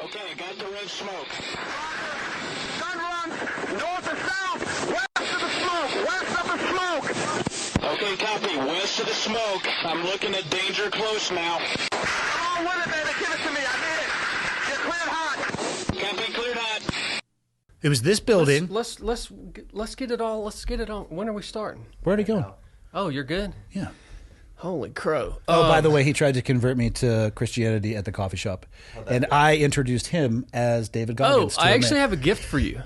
Okay, got the red smoke. Gun runs north to south, west of the smoke, west of the smoke. Okay, copy. West of the smoke. I'm looking at danger close now. Come on with it, baby. Give it to me. I need it. Get cleared hot. Copy, cleared hot. It was this building. Let's get it all. Let's get it on. When are we starting? Where'd he go? Oh, you're good? Yeah. Holy crow. Oh, by the way, he tried to convert me to Christianity at the coffee shop. And I introduced him as David Goggins. I actually have a gift for you.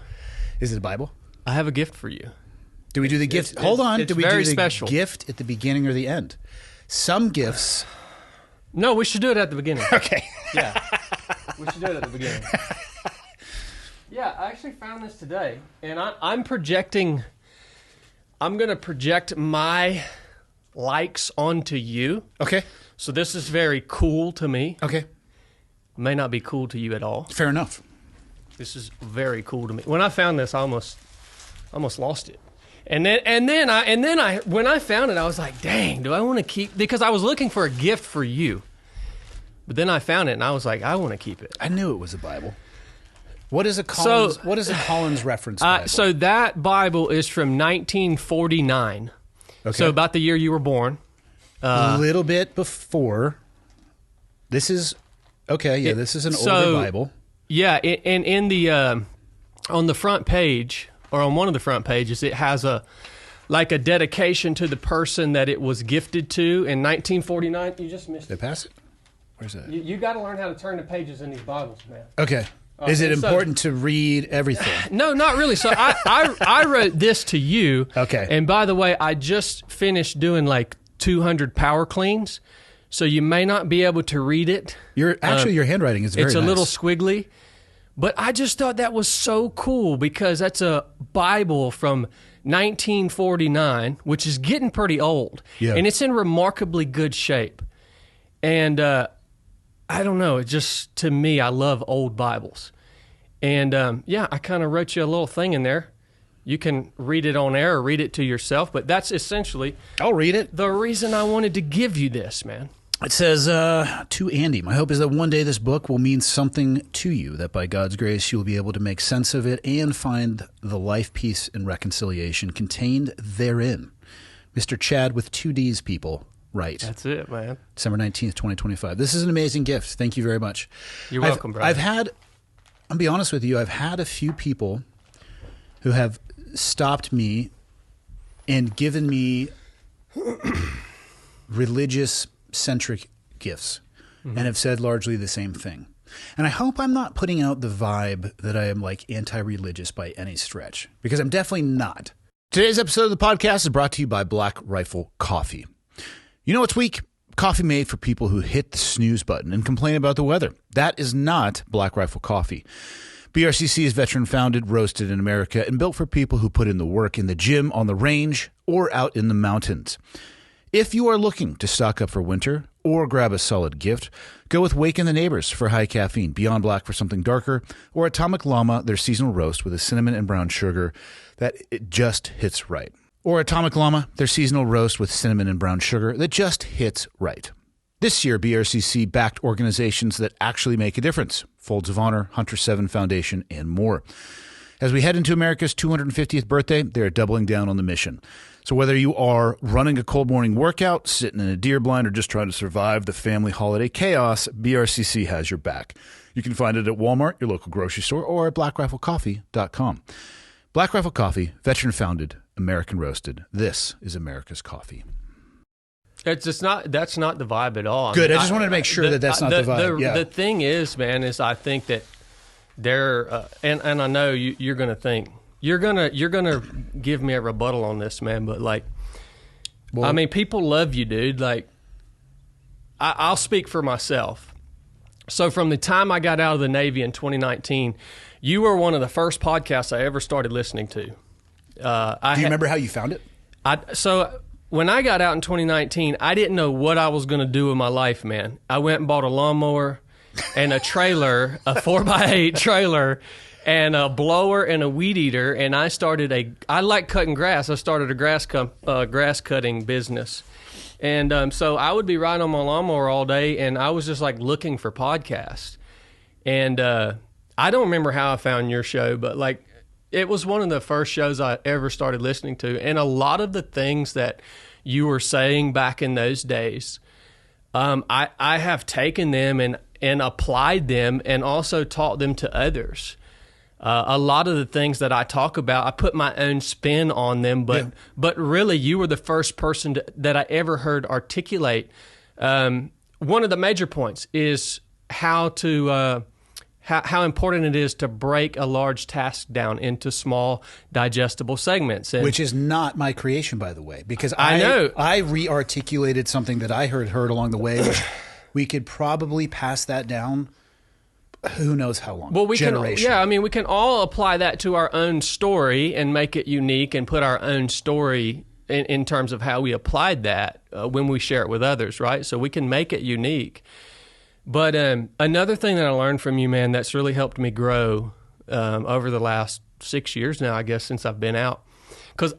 Is it a Bible? I have a gift for you. Do we do the gift? Hold on. It's Do we very do the special. gift at the beginning or the end? Some gifts. No, we should do it at the beginning. Okay. Yeah. We should do it at the beginning. Yeah, I actually found this today. And I'm projecting. I'm going to project my likes onto you. Okay. So this is very cool to me. Okay. May not be cool to you at all. Fair enough. This is very cool to me. When I found this, I almost lost it. And then I when I found it, I was like, dang, do I want to keep, because I was looking for a gift for you. But then I found it and I was like, I want to keep it. I knew it was a Bible. What is a Collins reference Bible? So that Bible is from 1949. Okay. So about the year you were born. A little bit before. This is okay. Yeah, this is an older Bible. Yeah, and in the on the front page, or on one of the front pages, it has a dedication to the person that it was gifted to in 1949. You just missed Did I it. pass it? Where's that? You got to learn how to turn the pages in these Bibles, man. Okay. Is it important to read everything? No, not really. So I wrote this to you. Okay. And by the way, I just finished doing like 200 power cleans, so you may not be able to read it. Your handwriting is very nice. It's a little squiggly. But I just thought that was so cool because that's a Bible from 1949, which is getting pretty old. Yeah. And it's in remarkably good shape. And I don't know, it just, to me, I love old Bibles. And I kind of wrote you a little thing in there. You can read it on air or read it to yourself, but that's essentially I'll read it. The reason I wanted to give you this, man. It says, to Andy, my hope is that one day this book will mean something to you, that by God's grace you will be able to make sense of it and find the life, peace, and reconciliation contained therein. Mr. Chad with 2 Ds, people. Wright. That's it, man. December 19th, 2025. This is an amazing gift. Thank you very much. You're welcome, brother. I'll be honest with you, I've had a few people who have stopped me and given me religious-centric gifts and have said largely the same thing. And I hope I'm not putting out the vibe that I am like anti-religious by any stretch, because I'm definitely not. Today's episode of the podcast is brought to you by Black Rifle Coffee. You know what's weak? Coffee made for people who hit the snooze button and complain about the weather. That is not Black Rifle Coffee. BRCC is veteran-founded, roasted in America, and built for people who put in the work in the gym, on the range, or out in the mountains. If you are looking to stock up for winter or grab a solid gift, go with Waken the Neighbors for high caffeine, Beyond Black for something darker, or Atomic Llama, their seasonal roast with a cinnamon and brown sugar that it just hits right. Or Atomic Llama, their seasonal roast with cinnamon and brown sugar that just hits right. This year, BRCC backed organizations that actually make a difference. Folds of Honor, Hunter 7 Foundation, and more. As we head into America's 250th birthday, they are doubling down on the mission. So whether you are running a cold morning workout, sitting in a deer blind, or just trying to survive the family holiday chaos, BRCC has your back. You can find it at Walmart, your local grocery store, or at blackriflecoffee.com. Black Rifle Coffee, veteran-founded, American roasted. This is America's coffee. That's not the vibe at all. Good. I just wanted to make sure that's not the vibe. The thing is, man, is I think that they're and I know you're going to think you're gonna give me a rebuttal on this, man. But like, well, I mean, people love you, dude. Like, I'll speak for myself. So from the time I got out of the Navy in 2019, you were one of the first podcasts I ever started listening to. Do you remember how you found it? So when I got out in 2019, I didn't know what I was going to do with my life, man. I went and bought a lawnmower and a trailer, a 4x8 trailer, and a blower and a weed eater, and I like cutting grass. I started a grass cutting business. And so I would be riding on my lawnmower all day, and I was just like looking for podcasts. And I don't remember how I found your show, but like it was one of the first shows I ever started listening to. And a lot of the things that you were saying back in those days, I have taken them and applied them and also taught them to others. A lot of the things that I talk about, I put my own spin on them, but really you were the first person that I ever heard articulate. One of the major points is how important it is to break a large task down into small, digestible segments. And which is not my creation, by the way, because I know I re-articulated something that I heard along the way. Which we could probably pass that down. Who knows how long? Well, we can all apply that to our own story and make it unique and put our own story in terms of how we applied that when we share it with others, right? So we can make it unique. But another thing that I learned from you, man, that's really helped me grow over the last 6 years now, I guess, since I've been out. Because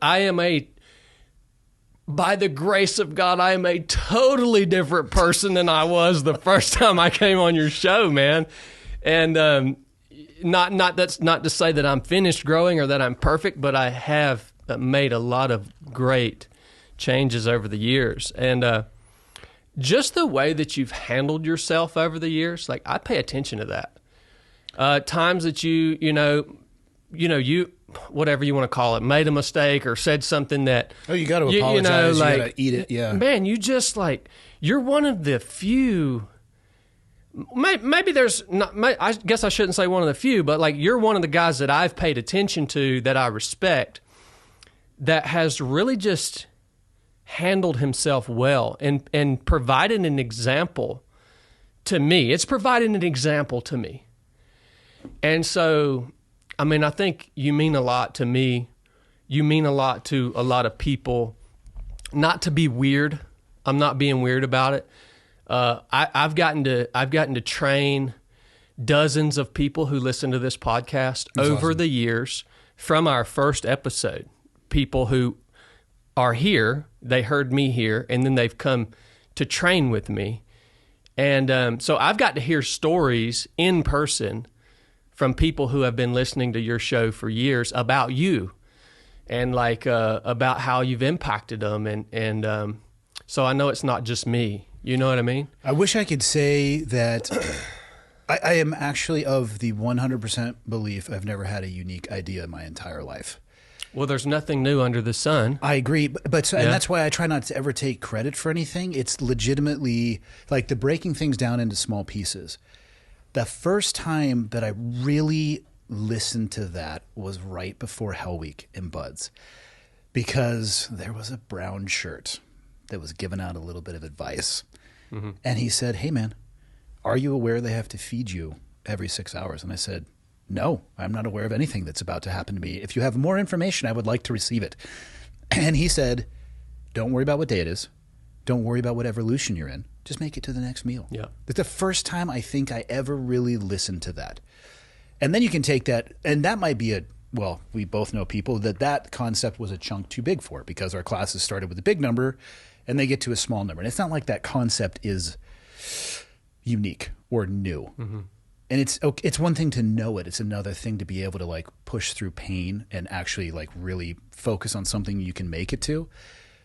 by the grace of God, I am a totally different person than I was the first time I came on your show, man. And that's not to say that I'm finished growing or that I'm perfect, but I have made a lot of great changes over the years. And just the way that you've handled yourself over the years, like I pay attention to that. Times that you whatever you want to call it, made a mistake or said something that you got to apologize, you got to eat it. Yeah, man, you just like you're one of the few. Maybe there's not. I guess I shouldn't say one of the few, but like you're one of the guys that I've paid attention to that I respect, that has really just handled himself well and provided an example to me. It's provided an example to me, and so I mean I think you mean a lot to me. You mean a lot to a lot of people. Not to be weird. I'm not being weird about it. I've gotten to train dozens of people who listen to this podcast over the years from our first episode. People who are here, they heard me here, and then they've come to train with me. And so I've got to hear stories in person from people who have been listening to your show for years about you and like about how you've impacted them. And so I know it's not just me. You know what I mean? I wish I could say that I am actually of the 100% belief I've never had a unique idea in my entire life. Well, there's nothing new under the sun. I agree. And that's why I try not to ever take credit for anything. It's legitimately like the breaking things down into small pieces. The first time that I really listened to that was right before Hell Week in Buds, because there was a brown shirt that was giving out a little bit of advice. Mm-hmm. And he said, "Hey man, are you aware they have to feed you every 6 hours?" And I said, "No, I'm not aware of anything that's about to happen to me. If you have more information, I would like to receive it." And he said, "Don't worry about what day it is. Don't worry about what evolution you're in. Just make it to the next meal." Yeah. That's the first time I think I ever really listened to that. And then you can take that, and that might be well, we both know people that concept was a chunk too big for, because our classes started with a big number and they get to a small number. And it's not like that concept is unique or new. Mm-hmm. And it's one thing to know it. It's another thing to be able to like push through pain and actually like really focus on something you can make it to.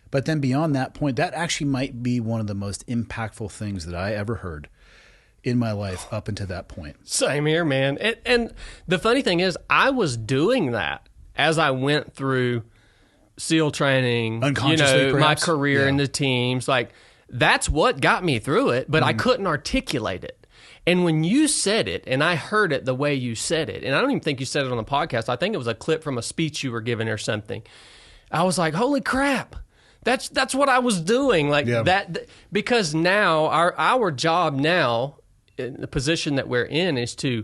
But then beyond that point, that actually might be one of the most impactful things that I ever heard in my life up until that point. Same here, man. And the funny thing is, I was doing that as I went through SEAL training, unconsciously, my career in the teams. Like, that's what got me through it, but I couldn't articulate it. And when you said it, and I heard it the way you said it, and I don't even think you said it on the podcast, I think it was a clip from a speech you were giving or something. I was like, holy crap. That's what I was doing. Like that, because now our job now, in the position that we're in, is to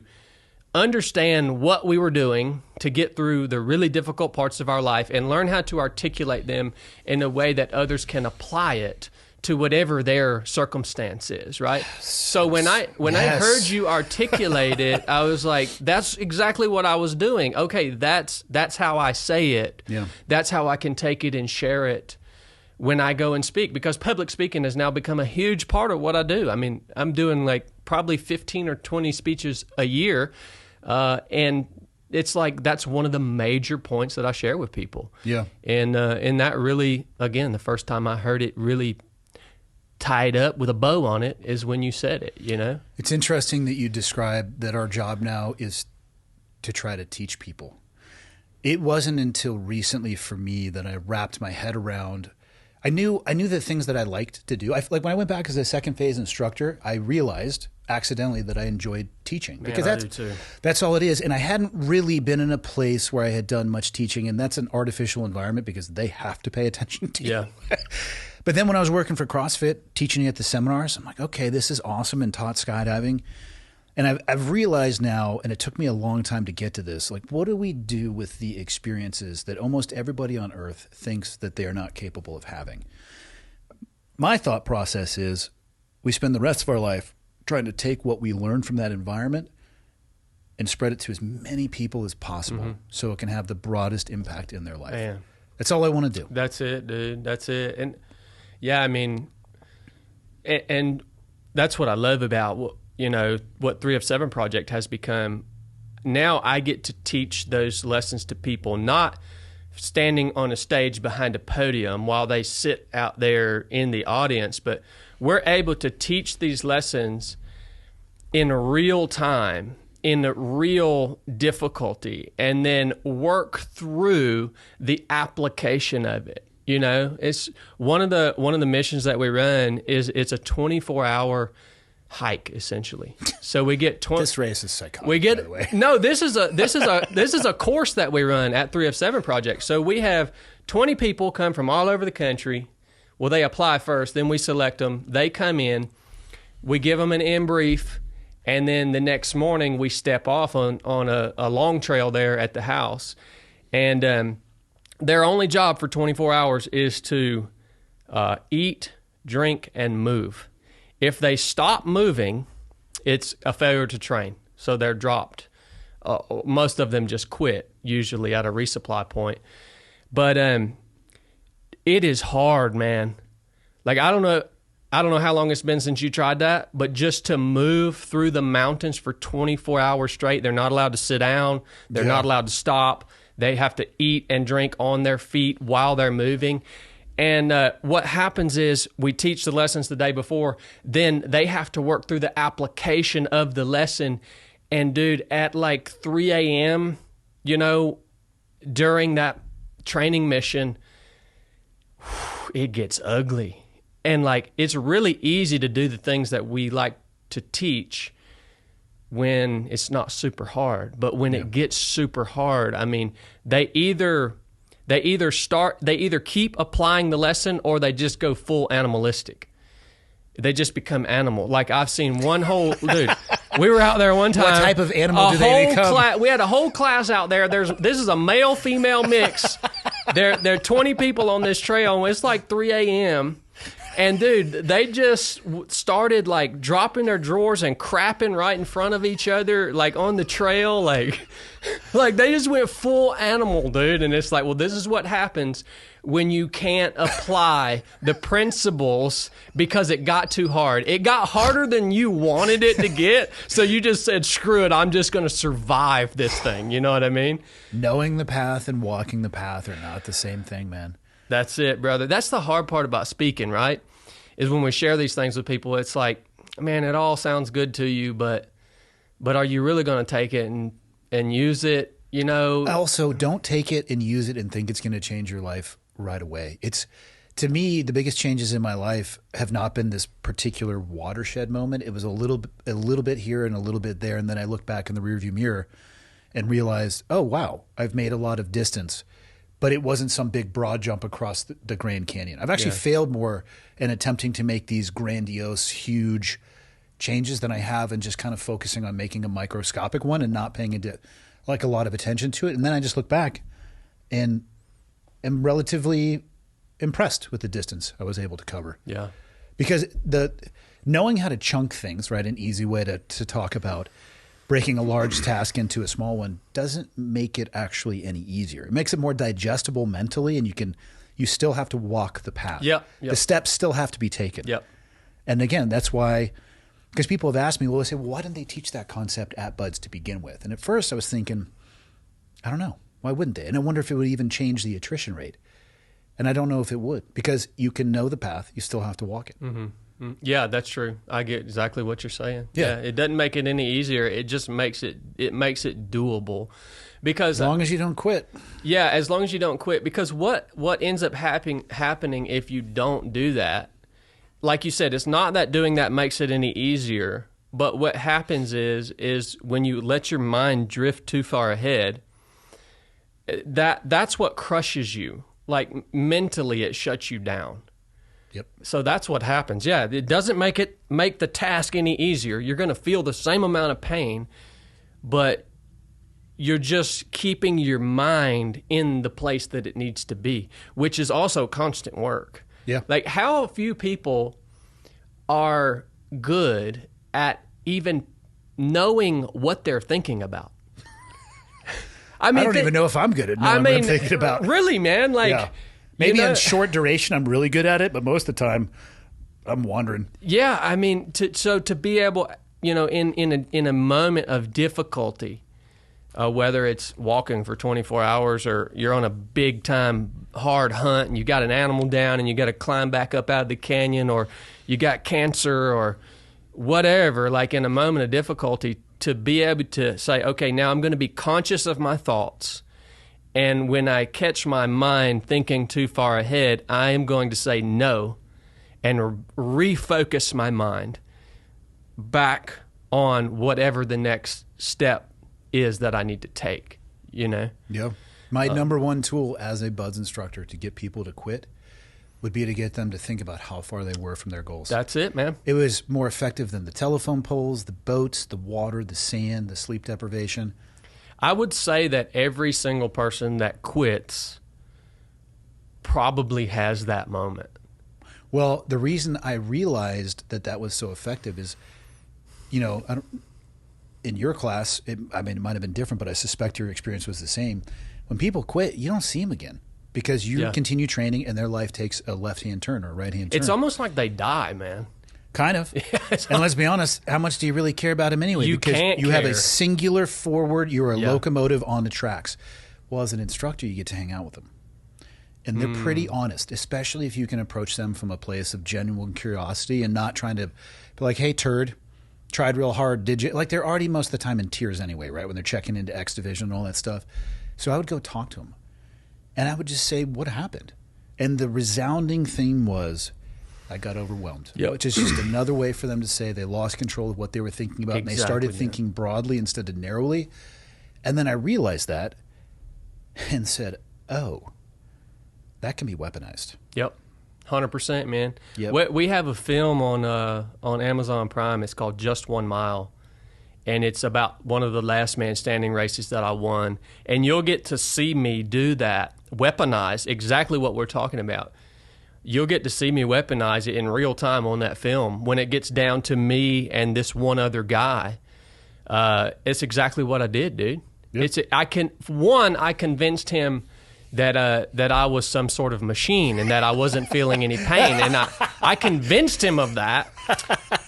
understand what we were doing to get through the really difficult parts of our life and learn how to articulate them in a way that others can apply it to whatever their circumstance is, right? So when I heard you articulate it, I was like, that's exactly what I was doing. Okay, that's how I say it. Yeah. That's how I can take it and share it when I go and speak, because public speaking has now become a huge part of what I do. I mean, I'm doing like probably 15 or 20 speeches a year. And it's like, that's one of the major points that I share with people. Yeah. And that really, again, the first time I heard it really tied up with a bow on it is when you said it, you know? It's interesting that you describe that our job now is to try to teach people. It wasn't until recently for me that I wrapped my head around. I knew the things that I liked to do. Like when I went back as a second phase instructor, I realized accidentally that I enjoyed teaching, because that's all it is. And I hadn't really been in a place where I had done much teaching, and that's an artificial environment because they have to pay attention to you. But then when I was working for CrossFit, teaching at the seminars, I'm like, okay, this is awesome, and taught skydiving. And I've realized now, and it took me a long time to get to this, like, what do we do with the experiences that almost everybody on earth thinks that they are not capable of having? My thought process is we spend the rest of our life trying to take what we learn from that environment and spread it to as many people as possible so it can have the broadest impact in their life. Man. That's all I want to do. That's it, dude. That's it. And yeah, I mean, and that's what I love about, you know, what 3 of 7 Project has become. Now I get to teach those lessons to people, not standing on a stage behind a podium while they sit out there in the audience, but we're able to teach these lessons in real time, in a real difficulty, and then work through the application of it. You know, it's one of the missions that we run is it's a 24-hour hike essentially. So we get this race is psychotic. By the way. No, this is a course that we run at 3 of 7 Project. So we have 20 people come from all over the country. Well, they apply first, then we select them. They come in, we give them an in brief, and then the next morning we step off on a long trail there at the house, and their only job for 24 hours is to eat, drink, and move. If they stop moving, it's a failure to train. So they're dropped. Most of them just quit, usually at a resupply point. But it is hard, man. Like, I don't know how long it's been since you tried that, but just to move through the mountains for 24 hours straight, they're not allowed to sit down. They're not allowed to stop. They have to eat and drink on their feet while they're moving. And what happens is we teach the lessons the day before, then they have to work through the application of the lesson. And dude, at like 3 a.m., you know, during that training mission, it gets ugly. And like, it's really easy to do the things that we like to teach when it's not super hard. But when it gets super hard, I mean, they either keep applying the lesson or they just go full animalistic. They just become animal. Like, I've seen one whole dude. We were out there one time. What type of animal do they become? We had a whole class out there. This is a male female mix. There are 20 people on this trail. It's like 3 a.m. And dude, they just started like dropping their drawers and crapping right in front of each other, like on the trail, like they just went full animal, dude. And it's like, well, this is what happens when you can't apply the principles because it got too hard. It got harder than you wanted it to get. So you just said, screw it, I'm just going to survive this thing. You know what I mean? Knowing the path and walking the path are not the same thing, man. That's it, brother. That's the hard part about speaking, right? Is when we share these things with people, it's like, man, it all sounds good to you, but are you really going to take it and use it, you know? Also, don't take it and use it and think it's going to change your life right away. It's, to me, the biggest changes in my life have not been this particular watershed moment. It was a little bit here and a little bit there, and then I looked back in the rearview mirror and realized, oh, wow, I've made a lot of distance. But it wasn't some big broad jump across the Grand Canyon. I've actually failed more in attempting to make these grandiose, huge changes than I have in just kind of focusing on making a microscopic one and not paying like a lot of attention to it. And then I just look back and am relatively impressed with the distance I was able to cover. Yeah. Because knowing how to chunk things, right, an easy way to talk about breaking a large task into a small one doesn't make it actually any easier. It makes it more digestible mentally, and you still have to walk the path. Yep. The steps still have to be taken. Yep. And again, that's why Because people have asked me, well, they say, well, why didn't they teach that concept at Buds to begin with? And at first I was thinking, I don't know. Why wouldn't they? And I wonder if it would even change the attrition rate. And I don't know if it would, because you can know the path, you still have to walk it. Mm-hmm. Yeah, that's true. I get exactly what you're saying. Yeah. It doesn't make it any easier. It just makes it doable. Because as long as you don't quit. Yeah, as long as you don't quit. Because what ends up happening if you don't do that, like you said, it's not that doing that makes it any easier, but what happens is when you let your mind drift too far ahead, that's what crushes you. Like mentally, it shuts you down. Yep. So that's what happens. Yeah, it doesn't make the task any easier. You're going to feel the same amount of pain, but you're just keeping your mind in the place that it needs to be, which is also constant work. Yeah. Like, how few people are good at even knowing what they're thinking about? I don't even know if I'm good at knowing what I'm thinking about. Really, man? Like, yeah. Maybe in short duration, I'm really good at it, but most of the time, I'm wandering. Yeah, I mean, to be able, in a moment of difficulty, whether it's walking for 24 hours or you're on a big time hard hunt and you got an animal down and you got to climb back up out of the canyon, or you got cancer or whatever, like in a moment of difficulty, to be able to say, okay, now I'm going to be conscious of my thoughts. And when I catch my mind thinking too far ahead, I am going to say no and refocus my mind back on whatever the next step is that I need to take, Yeah. My number one tool as a Buds instructor to get people to quit would be to get them to think about how far they were from their goals. That's it, man. It was more effective than the telephone poles, the boats, the water, the sand, the sleep deprivation. I would say that every single person that quits probably has that moment. Well, the reason I realized that was so effective is, in your class, it might have been different, but I suspect your experience was the same. When people quit, you don't see them again because you continue training and their life takes a left-hand turn or a right-hand turn. It's almost like they die, man. Kind of. And let's be honest, how much do you really care about them anyway? You because can't you care. have a singular forward, you're a locomotive on the tracks. Well, as an instructor, you get to hang out with them. And they're pretty honest, especially if you can approach them from a place of genuine curiosity and not trying to be like, hey, turd, tried real hard, did you? Like, they're already most of the time in tears anyway, right, when they're checking into X Division and all that stuff. So I would go talk to them. And I would just say, what happened? And the resounding theme was, I got overwhelmed, which is just another way for them to say they lost control of what they were thinking about. And they started thinking broadly instead of narrowly. And then I realized that and said, oh, that can be weaponized. Yep. 100%, man. Yep. We have a film on Amazon Prime. It's called Just 1 Mile. And it's about one of the last man standing races that I won. And you'll get to see me do that, weaponize exactly what we're talking about. You'll get to see me weaponize it in real time on that film. When it gets down to me and this one other guy, it's exactly what I did, dude. Yep. I convinced him that I was some sort of machine and that I wasn't feeling any pain. And I convinced him of that.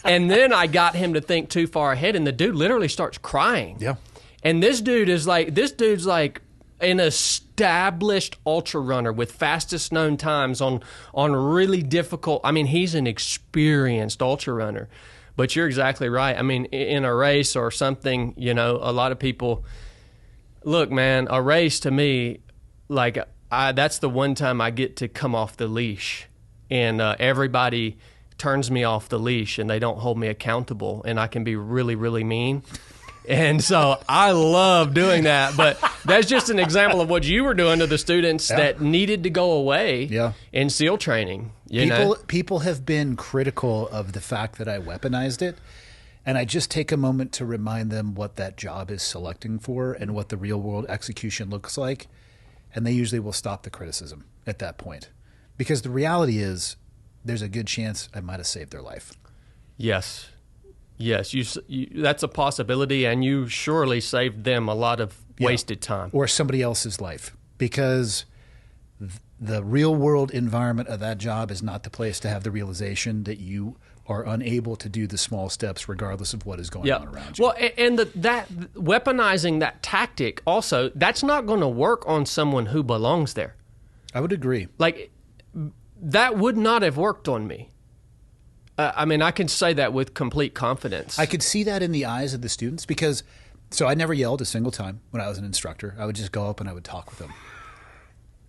And then I got him to think too far ahead, and the dude literally starts crying. Yeah. And this dude's like an established ultra runner with fastest known times on really difficult. I mean, he's an experienced ultra runner. But you're exactly right. I mean, in a race or something, a lot of people look, man, a race to me, like, that's the one time I get to come off the leash, and everybody turns me off the leash and they don't hold me accountable, and I can be really, really mean. And so I love doing that. But that's just an example of what you were doing to the students that needed to go away in SEAL training. People have been critical of the fact that I weaponized it. And I just take a moment to remind them what that job is selecting for and what the real world execution looks like. And they usually will stop the criticism at that point. Because the reality is, there's a good chance I might have saved their life. Yes. You that's a possibility, and you surely saved them a lot of wasted time. Or somebody else's life. Because the real world environment of that job is not the place to have the realization that you are unable to do the small steps regardless of what is going on around you. Well, and that weaponizing that tactic also, that's not going to work on someone who belongs there. I would agree. Like, that would not have worked on me. I mean, I can say that with complete confidence. I could see that in the eyes of the students because, so I never yelled a single time when I was an instructor. I would just go up and I would talk with them.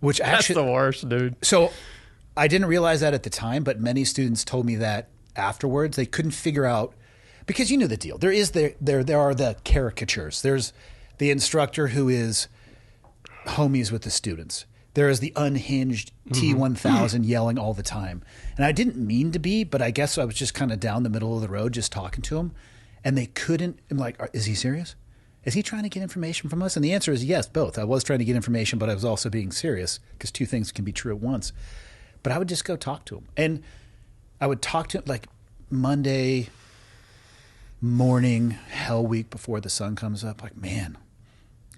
Which actually, that's the worst, dude. So I didn't realize that at the time, but many students told me that afterwards. They couldn't figure out, because you know the deal. There are the caricatures. There's the instructor who is homies with the students. There is the unhinged T1000 yelling all the time. And I didn't mean to be, but I guess I was just kind of down the middle of the road just talking to him. And they couldn't, I'm like, is he serious? Is he trying to get information from us? And the answer is yes, both. I was trying to get information, but I was also being serious because two things can be true at once. But I would just go talk to him. And I would talk to him like Monday morning, hell week before the sun comes up. Like, man,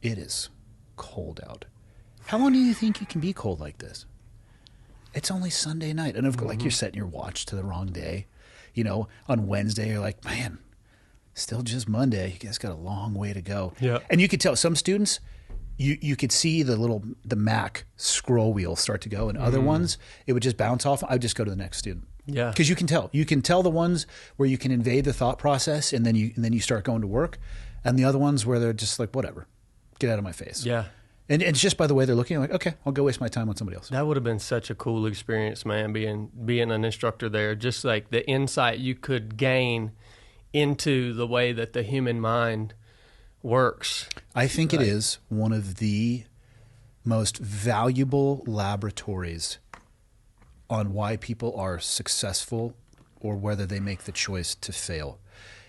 it is cold out. How long do you think you can be cold like this? It's only Sunday night. And of course, like you're setting your watch to the wrong day. You know, on Wednesday, you're like, man, still just Monday. You guys got a long way to go. Yeah. And you could tell some students, you could see the Mac scroll wheel start to go. And other ones, it would just bounce off. I would just go to the next student. Yeah. Because you can tell. You can tell the ones where you can invade the thought process and then you start going to work. And the other ones where they're just like, whatever, get out of my face. Yeah. And it's just by the way they're looking, like, okay, I'll go waste my time on somebody else. That would have been such a cool experience, man, being an instructor there. Just like the insight you could gain into the way that the human mind works. I think it is one of the most valuable laboratories on why people are successful or whether they make the choice to fail.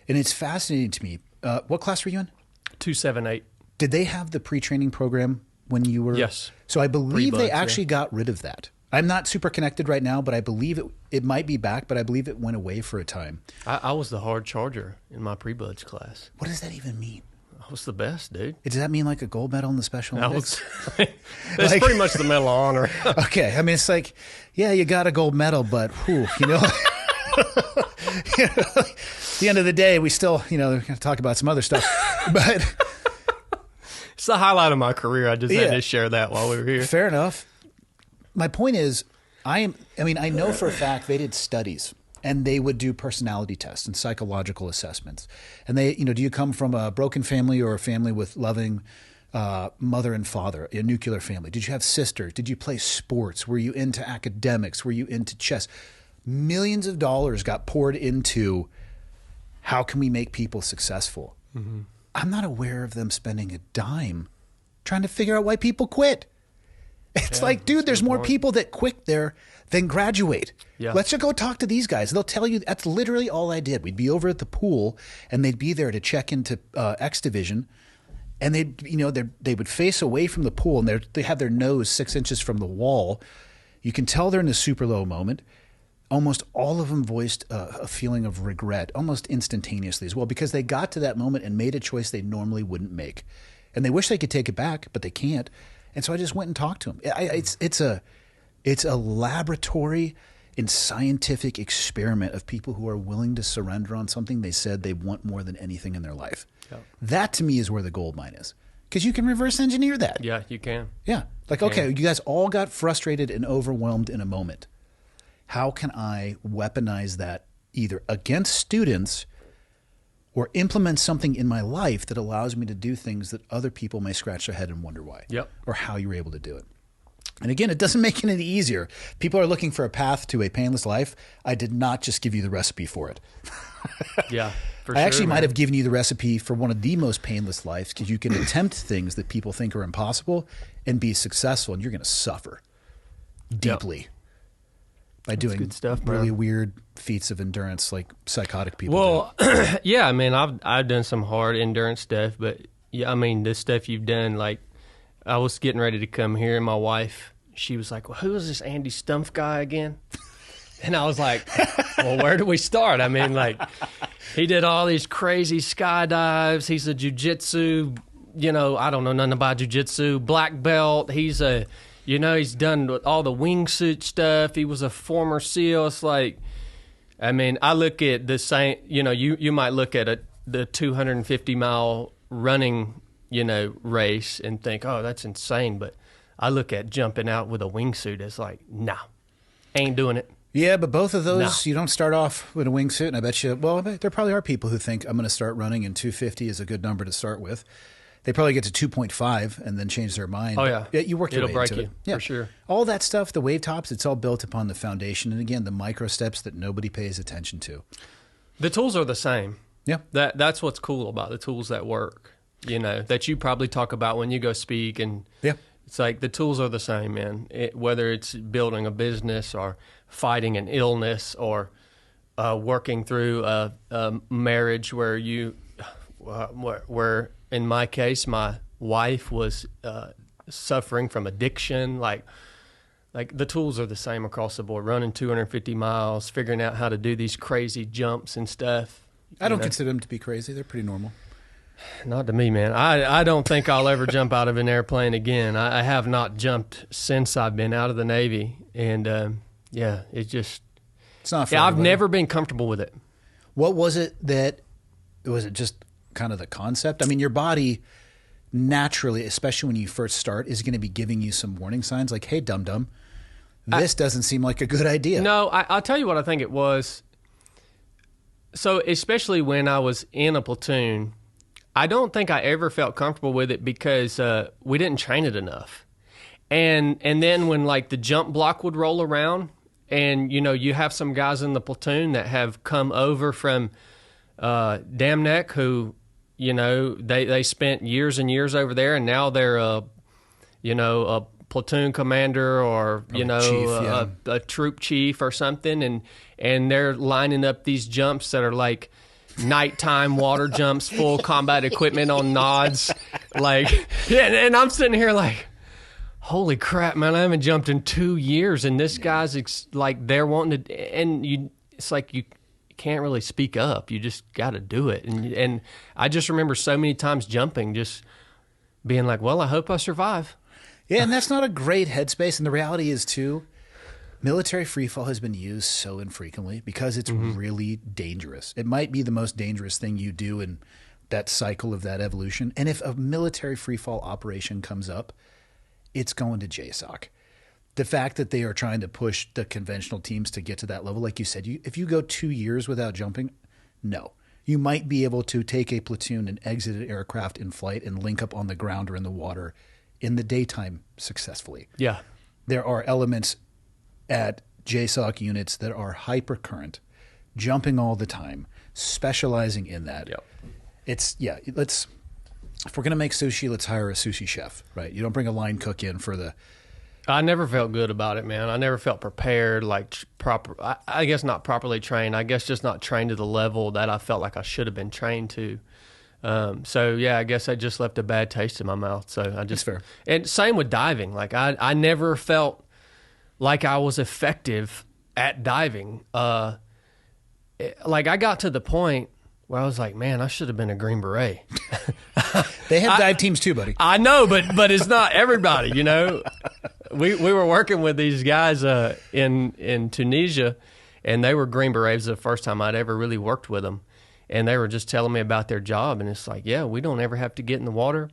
And it's fascinating to me. What class were you in? 278. Did they have the pre-training program when you were? Yes. So I believe they Pre-buds, actually got rid of that. I'm not super connected right now, but I believe it might be back, but I believe it went away for a time. I was the hard charger in my pre-buds class. What does that even mean? I was the best, dude. Does that mean like a gold medal in the Special Olympics? That's pretty much the Medal of Honor. Okay. I mean, it's like, yeah, you got a gold medal, but whew, you know, at the end of the day, we still, we're going to talk about some other stuff, but it's the highlight of my career. I just had to share that while we were here. Fair enough. My point is, I know for a fact they did studies and they would do personality tests and psychological assessments. And they, do you come from a broken family or a family with loving mother and father, a nuclear family? Did you have sisters? Did you play sports? Were you into academics? Were you into chess? Millions of dollars got poured into how can we make people successful? Mm-hmm. I'm not aware of them spending a dime trying to figure out why people quit. It's like, dude, there's more people that quit there than graduate. Yeah. Let's just go talk to these guys. They'll tell you that's literally all I did. We'd be over at the pool and they'd be there to check into X Division. And they would face away from the pool and they have their nose 6 inches from the wall. You can tell they're in a super low moment. Almost all of them voiced a feeling of regret almost instantaneously as well because they got to that moment and made a choice they normally wouldn't make. And they wish they could take it back, but they can't. And so I just went and talked to them. It's a laboratory and scientific experiment of people who are willing to surrender on something they said they want more than anything in their life. Yep. That to me is where the gold mine is because you can reverse engineer that. Yeah, you can. Yeah. Like, okay, you guys all got frustrated and overwhelmed in a moment. How can I weaponize that either against students or implement something in my life that allows me to do things that other people may scratch their head and wonder why or how you were able to do it? And again, it doesn't make it any easier. People are looking for a path to a painless life. I did not just give you the recipe for it. Yeah, for I actually might have given you the recipe for one of the most painless lives because you can attempt things that people think are impossible and be successful, and you're going to suffer deeply. By doing good stuff, really weird feats of endurance like psychotic people do. Yeah, I mean, I've done some hard endurance stuff, but yeah, I mean, this stuff you've done, like, I was getting ready to come here, and my wife, she was like, well, who is this Andy Stumpf guy again? And I was like, well, where do we start? I mean, like, he did all these crazy skydives. He's a jiu-jitsu, I don't know nothing about jiu-jitsu, black belt. He's he's done all the wingsuit stuff. He was a former SEAL. It's like, I mean, I look at the same, you might look at the 250-mile running, race and think, oh, that's insane. But I look at jumping out with a wingsuit as like, nah, ain't doing it. Yeah, but both of those, you don't start off with a wingsuit, and I bet you, there probably are people who think I'm going to start running, and 250 is a good number to start with. They probably get to 2.5 and then change their mind. Oh, yeah. You work your way break into you, it. Yeah. for sure. All that stuff, the wave tops, it's all built upon the foundation, and again, the micro steps that nobody pays attention to. The tools are the same. Yeah. That's what's cool about the tools that work, that you probably talk about when you go speak. And it's like the tools are the same, man. Whether it's building a business or fighting an illness or working through a marriage where where in my case, my wife was suffering from addiction. Like the tools are the same across the board. Running 250 miles, figuring out how to do these crazy jumps and stuff. I don't consider them to be crazy. They're pretty normal. Not to me, man. I don't think I'll ever jump out of an airplane again. I have not jumped since I've been out of the Navy. And, it's not for everybody. I've never been comfortable with it. What was it was it just kind of the concept? I mean, your body naturally, especially when you first start, is going to be giving you some warning signs like, hey, dum-dum, this doesn't seem like a good idea. No, I'll tell you what I think it was. So especially when I was in a platoon, I don't think I ever felt comfortable with it because we didn't train it enough. And then when like the jump block would roll around and, you have some guys in the platoon that have come over from Dam Neck who, they spent years and years over there and now they're a platoon commander or, chief, a troop chief or something. And they're lining up these jumps that are like nighttime water jumps, full combat equipment on nods. And I'm sitting here like, holy crap, man, I haven't jumped in 2 years. And this guy's they're wanting to, and it's like you can't really speak up. You just got to do it. And I just remember so many times jumping, just being like, well, I hope I survive. Yeah, and that's not a great headspace. And the reality is, too, military freefall has been used so infrequently because it's really dangerous. It might be the most dangerous thing you do in that cycle of that evolution. And if a military freefall operation comes up, it's going to JSOC. The fact that they are trying to push the conventional teams to get to that level, like you said, if you go 2 years without jumping, no. You might be able to take a platoon and exit an aircraft in flight and link up on the ground or in the water in the daytime successfully. Yeah. There are elements at JSOC units that are hypercurrent, jumping all the time, specializing in that. Yep. If we're going to make sushi, let's hire a sushi chef, right? You don't bring a line cook in for the... I never felt good about it, man. I never felt prepared, I guess not properly trained. I guess just not trained to the level that I felt like I should have been trained to. I guess I just left a bad taste in my mouth. So I just... That's fair. And same with diving. I never felt like I was effective at diving. I got to the point where I was like, man, I should have been a Green Beret. They have dive teams too, buddy. I know, but it's not everybody, We were working with these guys in Tunisia, and they were Green Berets the first time I'd ever really worked with them. And they were just telling me about their job, and it's like, yeah, we don't ever have to get in the water.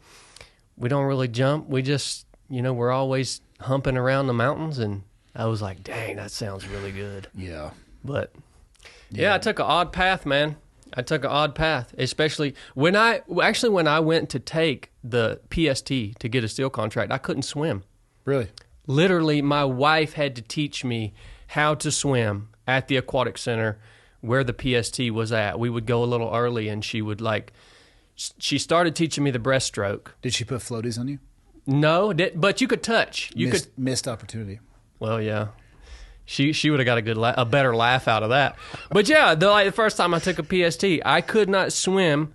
We don't really jump. We just, we're always humping around the mountains. And I was like, dang, that sounds really good. Yeah. But, yeah, I took an odd path, man. I took an odd path, especially when I went to take the PST to get a SEAL contract, I couldn't swim. Really? Literally, my wife had to teach me how to swim at the aquatic center where the PST was at. We would go a little early, and she would she started teaching me the breaststroke. Did she put floaties on you? No, but you could touch. Missed opportunity. Well, yeah. She would have got a better laugh out of that. But yeah, the first time I took a PST, I could not swim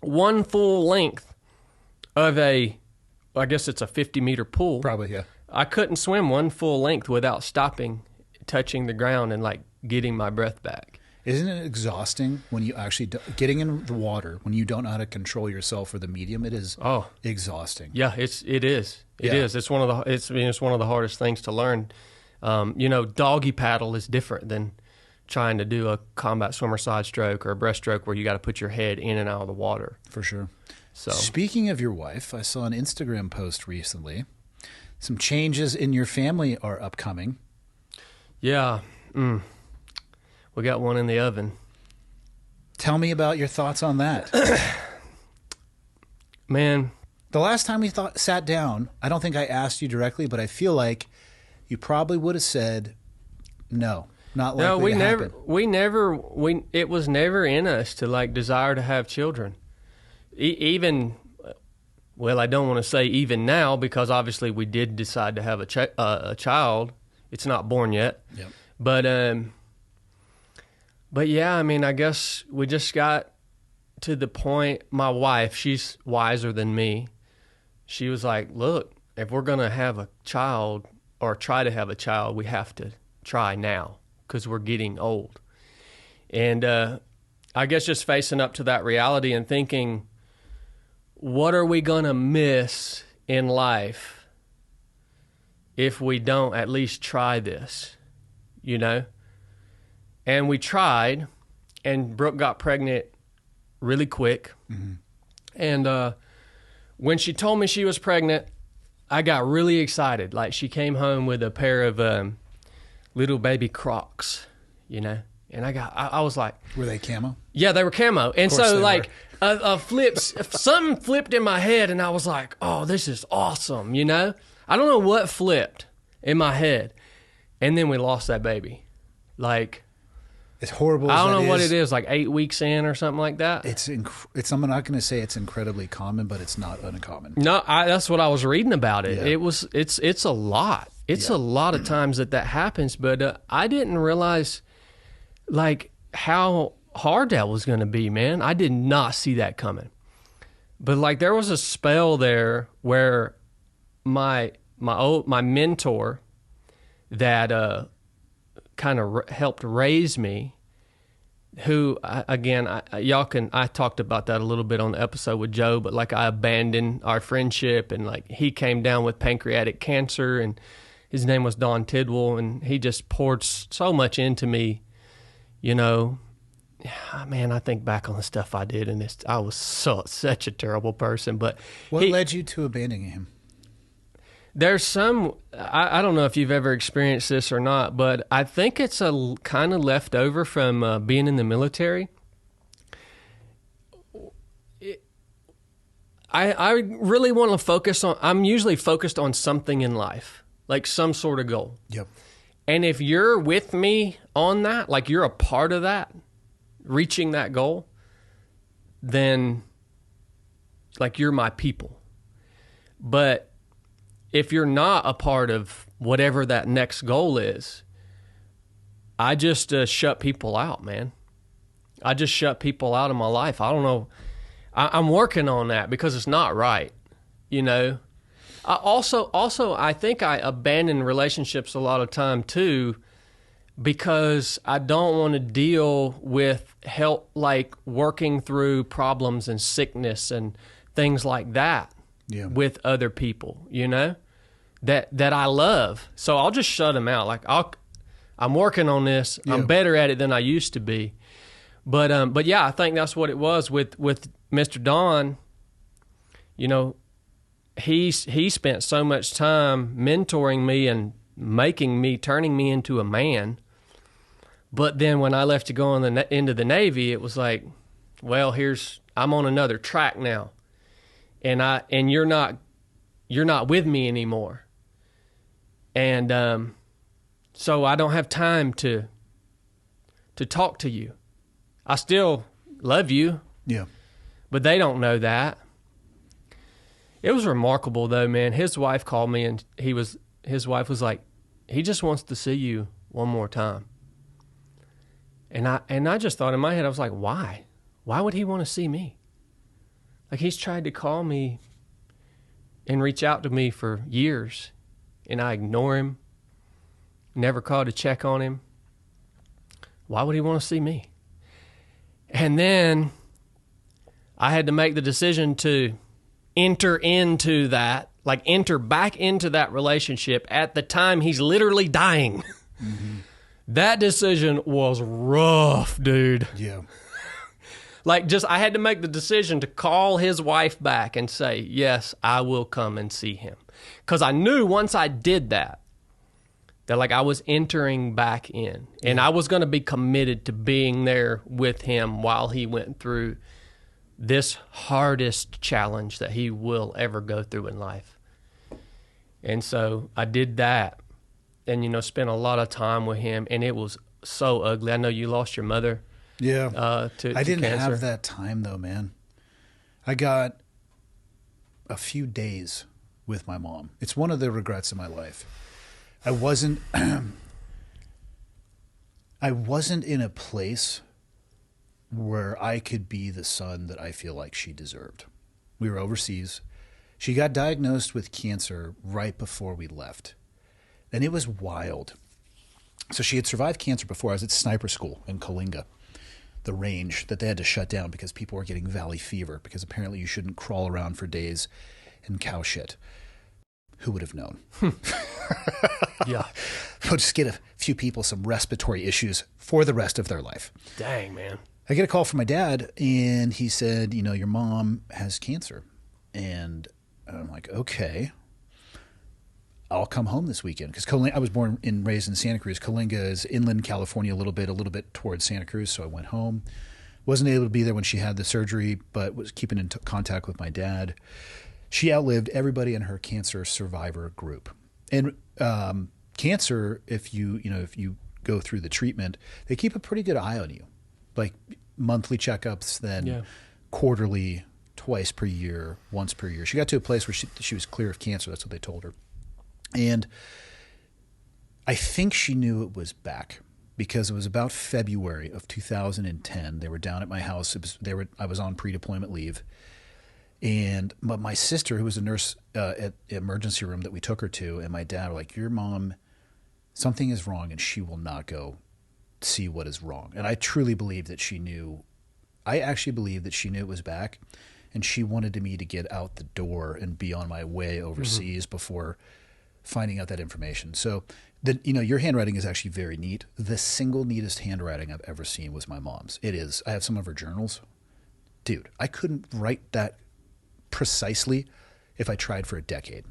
one full length of I guess it's a 50-meter pool. Probably, yeah. I couldn't swim one full length without stopping, touching the ground, and getting my breath back. Isn't it exhausting when you actually getting in the water when you don't know how to control yourself or the medium? It is exhausting. Yeah, it is. It is. It's one of the hardest things to learn. Doggy paddle is different than trying to do a combat swimmer side stroke or a breaststroke where you got to put your head in and out of the water. For sure. So speaking of your wife, I saw an Instagram post recently. Some changes in your family are upcoming. Yeah. We got one in the oven. Tell me about your thoughts on that. Man. The last time we sat down, I don't think I asked you directly, but I feel like you probably would have said, no, not likely no, we to never, happen. it was never in us to like desire to have children. Even, well, I don't want to say even now, because obviously we did decide to have a child. It's not born yet. Yep. But yeah, I mean, I guess we just got to the point. My wife, she's wiser than me. She was like, look, if we're going to have a child or try to have a child, we have to try now because we're getting old. And I guess just facing up to that reality and thinking, what are we going to miss in life if we don't at least try this, you know? And we tried, and Brooke got pregnant really quick. Mm-hmm. And when she told me she was pregnant, I got really excited. Like, she came home with a pair of little baby Crocs, you know? And I was like... Were they camo? Yeah, they were camo. And so, like, something flipped in my head, and I was like, oh, this is awesome, you know? I don't know what flipped in my head. And then we lost that baby. Like... As horrible as I don't that know what it is, like 8 weeks in or something like that. I'm not going to say it's incredibly common, but it's not uncommon. No, that's what I was reading about it. Yeah. It's a lot. It's a lot of times that happens, but I didn't realize like how hard that was going to be, man. I did not see that coming. But like there was a spell there where my mentor that kind of helped raise me, who I talked about that a little bit on the episode with Joe, but like I abandoned our friendship, and like he came down with pancreatic cancer, and his name was Don Tidwell, and he just poured so much into me, you know. Man, I think back on the stuff I did, and I was such a terrible person. But what led you to abandoning him? There's some, I don't know if you've ever experienced this or not, but I think it's a kind of left over from being in the military. I really want to focus on, I'm usually focused on something in life, like some sort of goal. Yep. And if you're with me on that, like you're a part of that, reaching that goal, then like you're my people. But if you're not a part of whatever that next goal is, I just shut people out, man. I just shut people out of my life. I don't know. I'm working on that because it's not right, you know. I think I abandon relationships a lot of time too because I don't want to deal with help, like working through problems and sickness and things like that. Yeah. With other people, you know, that I love. So I'll just shut them out. Like I'm working on this. Yeah. I'm better at it than I used to be. But yeah, I think that's what it was with Mr. Don. You know, he spent so much time mentoring me and turning me into a man. But then when I left to go into the Navy, it was like, well, I'm on another track now. And you're not with me anymore. And so I don't have time to talk to you. I still love you. Yeah. But they don't know that. It was remarkable though, man. His wife called me, and his wife was like, he just wants to see you one more time. And I just thought in my head, I was like, why? Why would he want to see me? Like, he's tried to call me and reach out to me for years, and I ignore him, never call to check on him. Why would he want to see me? And then I had to make the decision to enter back into that relationship at the time he's literally dying. Mm-hmm. That decision was rough, dude. Yeah. Like, I had to make the decision to call his wife back and say, yes, I will come and see him. Because I knew once I did that like I was entering back in. And I was going to be committed to being there with him while he went through this hardest challenge that he will ever go through in life. And so I did that and, spent a lot of time with him. And it was so ugly. I know you lost your mother. Yeah. To I didn't cancer. have that time though, man. I got a few days with my mom. It's one of the regrets of my life. I wasn't in a place where I could be the son that I feel like she deserved. We were overseas. She got diagnosed with cancer right before we left. And it was wild. So she had survived cancer before. I was at sniper school in Kalinga, the range that they had to shut down because people were getting valley fever because apparently you shouldn't crawl around for days in cow shit. Who would have known? Yeah. We'll just get a few people some respiratory issues for the rest of their life. Dang, man. I get a call from my dad, and he said, your mom has cancer. And I'm like, okay, I'll come home this weekend. Because I was born and raised in Santa Cruz. Kalinga is inland California a little bit towards Santa Cruz. So I went home. Wasn't able to be there when she had the surgery, but was keeping in contact with my dad. She outlived everybody in her cancer survivor group. And cancer, if you go through the treatment, they keep a pretty good eye on you, like monthly checkups, then quarterly, twice per year, once per year. She got to a place where she was clear of cancer. That's what they told her. And I think she knew it was back because it was about February of 2010. They were down at my house. I was on pre-deployment leave. But my sister, who was a nurse at the emergency room that we took her to, and my dad were like, your mom, something is wrong, and she will not go see what is wrong. And I truly believe that she knew. I actually believe that she knew it was back, and she wanted me to get out the door and be on my way overseas before finding out that information. So, your handwriting is actually very neat. The single neatest handwriting I've ever seen was my mom's. It is. I have some of her journals. Dude, I couldn't write that precisely if I tried for a decade.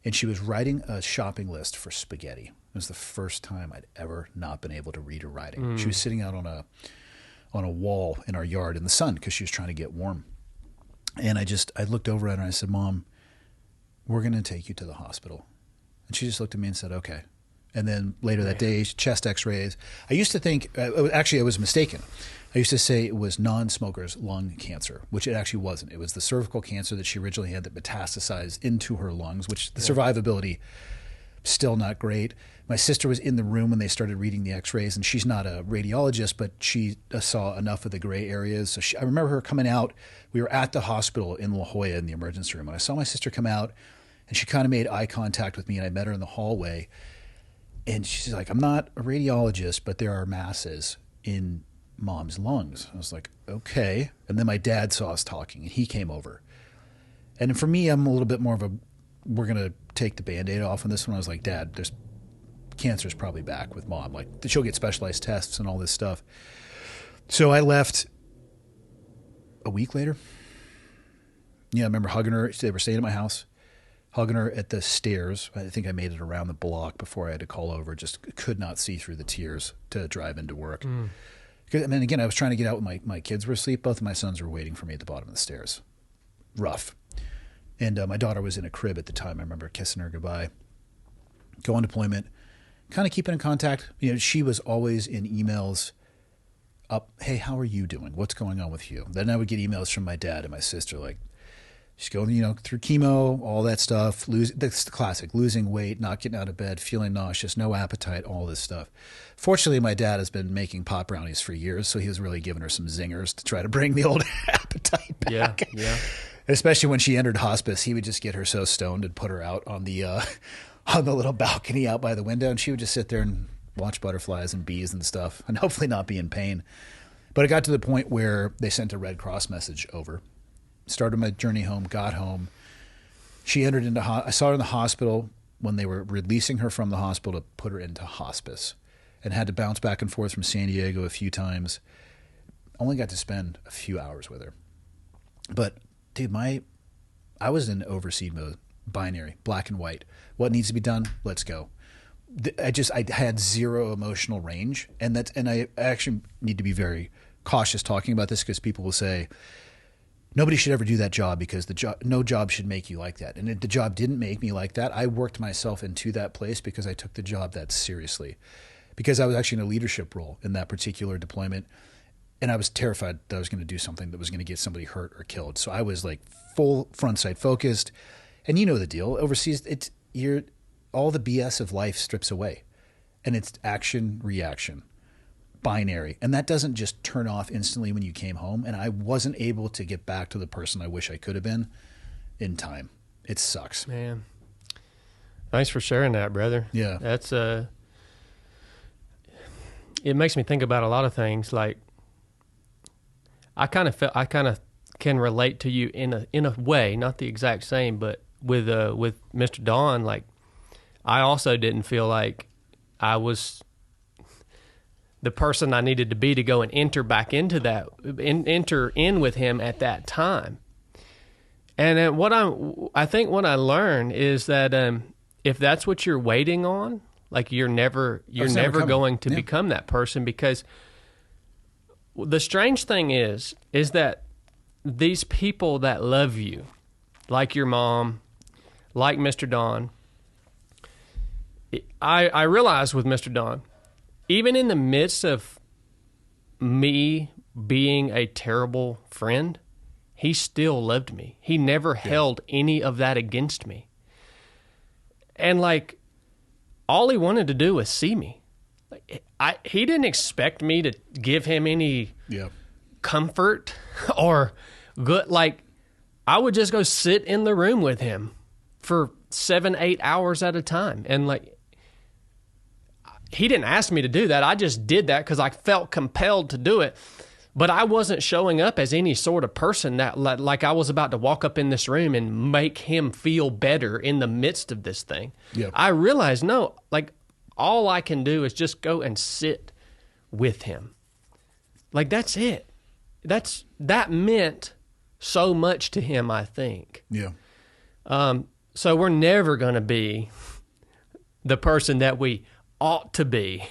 And she was writing a shopping list for spaghetti. It was the first time I'd ever not been able to read her writing. She was sitting out on a wall in our yard in the sun because she was trying to get warm. And I looked over at her and I said, Mom, we're going to take you to the hospital. And she just looked at me and said, okay. And then later that day, chest x-rays. I used to think, actually I was mistaken. I used to say it was non-smokers' lung cancer, which it actually wasn't. It was the cervical cancer that she originally had that metastasized into her lungs, which the survivability, still not great. My sister was in the room when they started reading the x-rays, and she's not a radiologist, but she saw enough of the gray areas. So I remember her coming out. We were at the hospital in La Jolla in the emergency room, and I saw my sister come out, and she kind of made eye contact with me, and I met her in the hallway. And she's like, I'm not a radiologist, but there are masses in Mom's lungs. I was like, okay. And then my dad saw us talking, and he came over. And for me, I'm a little bit more of we're going to take the Band-Aid off on this one. I was like, Dad, cancer's probably back with Mom. Like, she'll get specialized tests and all this stuff. So I left a week later. Yeah, I remember hugging her. They were staying at my house. Hugging her at the stairs. I think I made it around the block before I had to call over. Just could not see through the tears to drive into work. And then again, I was trying to get out when my kids were asleep. Both of my sons were waiting for me at the bottom of the stairs. Rough. And my daughter was in a crib at the time. I remember kissing her goodbye. Go on deployment. Kind of keeping in contact. She was always in emails up, hey, how are you doing? What's going on with you? Then I would get emails from my dad and my sister like, she's going, through chemo, all that stuff. That's the classic, losing weight, not getting out of bed, feeling nauseous, no appetite, all this stuff. Fortunately, my dad has been making pot brownies for years, so he was really giving her some zingers to try to bring the old appetite back. Yeah. Especially when she entered hospice, he would just get her so stoned and put her out on the little balcony out by the window, and she would just sit there and watch butterflies and bees and stuff, and hopefully not be in pain. But it got to the point where they sent a Red Cross message over. Started my journey home, got home. She entered into I saw her in the hospital when they were releasing her from the hospital to put her into hospice. and had to bounce back and forth from San Diego a few times. Only got to spend a few hours with her. But, dude, I was in overseed mode, binary, black and white. What needs to be done? Let's go. I had zero emotional range, and I actually need to be very cautious talking about this because people will say nobody should ever do that job because no job should make you like that. And the job didn't make me like that. I worked myself into that place because I took the job that seriously, because I was actually in a leadership role in that particular deployment, and I was terrified that I was going to do something that was going to get somebody hurt or killed. So I was like full front sight focused, and you know the deal. Overseas, all the BS of life strips away, and it's action, reaction, binary. And that doesn't just turn off instantly when you came home. And I wasn't able to get back to the person I wish I could have been in time. It sucks. Man. Thanks for sharing that, brother. Yeah. That's it makes me think about a lot of things. Like I kind of can relate to you in a way, not the exact same, but with Mr. Don, like I also didn't feel like I was the person I needed to be to go and enter back into that, enter in with him at that time. And I think what I learned is that if that's what you're waiting on, like you're never going to become that person, because the strange thing is that these people that love you, like your mom, like Mr. Don, I realized with Mr. Don, even in the midst of me being a terrible friend, he still loved me. He never held any of that against me. And like, all he wanted to do was see me. Like, he didn't expect me to give him any comfort or good. Like, I would just go sit in the room with him for 7-8 hours at a time. And like, he didn't ask me to do that. I just did that because I felt compelled to do it. But I wasn't showing up as any sort of person that like I was about to walk up in this room and make him feel better in the midst of this thing. Yep. I realized, no, like all I can do is just go and sit with him. Like that's it. That meant so much to him, I think. Yeah. So we're never going to be the person that we ought to be.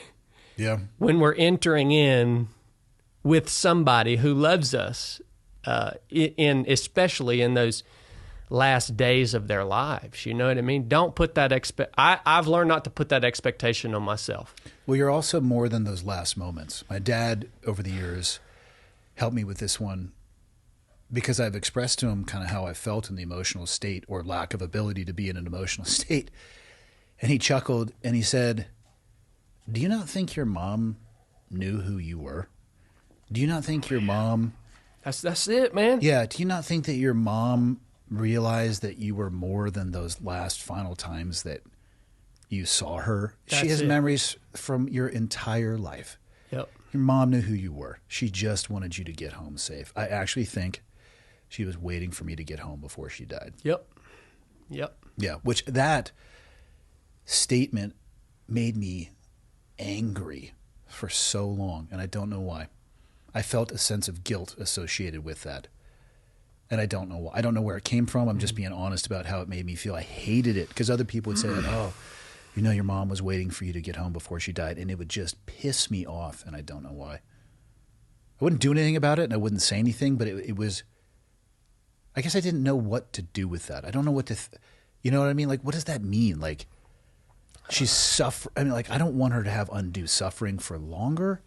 Yeah. When we're entering in with somebody who loves us, especially in those last days of their lives. You know what I mean? Don't put that I've learned not to put that expectation on myself. Well, you're also more than those last moments. My dad, over the years, helped me with this one because I've expressed to him kind of how I felt in the emotional state or lack of ability to be in an emotional state. And he chuckled and he said, "Do you not think your mom knew who you were? Do you not think your mom..." That's it, man. Yeah. Do you not think that your mom realized that you were more than those last final times that you saw her? She has memories from your entire life. Yep. Your mom knew who you were. She just wanted you to get home safe. I actually think she was waiting for me to get home before she died. Yep. Yeah. Which that statement made me angry for so long, and I don't know why. I felt a sense of guilt associated with that, and I don't know why. I don't know where it came from. I'm just being honest about how it made me feel. I hated it because other people would say, "Oh, you know, your mom was waiting for you to get home before she died," and it would just piss me off, and I don't know why. I wouldn't do anything about it, and I wouldn't say anything, but it was. I guess I didn't know what to do with that. I don't know what to. You know what I mean? Like, what does that mean? Like, she's suffering. I mean, like, I don't want her to have undue suffering for longer.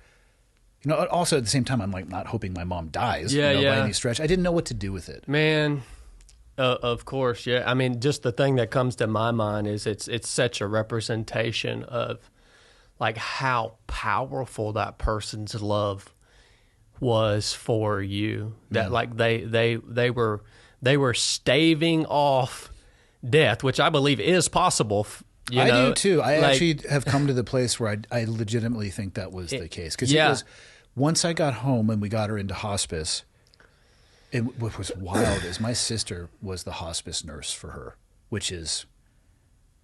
You know, also at the same time, I'm like not hoping my mom dies by any stretch. I didn't know what to do with it. Man, of course, yeah. I mean, just the thing that comes to my mind is it's such a representation of like how powerful that person's love was for you. That like they were staving off death, which I believe is possible. You know, I do too. I actually have come to the place where I legitimately think that was the case. Because it was, once I got home and we got her into hospice, what was wild is my sister was the hospice nurse for her, which is,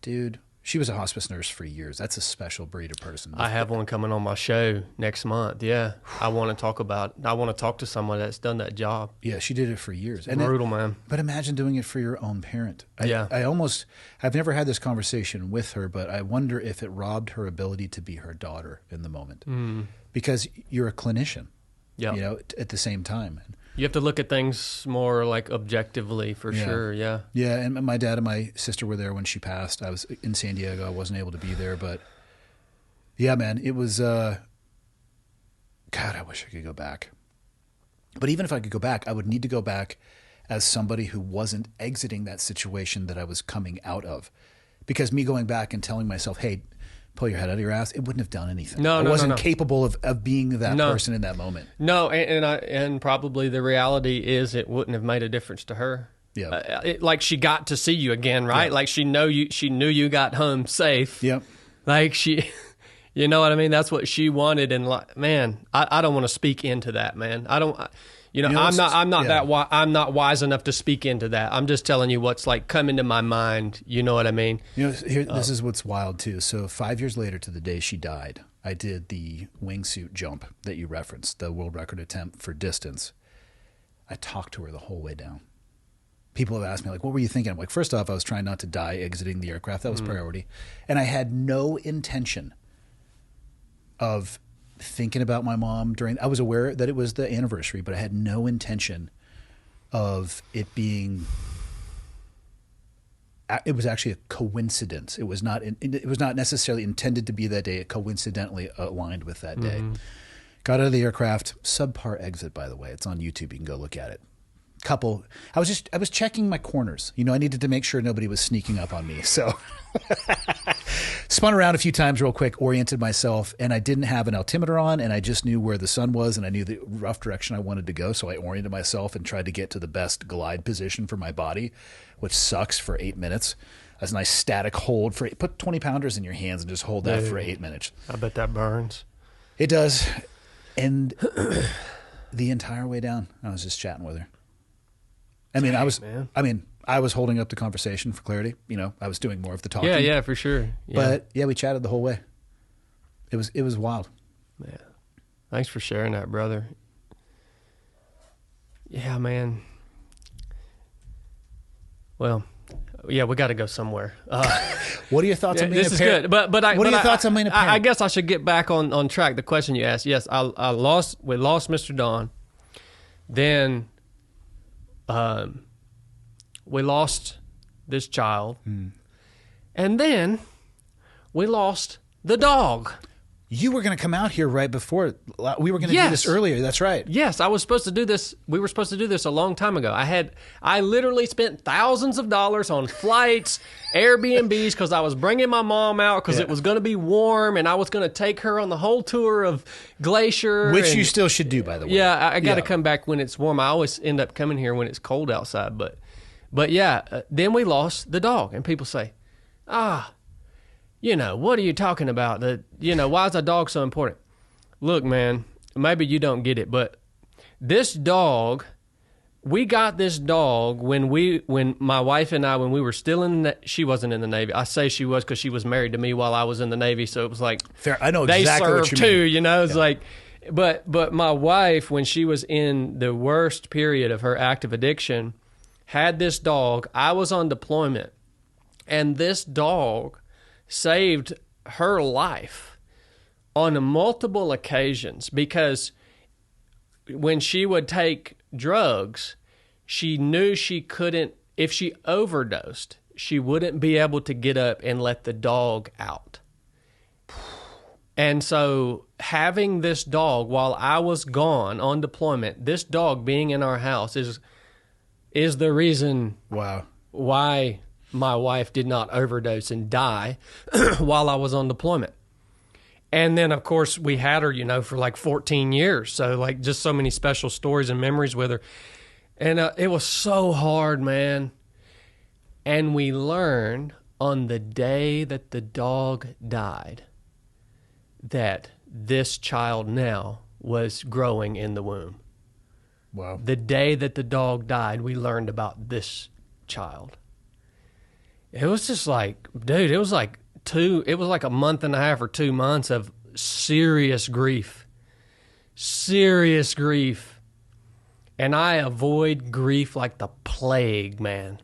dude, She was a hospice nurse for years. That's a special breed of person. I have one coming on my show next month. Yeah. I want to talk to someone that's done that job. Yeah, she did it for years. And brutal, man. But imagine doing it for your own parent. I've never had this conversation with her, but I wonder if it robbed her ability to be her daughter in the moment. Because you're a clinician, at the same time. You have to look at things more like objectively for sure. Yeah. Yeah. And my dad and my sister were there when she passed. I was in San Diego. I wasn't able to be there, but yeah, man, it was, God, I wish I could go back. But even if I could go back, I would need to go back as somebody who wasn't exiting that situation that I was coming out of, because me going back and telling myself, hey, pull your head out of your ass, it wouldn't have done anything. I wasn't capable of being that person in that moment. No, and probably the reality is it wouldn't have made a difference to her. Yeah, like she got to see you again, right? Yeah. Like she knew you got home safe. Yep. Like she, you know what I mean? That's what she wanted. And like, man, I don't want to speak into that, man. I don't. I'm not wise enough to speak into that. I'm just telling you what's like coming to my mind. You know what I mean? This is what's wild too. So 5 years later to the day she died, I did the wingsuit jump that you referenced, the world record attempt for distance. I talked to her the whole way down. People have asked me, like, what were you thinking? I'm like, first off, I was trying not to die exiting the aircraft. That was priority. And I had no intention of thinking about my mom I was aware that it was the anniversary, but I had no intention of it being, it was actually a coincidence. It was not necessarily intended to be that day. It coincidentally aligned with that day. Got out of the aircraft, subpar exit, by the way. It's on YouTube. You can go look at it. I was checking my corners. I needed to make sure nobody was sneaking up on me. So spun around a few times real quick, oriented myself, and I didn't have an altimeter on, and I just knew where the sun was, and I knew the rough direction I wanted to go. So I oriented myself and tried to get to the best glide position for my body, which sucks for 8 minutes. As a nice static hold put 20 pounders in your hands and just hold that for 8 minutes. I bet that burns. It does. And the entire way down, I was just chatting with her. I was holding up the conversation for clarity. I was doing more of the talking. Yeah, for sure. Yeah. But yeah, we chatted the whole way. It was wild. Yeah. Thanks for sharing that, brother. Yeah, man. Well, yeah, we got to go somewhere. What are your thoughts on being this is good, but what are your thoughts on being a parent? I guess I should get back on track. The question you asked. Yes, we lost Mr. Don. Then, we lost this child, and then we lost the dog. You were going to come out here right before we were going to do this earlier. That's right. Yes, I was supposed to do this. We were supposed to do this a long time ago. I literally spent thousands of dollars on flights, Airbnbs, because I was bringing my mom out because it was going to be warm, and I was going to take her on the whole tour of Glacier. Which you still should do, by the way. Yeah, I got to come back when it's warm. I always end up coming here when it's cold outside. But yeah, then we lost the dog, and people say, what are you talking about? Why is a dog so important? Look, man, maybe you don't get it, but this dog, we got this dog when my wife and I, when we were still she wasn't in the Navy. I say she was because she was married to me while I was in the Navy, so it was like, fair. I know exactly what you mean. Too, it's like, but my wife, when she was in the worst period of her active addiction, had this dog. I was on deployment, and this dog saved her life on multiple occasions, because when she would take drugs, she knew she couldn't, if she overdosed, she wouldn't be able to get up and let the dog out. And so having this dog while I was gone on deployment, this dog being in our house is the reason why my wife did not overdose and die while I was on deployment. And then, of course, we had her, for like 14 years. So, like, just so many special stories and memories with her. And it was so hard, man. And we learned on the day that the dog died that this child now was growing in the womb. Wow. The day that the dog died, we learned about this child. It was just like, dude, it was like it was like a month and a half or 2 months of serious grief. And I avoid grief like the plague, man.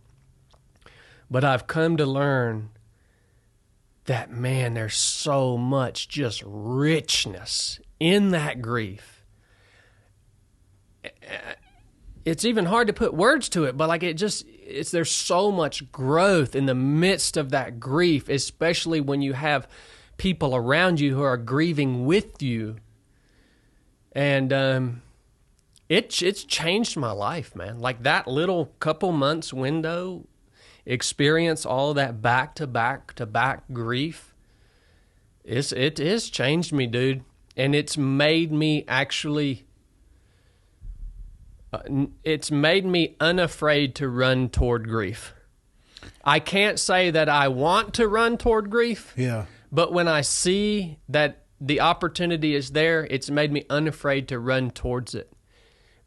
But I've come to learn that, man, there's so much just richness in that grief. It's even hard to put words to it, but like there's so much growth in the midst of that grief, especially when you have people around you who are grieving with you. And it's changed my life, man. Like that little couple months window, experience all that back to back grief. It has changed me, dude. And it's made me actually, it's made me unafraid to run toward grief. I can't say that I want to run toward grief. Yeah. But when I see that the opportunity is there, it's made me unafraid to run towards it.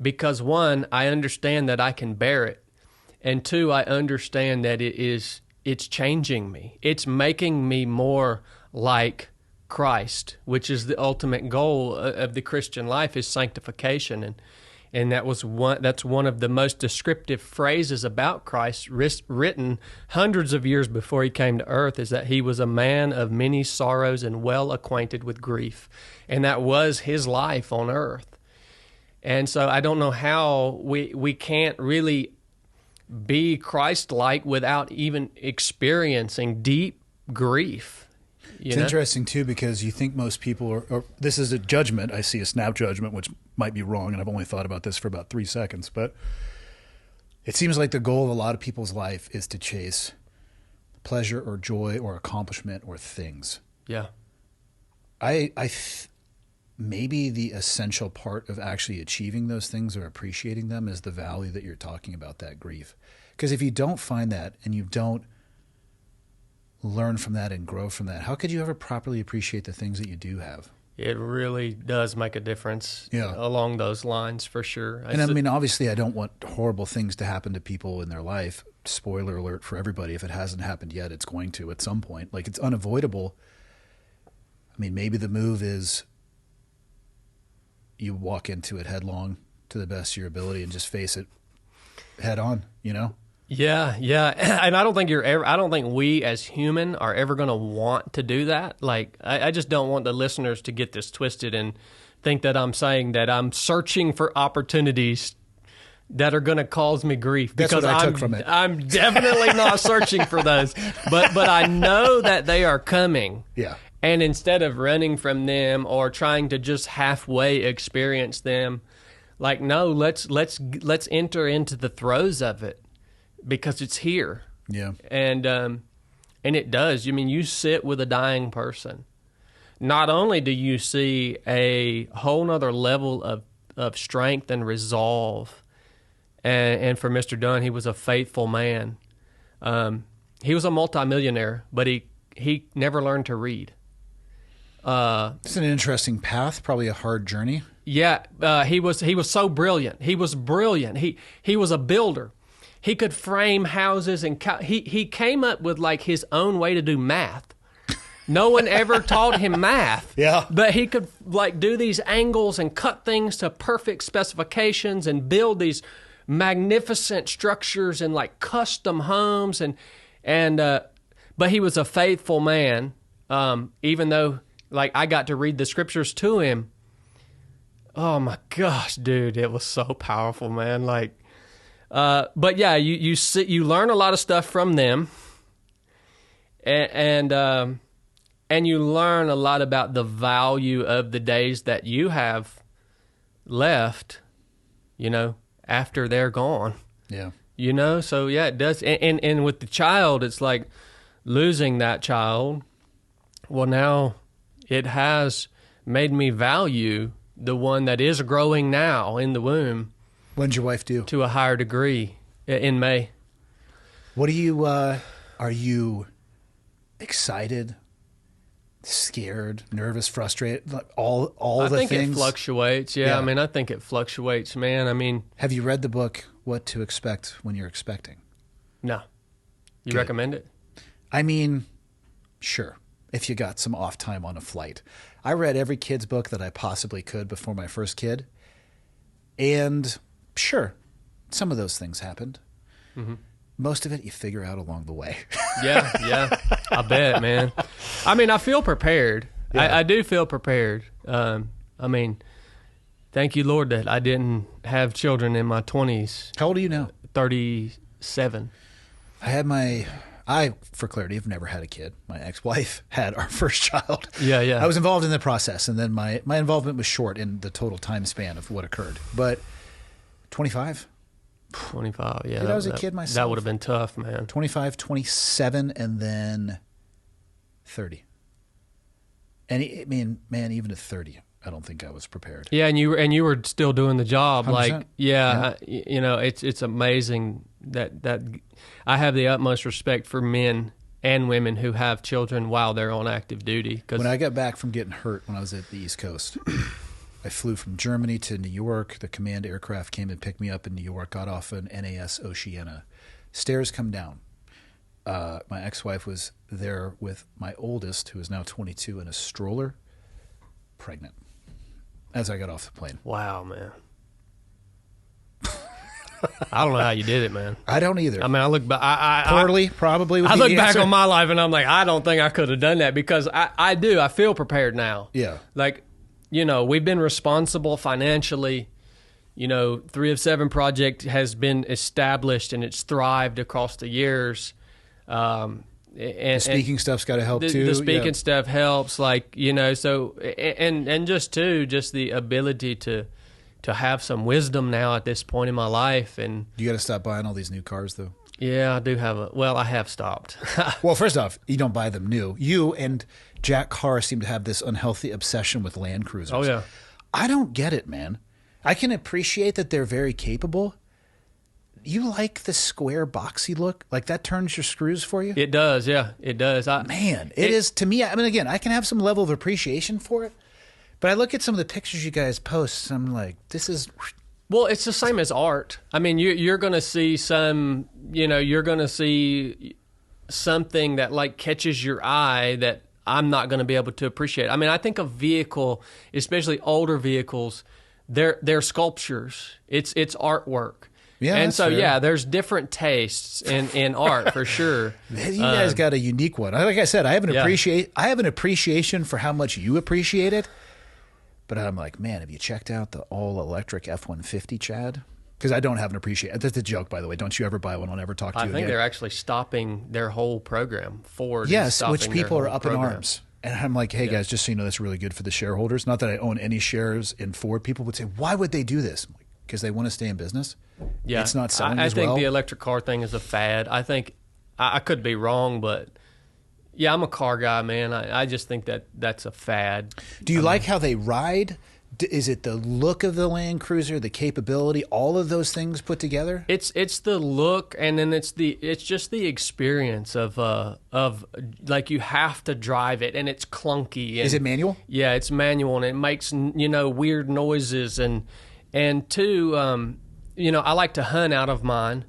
Because one, I understand that I can bear it. And two, I understand that it's changing me. It's making me more like Christ, which is the ultimate goal of the Christian life, is sanctification. And that's one of the most descriptive phrases about Christ, written hundreds of years before he came to earth, is that he was a man of many sorrows and well acquainted with grief. And that was his life on earth. And so I don't know how we can't really be Christ-like without even experiencing deep grief. It's interesting, too, because you think most people or this is a judgment. I see a snap judgment, which might be wrong, and I've only thought about this for about 3 seconds. But it seems like the goal of a lot of people's life is to chase pleasure or joy or accomplishment or things. Yeah. Maybe the essential part of actually achieving those things or appreciating them is the value that you're talking about, that grief. Because if you don't find that and you don't learn from that and grow from that, how could you ever properly appreciate the things that you do have? It really does make a difference along those lines, for sure. And I mean, obviously, I don't want horrible things to happen to people in their life. Spoiler alert for everybody. If it hasn't happened yet, it's going to at some point. Like, it's unavoidable. I mean, maybe the move is you walk into it headlong to the best of your ability and just face it head on, you know? Yeah. And I don't think we as human are ever going to want to do that. Like, I just don't want the listeners to get this twisted and think that I'm saying that I'm searching for opportunities that are going to cause me grief. That's because what I took from it. I'm definitely not searching for those. But I know that they are coming. Yeah. And instead of running from them or trying to just halfway experience them, like, no, let's enter into the throes of it, because it's here. Yeah. And it does. I mean, you sit with a dying person. Not only do you see a whole nother level of strength and resolve, and for Mr. Dunn, he was a faithful man. He was a multimillionaire, but he never learned to read. It's an interesting path, probably a hard journey. Yeah, he was so brilliant. He was brilliant. He was a builder. He could frame houses, and he came up with like his own way to do math. No one ever taught him math. Yeah. But he could like do these angles and cut things to perfect specifications and build these magnificent structures and like custom homes but he was a faithful man, even though like I got to read the scriptures to him. Oh my gosh, dude, it was so powerful, man. Like, but yeah, you learn a lot of stuff from them, and you learn a lot about the value of the days that you have left, after they're gone. Yeah. So yeah, it does. And with the child, it's like losing that child. Well, now it has made me value the one that is growing now in the womb. When's your wife due? To a higher degree in May. What do you, are you excited, scared, nervous, frustrated, like all the things? I think it fluctuates. Yeah, I mean, I think it fluctuates, man. I mean. Have you read the book, What to Expect When You're Expecting? No. You Good. recommend it? I mean, sure. if you got some off time on a flight. I read every kid's book that I possibly could before my first kid. And sure, some of those things happened. Mm-hmm. Most of it you figure out along the way. Yeah. I bet, man. I mean, I feel prepared. Yeah. I do feel prepared. I mean, thank you, Lord, that I didn't have children in my 20s. How old are you now? 37. I, for clarity, have never had a kid. My ex-wife had our first child. Yeah. I was involved in the process, and then my involvement was short in the total time span of what occurred. But 25? 25, yeah. Dude, I was a kid myself. That would have been tough, man. 25, 27, and then 30. And I mean, man, even at 30, I don't think I was prepared. Yeah, and you were still doing the job. 100%. Like, yeah. You know, it's amazing that I have the utmost respect for men and women who have children while they're on active duty. When I got back from getting hurt when I was at the East Coast, I flew from Germany to New York. The command aircraft came and picked me up in New York, got off an NAS Oceana. Stairs come down. My ex-wife was there with my oldest, who is now 22, in a stroller, pregnant, as I got off the plane. Wow, man. I don't know how you did it, man. I don't either. I mean, I look back. Poorly, probably. I look back on my life and I'm like, I don't think I could have done that, because I do. I feel prepared now. Yeah. Like, you know, we've been responsible financially. You know, 3 of 7 project has been established and it's thrived across the years. And the speaking stuff's got to help too. The speaking stuff helps, like, you know. So and just the ability to have some wisdom now at this point in my life. And you got to stop buying all these new cars, though. Yeah, I do have I have stopped. Well, first off, you don't buy them new. You and Jack Carr seem to have this unhealthy obsession with Land Cruisers. Oh, yeah. I don't get it, man. I can appreciate that they're very capable. You like the square, boxy look? Like that turns your screws for you? It does, yeah. It does. Man, it is, to me, I mean, again, I can have some level of appreciation for it, but I look at some of the pictures you guys post, and I'm like, this is... Well, it's the same as art. I mean, you're going to see you're going to see something that like catches your eye that I'm not going to be able to appreciate. I mean, I think a vehicle, especially older vehicles, they're sculptures. It's artwork. Yeah, and so fair. Yeah, there's different tastes in art for sure. You guys got a unique one. Like I said, I have an appreciation for how much you appreciate it. But I'm like, man, have you checked out the all-electric F-150, Chad? Because I don't have an appreciation. That's a joke, by the way. Don't you ever buy one. I'll never talk to you again. I think they're actually stopping their whole program. Ford yes, is stopping which people their are up program. in arms. And I'm like, hey, guys, just so you know, that's really good for the shareholders. Not that I own any shares in Ford. People would say, why would they do this? Because they want to stay in business? Yeah. It's not selling I as think well? the electric car thing is a fad. I think I could be wrong, but... Yeah, I'm a car guy, man. I just think that's a fad. Do you like how they ride? Is it the look of the Land Cruiser, the capability, all of those things put together? It's the look, and then it's just the experience of like you have to drive it, and it's clunky. And, is it manual? Yeah, it's manual, and it makes weird noises, and two, I like to hunt out of mine.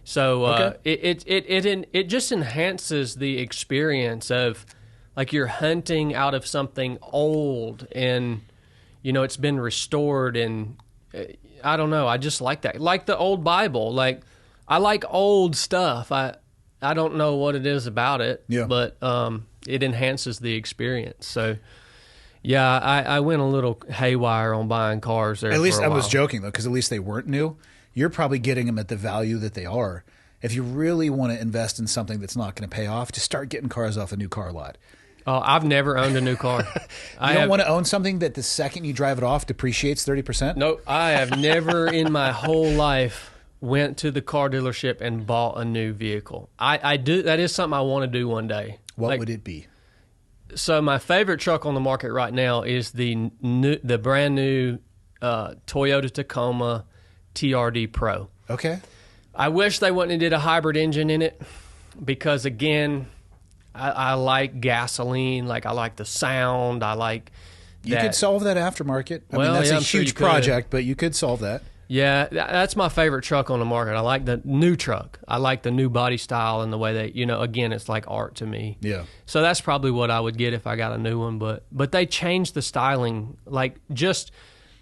So it just enhances the experience of like you're hunting out of something old and it's been restored, and I don't know, I just like that. Like the old Bible, like I like old stuff. I don't know what it is about it, but it enhances the experience. So yeah, I went a little haywire on buying cars there. At least for a I was while. joking though, because at least they weren't new. You're probably getting them at the value that they are. If you really want to invest in something that's not going to pay off, just start getting cars off a new car lot. Oh, I've never owned a new car. You don't want to own something that the second you drive it off depreciates 30%? Nope. I have never in my whole life went to the car dealership and bought a new vehicle. I do. That is something I want to do one day. What would it be? So my favorite truck on the market right now is the brand new Toyota Tacoma TRD Pro. Okay. I wish they wouldn't have did a hybrid engine in it because, again, I like gasoline. Like, I like the sound. I like that. You could solve that aftermarket. I mean, that's a huge project, but you could solve that. Yeah, that's my favorite truck on the market. I like the new truck. I like the new body style and the way they, again, it's like art to me. Yeah. So that's probably what I would get if I got a new one. But they changed the styling. Like just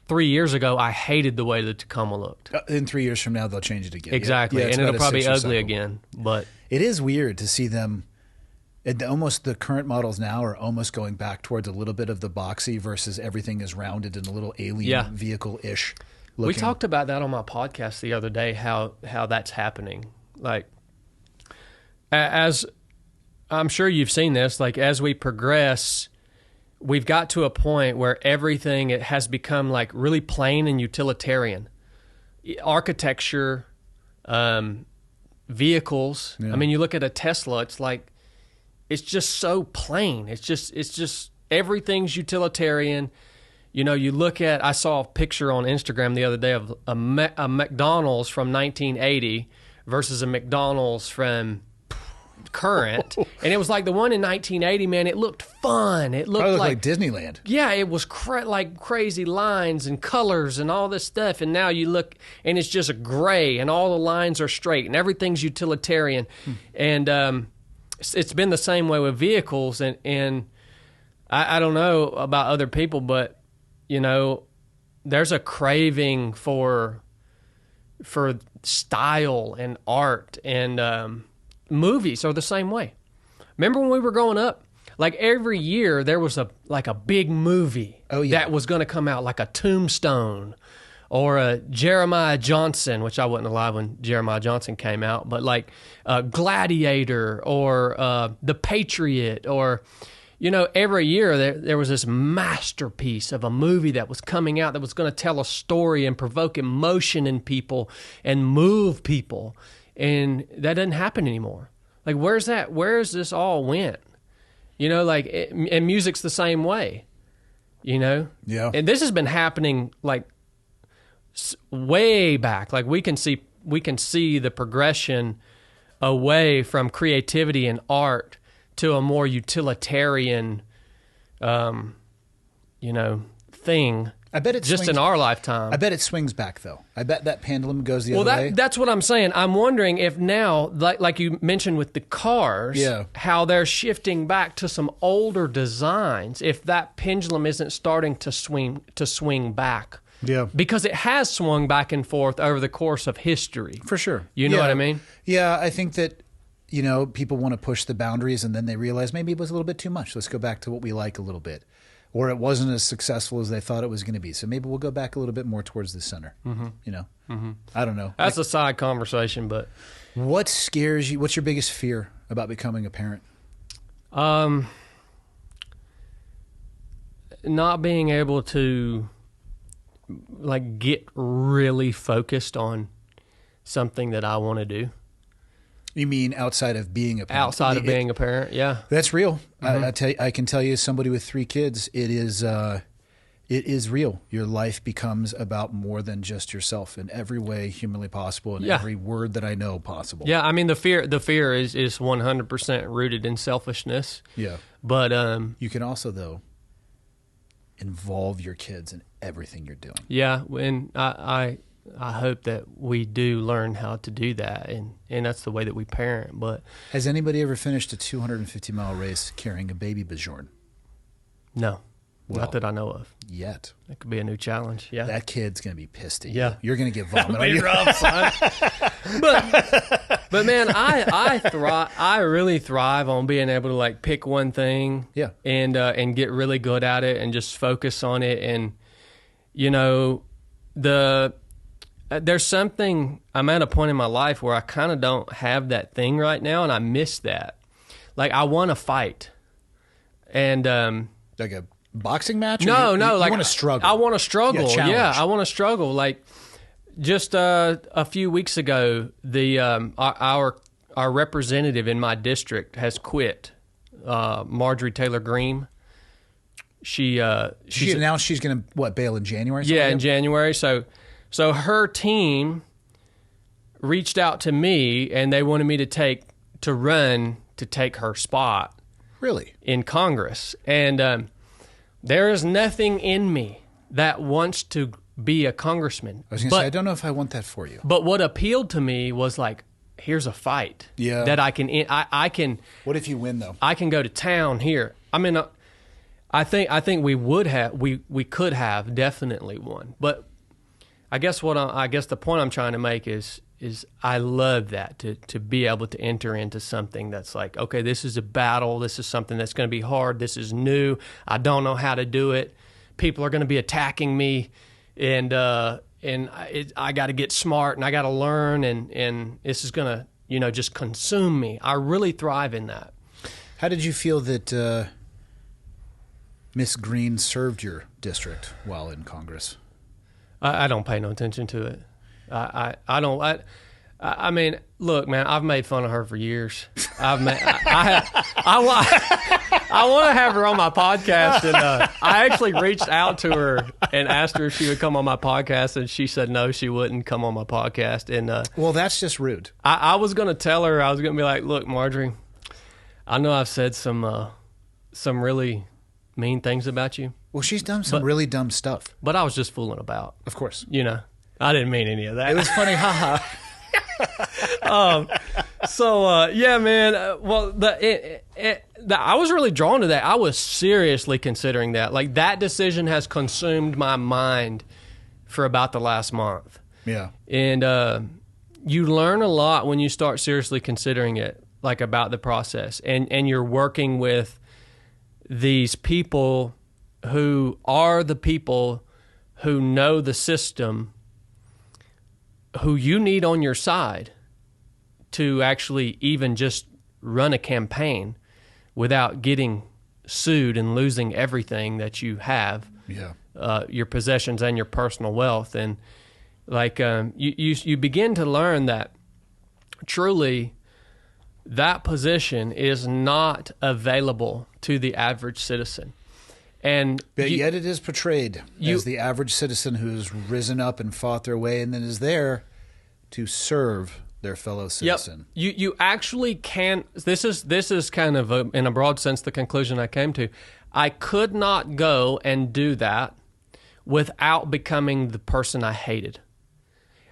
3 years ago, I hated the way the Tacoma looked. In 3 years from now, they'll change it again. Exactly, Yeah, and it'll probably be ugly again. But it is weird to see them. Almost the current models now are almost going back towards a little bit of the boxy versus everything is rounded and a little alien vehicle-ish looking. We talked about that on my podcast the other day, how that's happening. Like, as I'm sure you've seen this, like as we progress, we've got to a point where everything it has become like really plain and utilitarian. Architecture, vehicles. Yeah. I mean, you look at a Tesla, it's like, it's just so plain. It's just everything's utilitarian. You look at, I saw a picture on Instagram the other day of a McDonald's from 1980 versus a McDonald's from current. And it was like the one in 1980, man, it looked fun. It looked like Disneyland. Yeah, it was like crazy lines and colors and all this stuff. And now you look, and it's just gray, and all the lines are straight, and everything's utilitarian. And it's been the same way with vehicles. And I don't know about other people, but, there's a craving for style and art, and movies are the same way. Remember when we were growing up? Like every year there was a big movie that was going to come out, like a Tombstone or a Jeremiah Johnson, which I wasn't alive when Jeremiah Johnson came out, but like Gladiator or The Patriot, or every year there was this masterpiece of a movie that was coming out that was going to tell a story and provoke emotion in people and move people. And that doesn't happen anymore. Like, where's that? Where's this all went? And music's the same way, Yeah. And this has been happening like way back. Like we can see the progression away from creativity and art to a more utilitarian, thing. I bet it just swings, in our lifetime. I bet it swings back though. I bet that pendulum goes the other way. That's what I'm saying. I'm wondering if now, like you mentioned with the cars, how they're shifting back to some older designs. If that pendulum isn't starting to swing back. Yeah. Because it has swung back and forth over the course of history. For sure. You know what I mean? Yeah, I think that, people want to push the boundaries and then they realize maybe it was a little bit too much. Let's go back to what we like a little bit. Or it wasn't as successful as they thought it was going to be. So maybe we'll go back a little bit more towards the center. Mm-hmm. I don't know. That's a side conversation, but... What scares you? What's your biggest fear about becoming a parent? Not being able to... get really focused on something that I want to do. You mean outside of being a parent? Outside of being a parent, yeah. That's real. Mm-hmm. I can tell you, somebody with 3 kids, it is real. Your life becomes about more than just yourself in every way humanly possible, and every word that I know possible. Yeah, I mean the fear is 100% rooted in selfishness. Yeah, but you can also though involve your kids in everything you're doing. Yeah, and I hope that we do learn how to do that, and that's the way that we parent. But has anybody ever finished a 250-mile race carrying a baby Bajorn? No, not that I know of. Yet. That could be a new challenge. Yeah, that kid's gonna be pissed at you. Yeah, you're gonna get vomit on you. Rough, son. but man, I really thrive on being able to pick one thing, and get really good at it and just focus on it. And there's something, I'm at a point in my life where I kind of don't have that thing right now, and I miss that. Like, I want to fight. And like a boxing match? No, you like, want to struggle. I want to struggle. Yeah, I want to struggle. Like, just a few weeks ago, our representative in my district has quit. Marjorie Taylor Greene. She announced she's going to bail in January? Yeah, in January. So her team reached out to me, and they wanted me to run to take her spot. Really? In Congress. And there is nothing in me that wants to be a congressman. I was going to say, I don't know if I want that for you. But what appealed to me was like, here's a fight that I can. What if you win though? I can go to town here. I mean, I think we could have definitely won. But I guess the point I'm trying to make is I love that to be able to enter into something that's like, okay, this is a battle. This is something that's going to be hard. This is new. I don't know how to do it. People are going to be attacking me, and I got to get smart, and I got to learn, and this is going to, just consume me. I really thrive in that. How did you feel that Miss Green served your district while in Congress? I don't pay no attention to it. I don't. I mean, look, man, I've made fun of her for years. I want to have her on my podcast, and I actually reached out to her and asked her if she would come on my podcast, and she said no, she wouldn't come on my podcast. And well, that's just rude. I was going to tell her, I was going to be like, look, Marjorie, I know I've said some really mean things about you. Well, she's done some really dumb stuff. But I was just fooling about. Of course. I didn't mean any of that. It was funny, haha. Yeah, man. I was really drawn to that. I was seriously considering that. Like, that decision has consumed my mind for about the last month. Yeah. And you learn a lot when you start seriously considering it, like about the process. And you're working with these people who are the people who know the system, who you need on your side to actually even just run a campaign without getting sued and losing everything that you have, your possessions and your personal wealth. And like you begin to learn that truly that position is not available to the average citizen. But yet it is portrayed as the average citizen who's risen up and fought their way and then is there to serve their fellow citizen. Yep. You actually can. This is kind of in a broad sense the conclusion I came to. I could not go and do that without becoming the person I hated.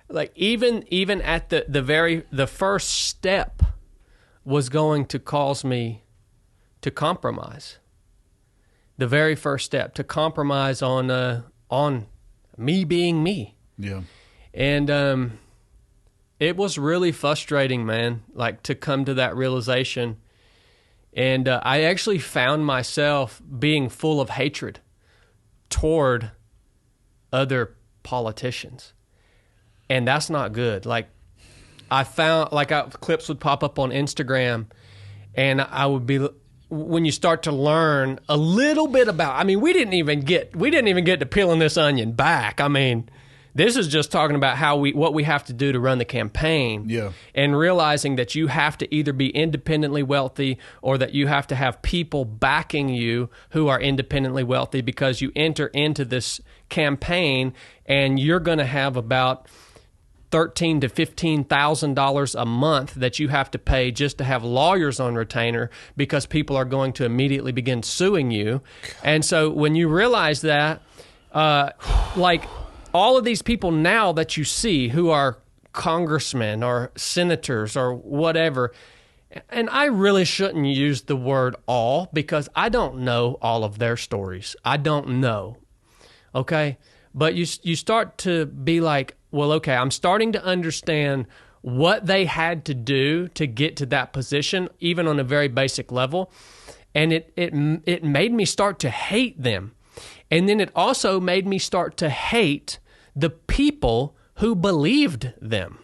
Like even at the first step was going to cause me to compromise. The very first step, to compromise on me being me. Yeah. And it was really frustrating, man, like to come to that realization. And I actually found myself being full of hatred toward other politicians. And that's not good. Like I found, clips would pop up on Instagram, and I would be, when you start to learn a little bit about, I mean, we didn't even get to peeling this onion back. I mean, this is just talking about what we have to do to run the campaign. Yeah. And realizing that you have to either be independently wealthy or that you have to have people backing you who are independently wealthy, because you enter into this campaign and you're going to have about $13,000 to $15,000 a month that you have to pay just to have lawyers on retainer, because people are going to immediately begin suing you. And so when you realize that, like all of these people now that you see who are congressmen or senators or whatever, and I really shouldn't use the word all, because I don't know all of their stories. I don't know. Okay? But you start to be like, well, okay, I'm starting to understand what they had to do to get to that position, even on a very basic level. And it made me start to hate them. And then it also made me start to hate the people who believed them,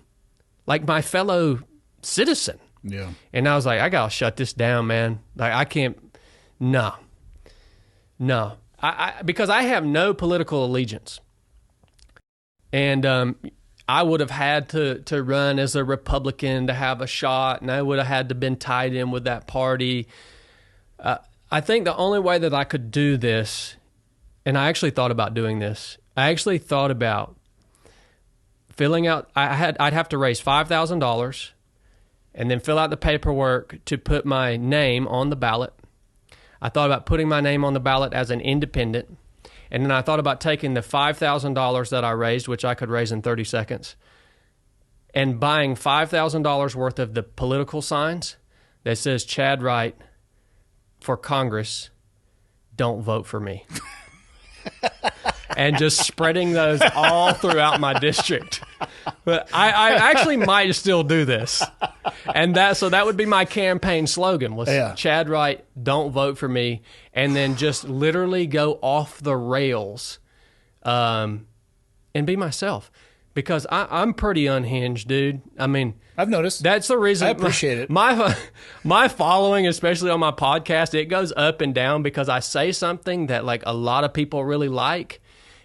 like my fellow citizen. Yeah. And I was like, I got to shut this down, man. Like, I can't, no. Because I have no political allegiance. And I would have had to run as a Republican to have a shot, and I would have had to been tied in with that party. I think the only way that I could do this, and I actually thought about doing this, I actually thought about filling out, I'd have to raise $5,000 and then fill out the paperwork to put my name on the ballot. I thought about putting my name on the ballot as an independent. And then I thought about taking the $5,000 that I raised, which I could raise in 30 seconds, and buying $5,000 worth of the political signs that says Chad Wright for Congress, don't vote for me. And just spreading those all throughout my district. But I actually might still do this. And so that would be my campaign slogan was Chad Wright, don't vote for me. And then just literally go off the rails and be myself. Because I'm pretty unhinged, dude. I mean, I've noticed. That's the reason. I appreciate it. My following, especially on my podcast, it goes up and down because I say something that like a lot of people really like,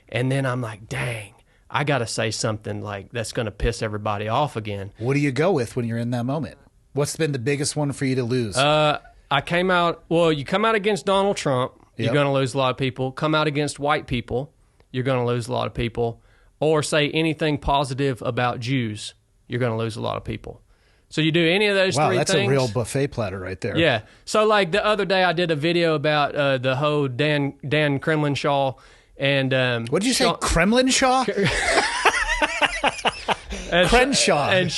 and then I'm like, dang, I got to say something like that's going to piss everybody off again. What do you go with when you're in that moment? What's been the biggest one for you to lose? I came out. Well, you come out against Donald Trump, Yep. you're going to lose a lot of people. Come out against white people, you're going to lose a lot of people. Or say anything positive about Jews, you're going to lose a lot of people. So you do any of those three things. Wow, that's a real buffet platter right there. Yeah. So like the other day I did a video about the whole Dan Kremlinshaw and... what did you say, Kremlinshaw? Crenshaw. And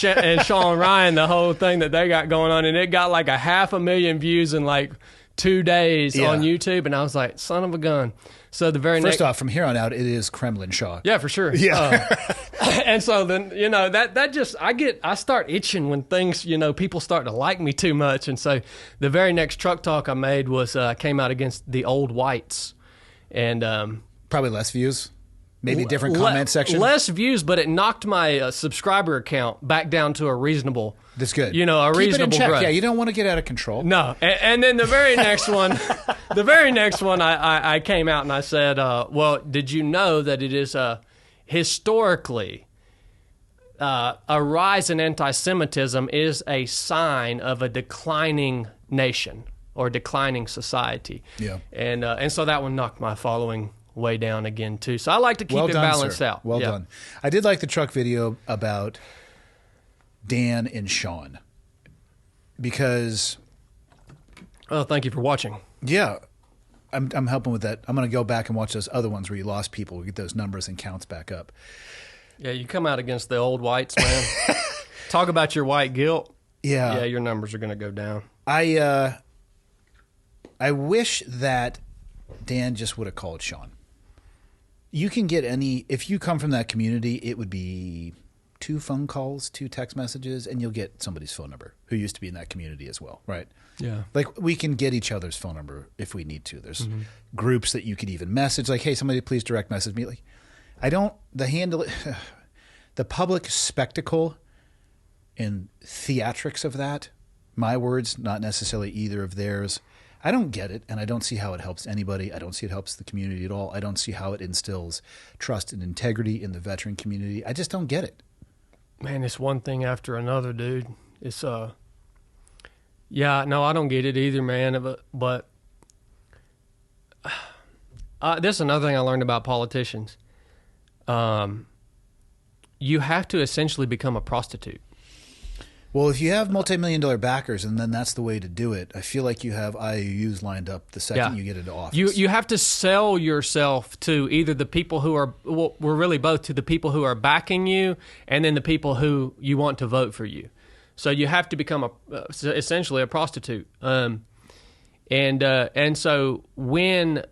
Sean Ryan, the whole thing that they got going on. And it got like 500,000 views in like 2 days on YouTube. And I was like, son of a gun. So the very First off, from here on out, it is Kremlinshaw. Yeah, for sure. Yeah. And so then, that just, I start itching when things, people start to like me too much. And so the very next truck talk I made was, came out against the old whites. And, probably less views. Maybe different comment section. Less views, but it knocked my subscriber account back down to a reasonable. That's good. A Keep reasonable it in check. growth. Yeah, you don't want to get out of control. No. And then the very next one, I came out and I said, well, did you know that it is historically a rise in anti-Semitism is a sign of a declining nation or declining society. Yeah. And so that one knocked my following way down again too. So I like to keep Well it done, balanced sir. out. Well done. I did like the truck video about Dan and Sean because Oh, thank you for watching. yeah, I'm helping with that. I'm going to go back and watch those other ones where you lost people. We get those numbers and counts back up. Yeah, you come out against the old whites, man. Talk about your white guilt. Yeah. Yeah, your numbers are going to go down. I wish that Dan just would have called Sean. You can get if you come from that community, it would be 2 phone calls, 2 text messages, and you'll get somebody's phone number who used to be in that community as well, right? Yeah. Like we can get each other's phone number if we need to. There's groups that you could even message, like, hey, somebody please direct message me. Like, the public spectacle and theatrics of that, my words, not necessarily either of theirs. I don't get it, and I don't see how it helps anybody. I don't see it helps the community at all. I don't see how it instills trust and integrity in the veteran community. I just don't get it. Man, it's one thing after another, dude. It's yeah, no, I don't get it either, man. But this is another thing I learned about politicians. You have to essentially become a prostitute. Well, if you have multi-million-dollar backers, and then that's the way to do it, I feel like you have IOUs lined up the second you get into office. You have to sell yourself to either the people who are, well, we're really both, to the people who are backing you and then the people who you want to vote for you. So you have to become essentially a prostitute. And so when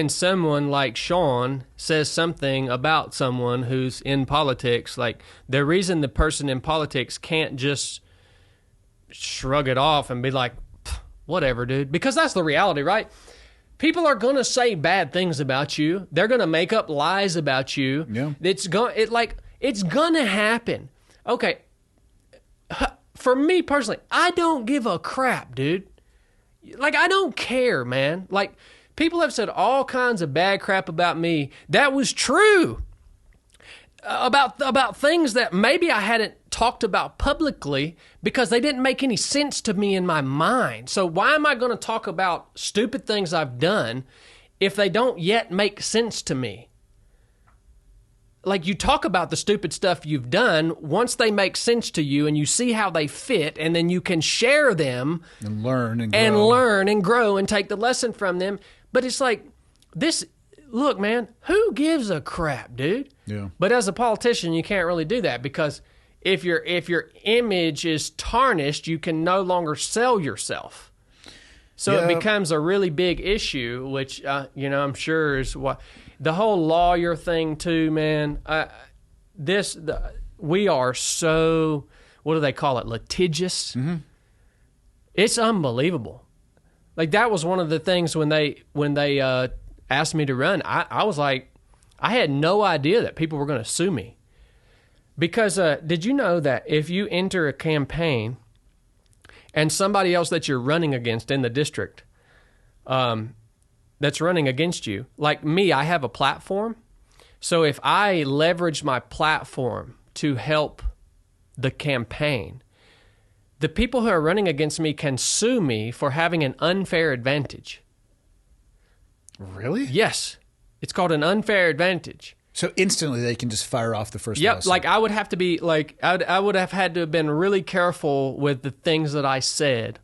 someone like Sean says something about someone who's in politics, like the reason the person in politics can't just shrug it off and be like, whatever, dude, because that's the reality, right? People are going to say bad things about you. They're going to make up lies about you. Yeah. It's going to happen. Okay. For me personally, I don't give a crap, dude. Like, I don't care, man. Like, people have said all kinds of bad crap about me. That was true. About things that maybe I hadn't talked about publicly because they didn't make any sense to me in my mind. So why am I going to talk about stupid things I've done if they don't yet make sense to me? Like, you talk about the stupid stuff you've done once they make sense to you and you see how they fit, and then you can share them and learn and grow and take the lesson from them. But it's like this, look, man, who gives a crap, dude? Yeah. But as a politician, you can't really do that because if your image is tarnished, you can no longer sell yourself. So Yeah. it becomes a really big issue, which I'm sure is what the whole lawyer thing too, man. We are so, what do they call it, litigious? Mm-hmm. It's unbelievable. Like that was one of the things when they asked me to run. I was like, I had no idea that people were going to sue me. Because did you know that if you enter a campaign and somebody else that you're running against in the district that's running against you, like me, I have a platform. So if I leverage my platform to help the campaign, the people who are running against me can sue me for having an unfair advantage. Really? Yes. It's called an unfair advantage. So instantly they can just fire off the first Yep, lawsuit. like I would have to be like I would have had to have been really careful with the things that I said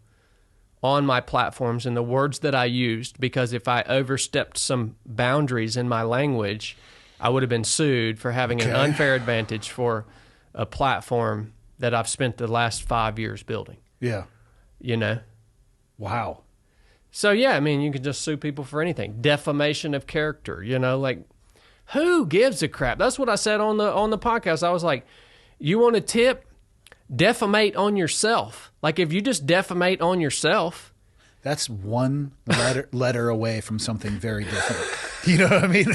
on my platforms and the words that I used, because if I overstepped some boundaries in my language, I would have been sued for having an unfair advantage for a platform that I've spent the last 5 years building. Yeah. You know? Wow. So yeah, I mean, you can just sue people for anything. Defamation of character, like who gives a crap? That's what I said on the podcast. I was like, you want a tip? Defamate on yourself. Like if you just defamate on yourself. That's one letter away from something very different. You know what I mean?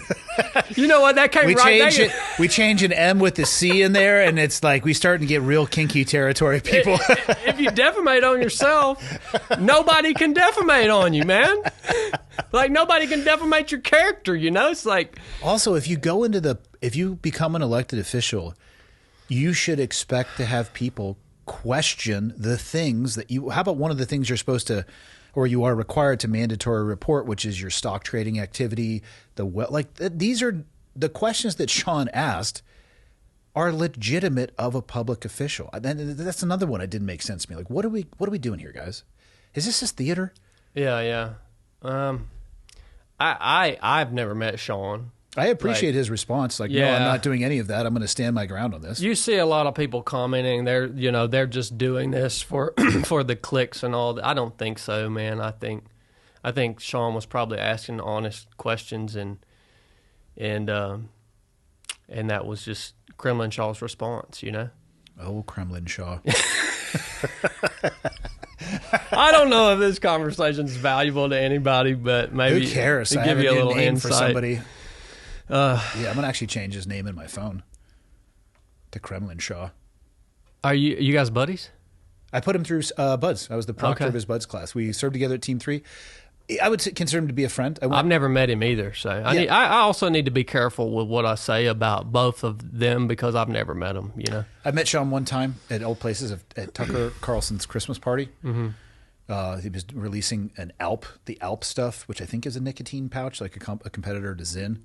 You know what? That came We change an M with the C in there, and it's like we starting to get real kinky territory, people. If you defamate on yourself, nobody can defamate on you, man. Like nobody can defamate your character, It's like also if you become an elected official, you should expect to have people question the things that you. How about one of the things you're supposed to, or you are required to mandatory report, which is your stock trading activity. These are the questions that Sean asked are legitimate of a public official. And that's another one that didn't make sense to me. Like, what are we doing here, guys? Is this just theater? Yeah. I've never met Sean. I appreciate his response. Like, no, I'm not doing any of that. I'm going to stand my ground on this. You see a lot of people commenting. They're just doing this for for the clicks and all that. I don't think so, man. I think Sean was probably asking honest questions, and that was just Kremlin Shaw's response. Oh, Kremlin Shaw. I don't know if this conversation is valuable to anybody, but maybe who cares? Give you a little name insight for somebody. Yeah, I'm gonna actually change his name in my phone to Kremlin Shaw. Are you guys buddies? I put him through Buds. I was the proctor of his Buds class. We served together at Team 3. I would consider him to be a friend. I've never met him either, so I also need to be careful with what I say about both of them because I've never met them. I met Sean one time at old places at Tucker Carlson's Christmas party. Mm-hmm. He was releasing the Alp stuff, which I think is a nicotine pouch, like a competitor to Zyn.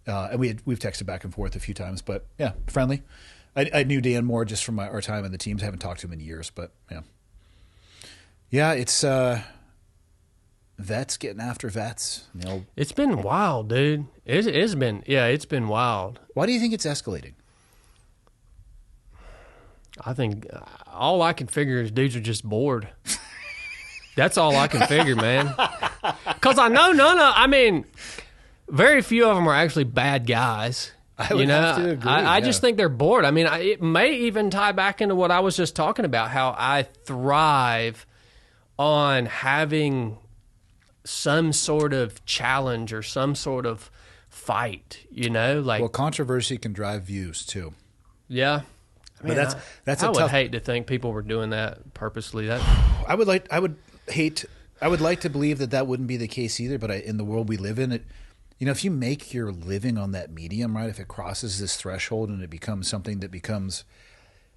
And we've texted back and forth a few times, but yeah, friendly. I knew Dan more just from our time in the teams. I haven't talked to him in years, but yeah, it's vets getting after vets. It's been wild, dude. It's been wild. Why do you think it's escalating? I think all I can figure is dudes are just bored. That's all I can figure, man. Because I know very few of them are actually bad guys. I would have to agree. I just think they're bored. I mean, it may even tie back into what I was just talking about, how I thrive on having some sort of challenge or some sort of fight, Well, controversy can drive views too. Yeah. But I would hate to think people were doing that purposely. I would like to believe that wouldn't be the case either, but in the world we live in, if you make your living on that medium, right, if it crosses this threshold and it becomes something that becomes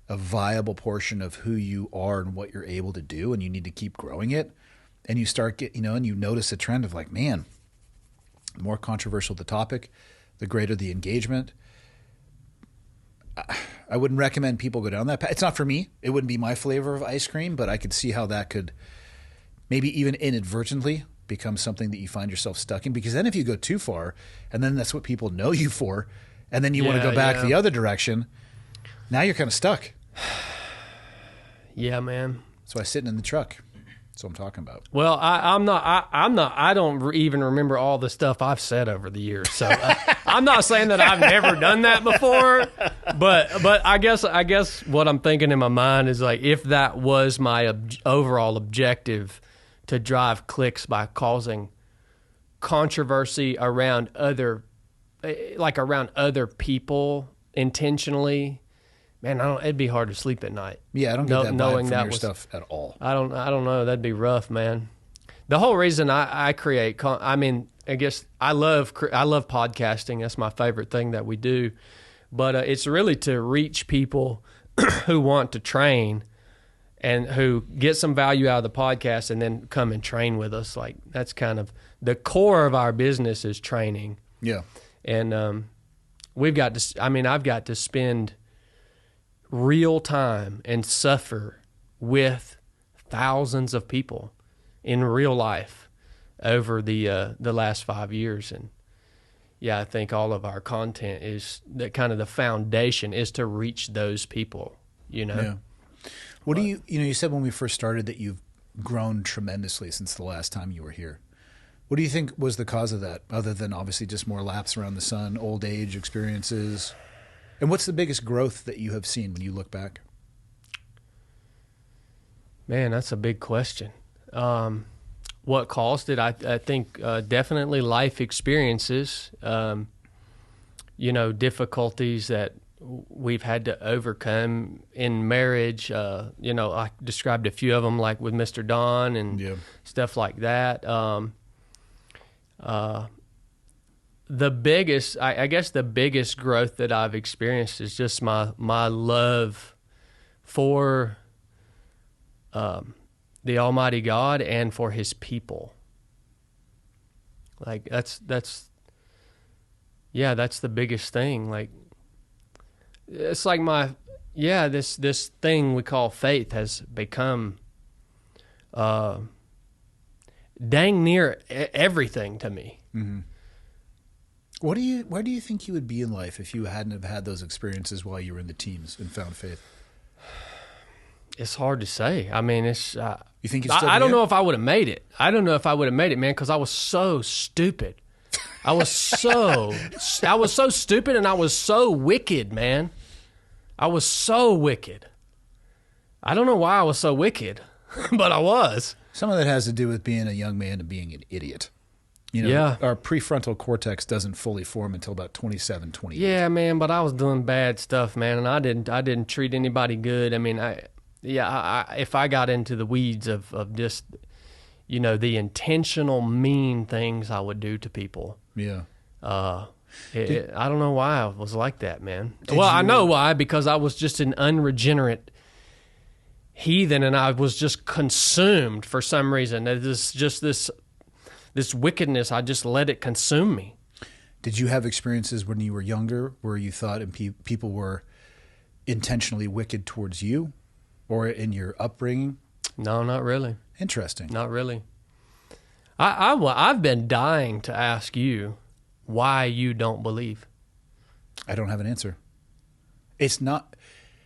a viable portion of who you are and what you're able to do, and you need to keep growing it, and you start and you notice a trend of like, man, the more controversial the topic, the greater the engagement. I wouldn't recommend people go down that path. It's not for me. It wouldn't be my flavor of ice cream, but I could see how that could maybe even inadvertently becomes something that you find yourself stuck in? Because then if you go too far, and then that's what people know you for, and then you want to go back the other direction, now you're kind of stuck. Yeah, man. That's why sitting in the truck. That's what I'm talking about. Well, I don't even remember all the stuff I've said over the years. So I'm not saying that I've never done that before, but I guess what I'm thinking in my mind is like, if that was my overall objective, to drive clicks by causing controversy around other people intentionally, man, it'd be hard to sleep at night. Yeah, I don't get that vibe from your stuff at all. I don't know. That'd be rough, man. The whole reason I create, I guess I love podcasting. That's my favorite thing that we do. But it's really to reach people who want to train and who get some value out of the podcast and then come and train with us. Like, that's kind of the core of our business is training. Yeah. And I've got to spend real time and suffer with thousands of people in real life over the last 5 years. And yeah, I think all of our content is that kind of the foundation is to reach those people, Yeah. What do you said when we first started that you've grown tremendously since the last time you were here. What do you think was the cause of that, other than obviously just more laps around the sun, old age experiences? And what's the biggest growth that you have seen when you look back? Man, that's a big question. What caused it? I think definitely life experiences, difficulties that we've had to overcome in marriage. I described a few of them, like with Mr. Don and stuff like that. The biggest, I guess the biggest growth that I've experienced is just my love for the Almighty God and for His people. Like that's the biggest thing. Like, it's like this thing we call faith has become dang near everything to me. Mm-hmm. Where do you think you would be in life if you hadn't have had those experiences while you were in the teams and found faith? It's hard to say. I mean, it's. You think it's I don't know if I would have made it. I don't know if I would have made it, man, because I was so stupid. I was so stupid, and I was so wicked, man. I was so wicked. I don't know why I was so wicked, but I was. Some of that has to do with being a young man and being an idiot. Our prefrontal cortex doesn't fully form until about 27, 28. Yeah, man, but I was doing bad stuff, man, and I didn't treat anybody good. I mean, if I got into the weeds of just, the intentional mean things I would do to people. Yeah. I don't know why I was like that, man. I know why, because I was just an unregenerate heathen, and I was just consumed for some reason. It's just this wickedness, I just let it consume me. Did you have experiences when you were younger where you thought people were intentionally wicked towards you, or in your upbringing? No, not really. Interesting. Not really. I've been dying to ask you why you don't believe. I don't have an answer. It's not...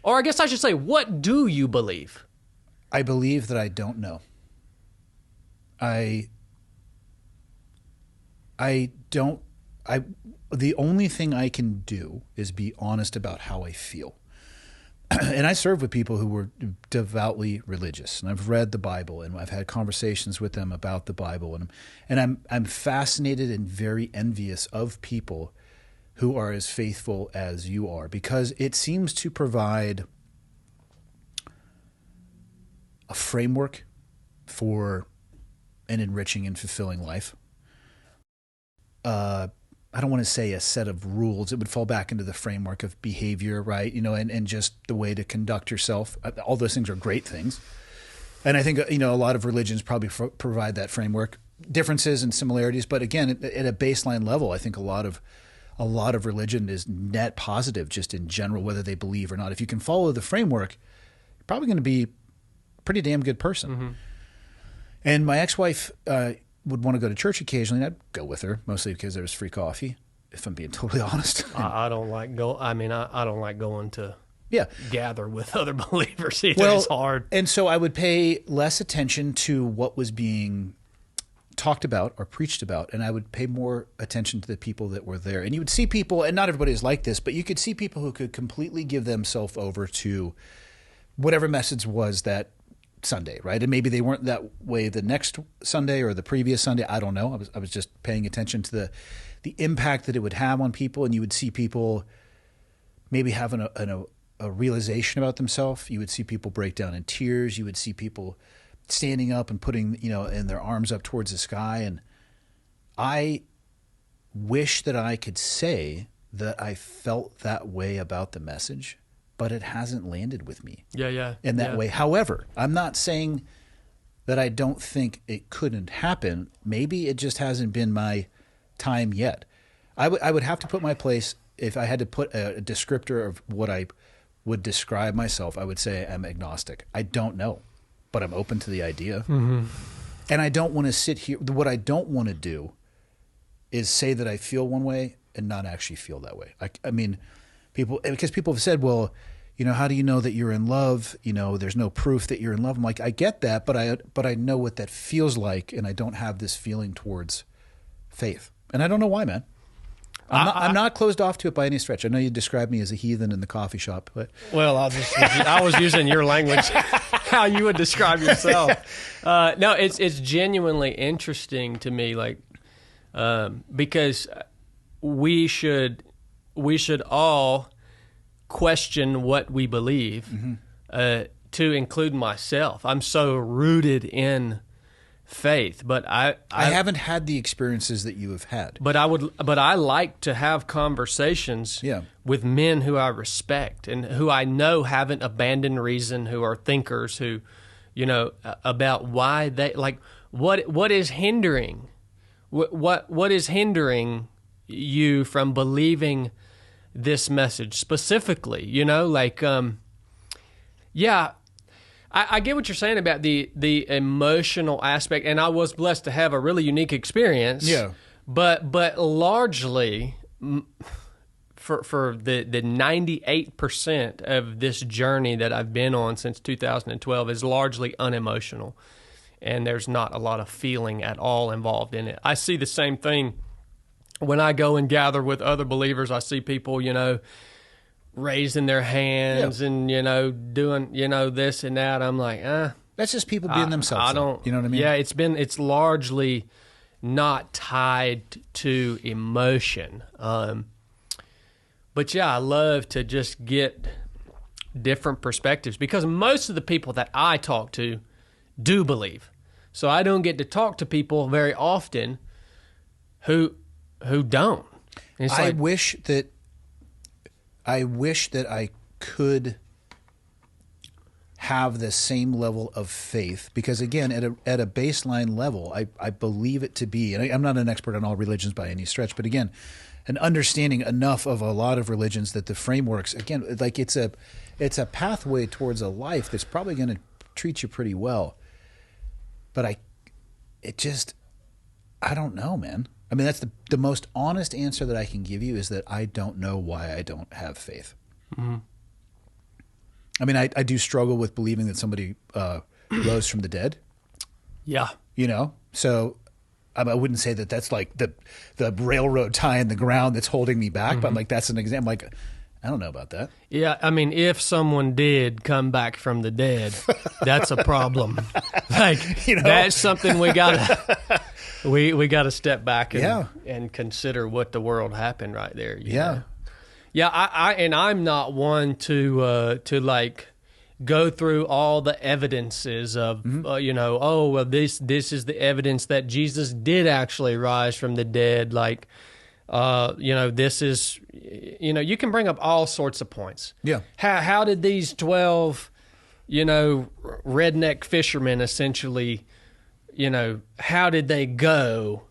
Or I guess I should say, what do you believe? I believe that I don't know. The only thing I can do is be honest about how I feel. And I serve with people who were devoutly religious, and I've read the Bible, and I've had conversations with them about the Bible, and I'm fascinated and very envious of people who are as faithful as you are, because it seems to provide a framework for an enriching and fulfilling life. I don't want to say a set of rules. It would fall back into the framework of behavior, right? And just the way to conduct yourself. All those things are great things. And I think, a lot of religions probably provide that framework. Differences and similarities, but again, at a baseline level, I think a lot of religion is net positive just in general, whether they believe or not. If you can follow the framework, you're probably going to be a pretty damn good person. Mm-hmm. And my ex-wife, would want to go to church occasionally, and I'd go with her, mostly because there was free coffee, if I'm being totally honest. I don't like I don't like going to Yeah. gather with other believers either. Well, it's hard. And so I would pay less attention to what was being talked about or preached about, and I would pay more attention to the people that were there. And you would see people, and not everybody is like this, but you could see people who could completely give themselves over to whatever message was that Sunday, right? And maybe they weren't that way the next Sunday or the previous Sunday. I don't know. I was just paying attention to the impact that it would have on people, and you would see people maybe having a realization about themselves. You would see people break down in tears. You would see people standing up and putting, in their arms up towards the sky. And I wish that I could say that I felt that way about the message, but it hasn't landed with me. Yeah. In that way. However, I'm not saying that I don't think it couldn't happen. Maybe it just hasn't been my time yet. I would have to put my place, if I had to put a descriptor of what I would describe myself, I would say I'm agnostic. I don't know, but I'm open to the idea. Mm-hmm. And I don't want to sit here. What I don't want to do is say that I feel one way and not actually feel that way. I mean, because people have said, well, how do you know that you're in love? There's no proof that you're in love. I'm like, I get that, but I know what that feels like, and I don't have this feeling towards faith. And I don't know why, man. I'm not closed off to it by any stretch. I know you described me as a heathen in the coffee shop, but I was using your language, how you would describe yourself. No, it's genuinely interesting to me, because we should all question what we believe, to include myself. I'm so rooted in faith, but I haven't had the experiences that you have had. But I like to have conversations with men who I respect and who I know haven't abandoned reason, who are thinkers, who, about why they what is hindering what is hindering you from believing this message specifically, I get what you're saying about the emotional aspect, and I was blessed to have a really unique experience. Yeah. But largely, for the 98% of this journey that I've been on since 2012 is largely unemotional, and there's not a lot of feeling at all involved in it. I see the same thing when I go and gather with other believers. I see people, raising their hands and, doing, this and that. I'm like, that's just people being themselves. I don't, you know what I mean? Yeah, it's largely not tied to emotion. But yeah, I love to just get different perspectives, because most of the people that I talk to do believe. So I don't get to talk to people very often who don't. I wish that I could have the same level of faith, because again, at a baseline level, I believe it to be, and I'm not an expert on all religions by any stretch, but again, an understanding enough of a lot of religions that the frameworks, again, it's a pathway towards a life that's probably going to treat you pretty well. But I don't know, man. I mean, that's the most honest answer that I can give you, is that I don't know why I don't have faith. Mm-hmm. I mean, I do struggle with believing that somebody rose from the dead. Yeah. So I wouldn't say that that's like the railroad tie in the ground that's holding me back, but I'm like, that's an example. Like, I don't know about that. Yeah, I mean, if someone did come back from the dead, that's a problem. That's something we gotta we gotta step back and consider what the world happened right there. You know? Yeah. I'm not one to go through all the evidences of this is the evidence that Jesus did actually rise from the dead. This is, you can bring up all sorts of points. Yeah. How did these 12, redneck fishermen essentially, how did they go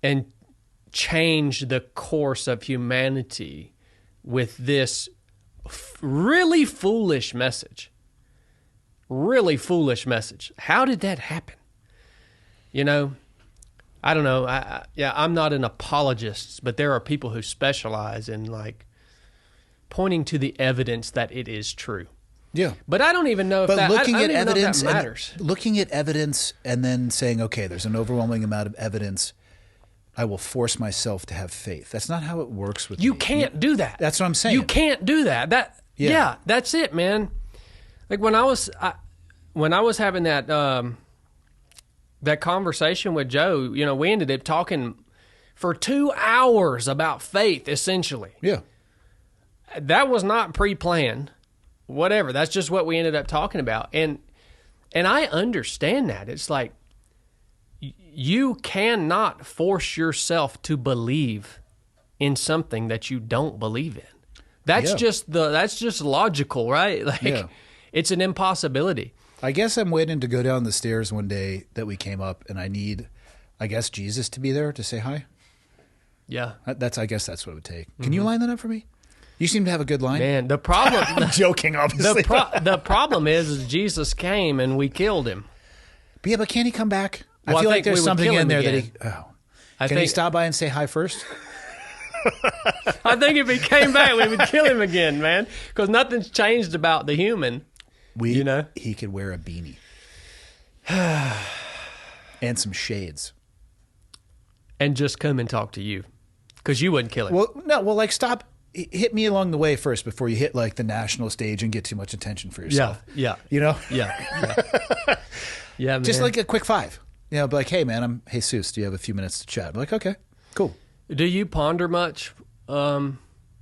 and change the course of humanity with this really foolish message? Really foolish message. How did that happen? I don't know. I'm not an apologist, but there are people who specialize in like pointing to the evidence that it is true. Yeah. But I don't even know if But that, looking I don't at even know if evidence, that matters. looking at evidence and then saying, okay, there's an overwhelming amount of evidence, I will force myself to have faith. That's not how it works with You me. can't do that. That's what I'm saying. You can't do that. Yeah, that's it, man. Like when I was having that that conversation with Joe, you know, we ended up talking for 2 hours about faith, essentially. Yeah. That was not pre-planned. Whatever. That's just what we ended up talking about. And I understand that. It's like you cannot force yourself to believe in something that you don't believe in. That's just logical, right? Like it's an impossibility. I guess I'm waiting to go down the stairs one day that we came up, and I need, I guess, Jesus to be there to say hi. Yeah. I guess that's what it would take. Can you line that up for me? You seem to have a good line. Man, the problem... I'm joking, obviously. The problem is Jesus came and we killed him. But yeah, but can he come back? Well, I feel I like think there's we would something kill in him there again. that he... Can he stop by and say hi first? I think if he came back, we would kill him again, man. Because nothing's changed about the human. You know? He could wear a beanie. And some shades. And just come and talk to you. Because you wouldn't kill him. Well, no, like stop... Hit me along the way first before you hit like the national stage and get too much attention for yourself. Yeah. You know? Yeah. Yeah, man. Just like a quick five. You know, be like, hey, man, I'm Jesus. Do you have a few minutes to chat? I'm like, okay, cool. Do you ponder much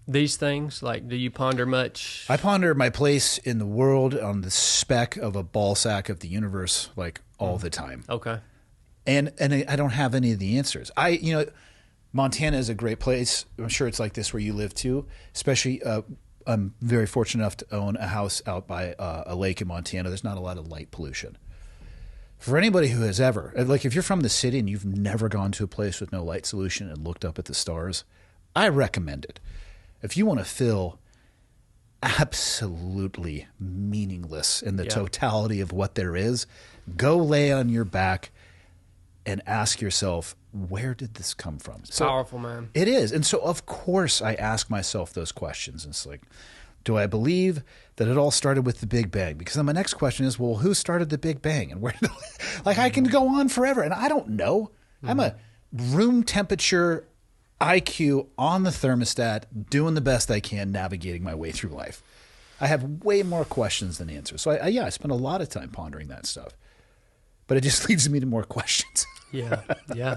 these things? Like, do you ponder much? I ponder my place in the world on the speck of a ball sack of the universe, like all the time. Okay. And I don't have any of the answers. Montana is a great place. I'm sure it's like this where you live too. Especially, I'm very fortunate enough to own a house out by a lake in Montana. There's not a lot of light pollution. For anybody who has ever, like if you're from the city and you've never gone to a place with no light solution and looked up at the stars, I recommend it. If you want to feel absolutely meaningless in the totality of what there is, go lay on your back and ask yourself, where did this come from? It's powerful, man. It is. And so, of course, I ask myself those questions. It's like, do I believe that it all started with the Big Bang? Because then my next question is, well, who started the Big Bang? And where? Like, I can go on forever. And I don't know. I'm a room temperature IQ on the thermostat, doing the best I can, navigating my way through life. I have way more questions than answers. So, I spend a lot of time pondering that stuff. But it just leads me to more questions. Yeah,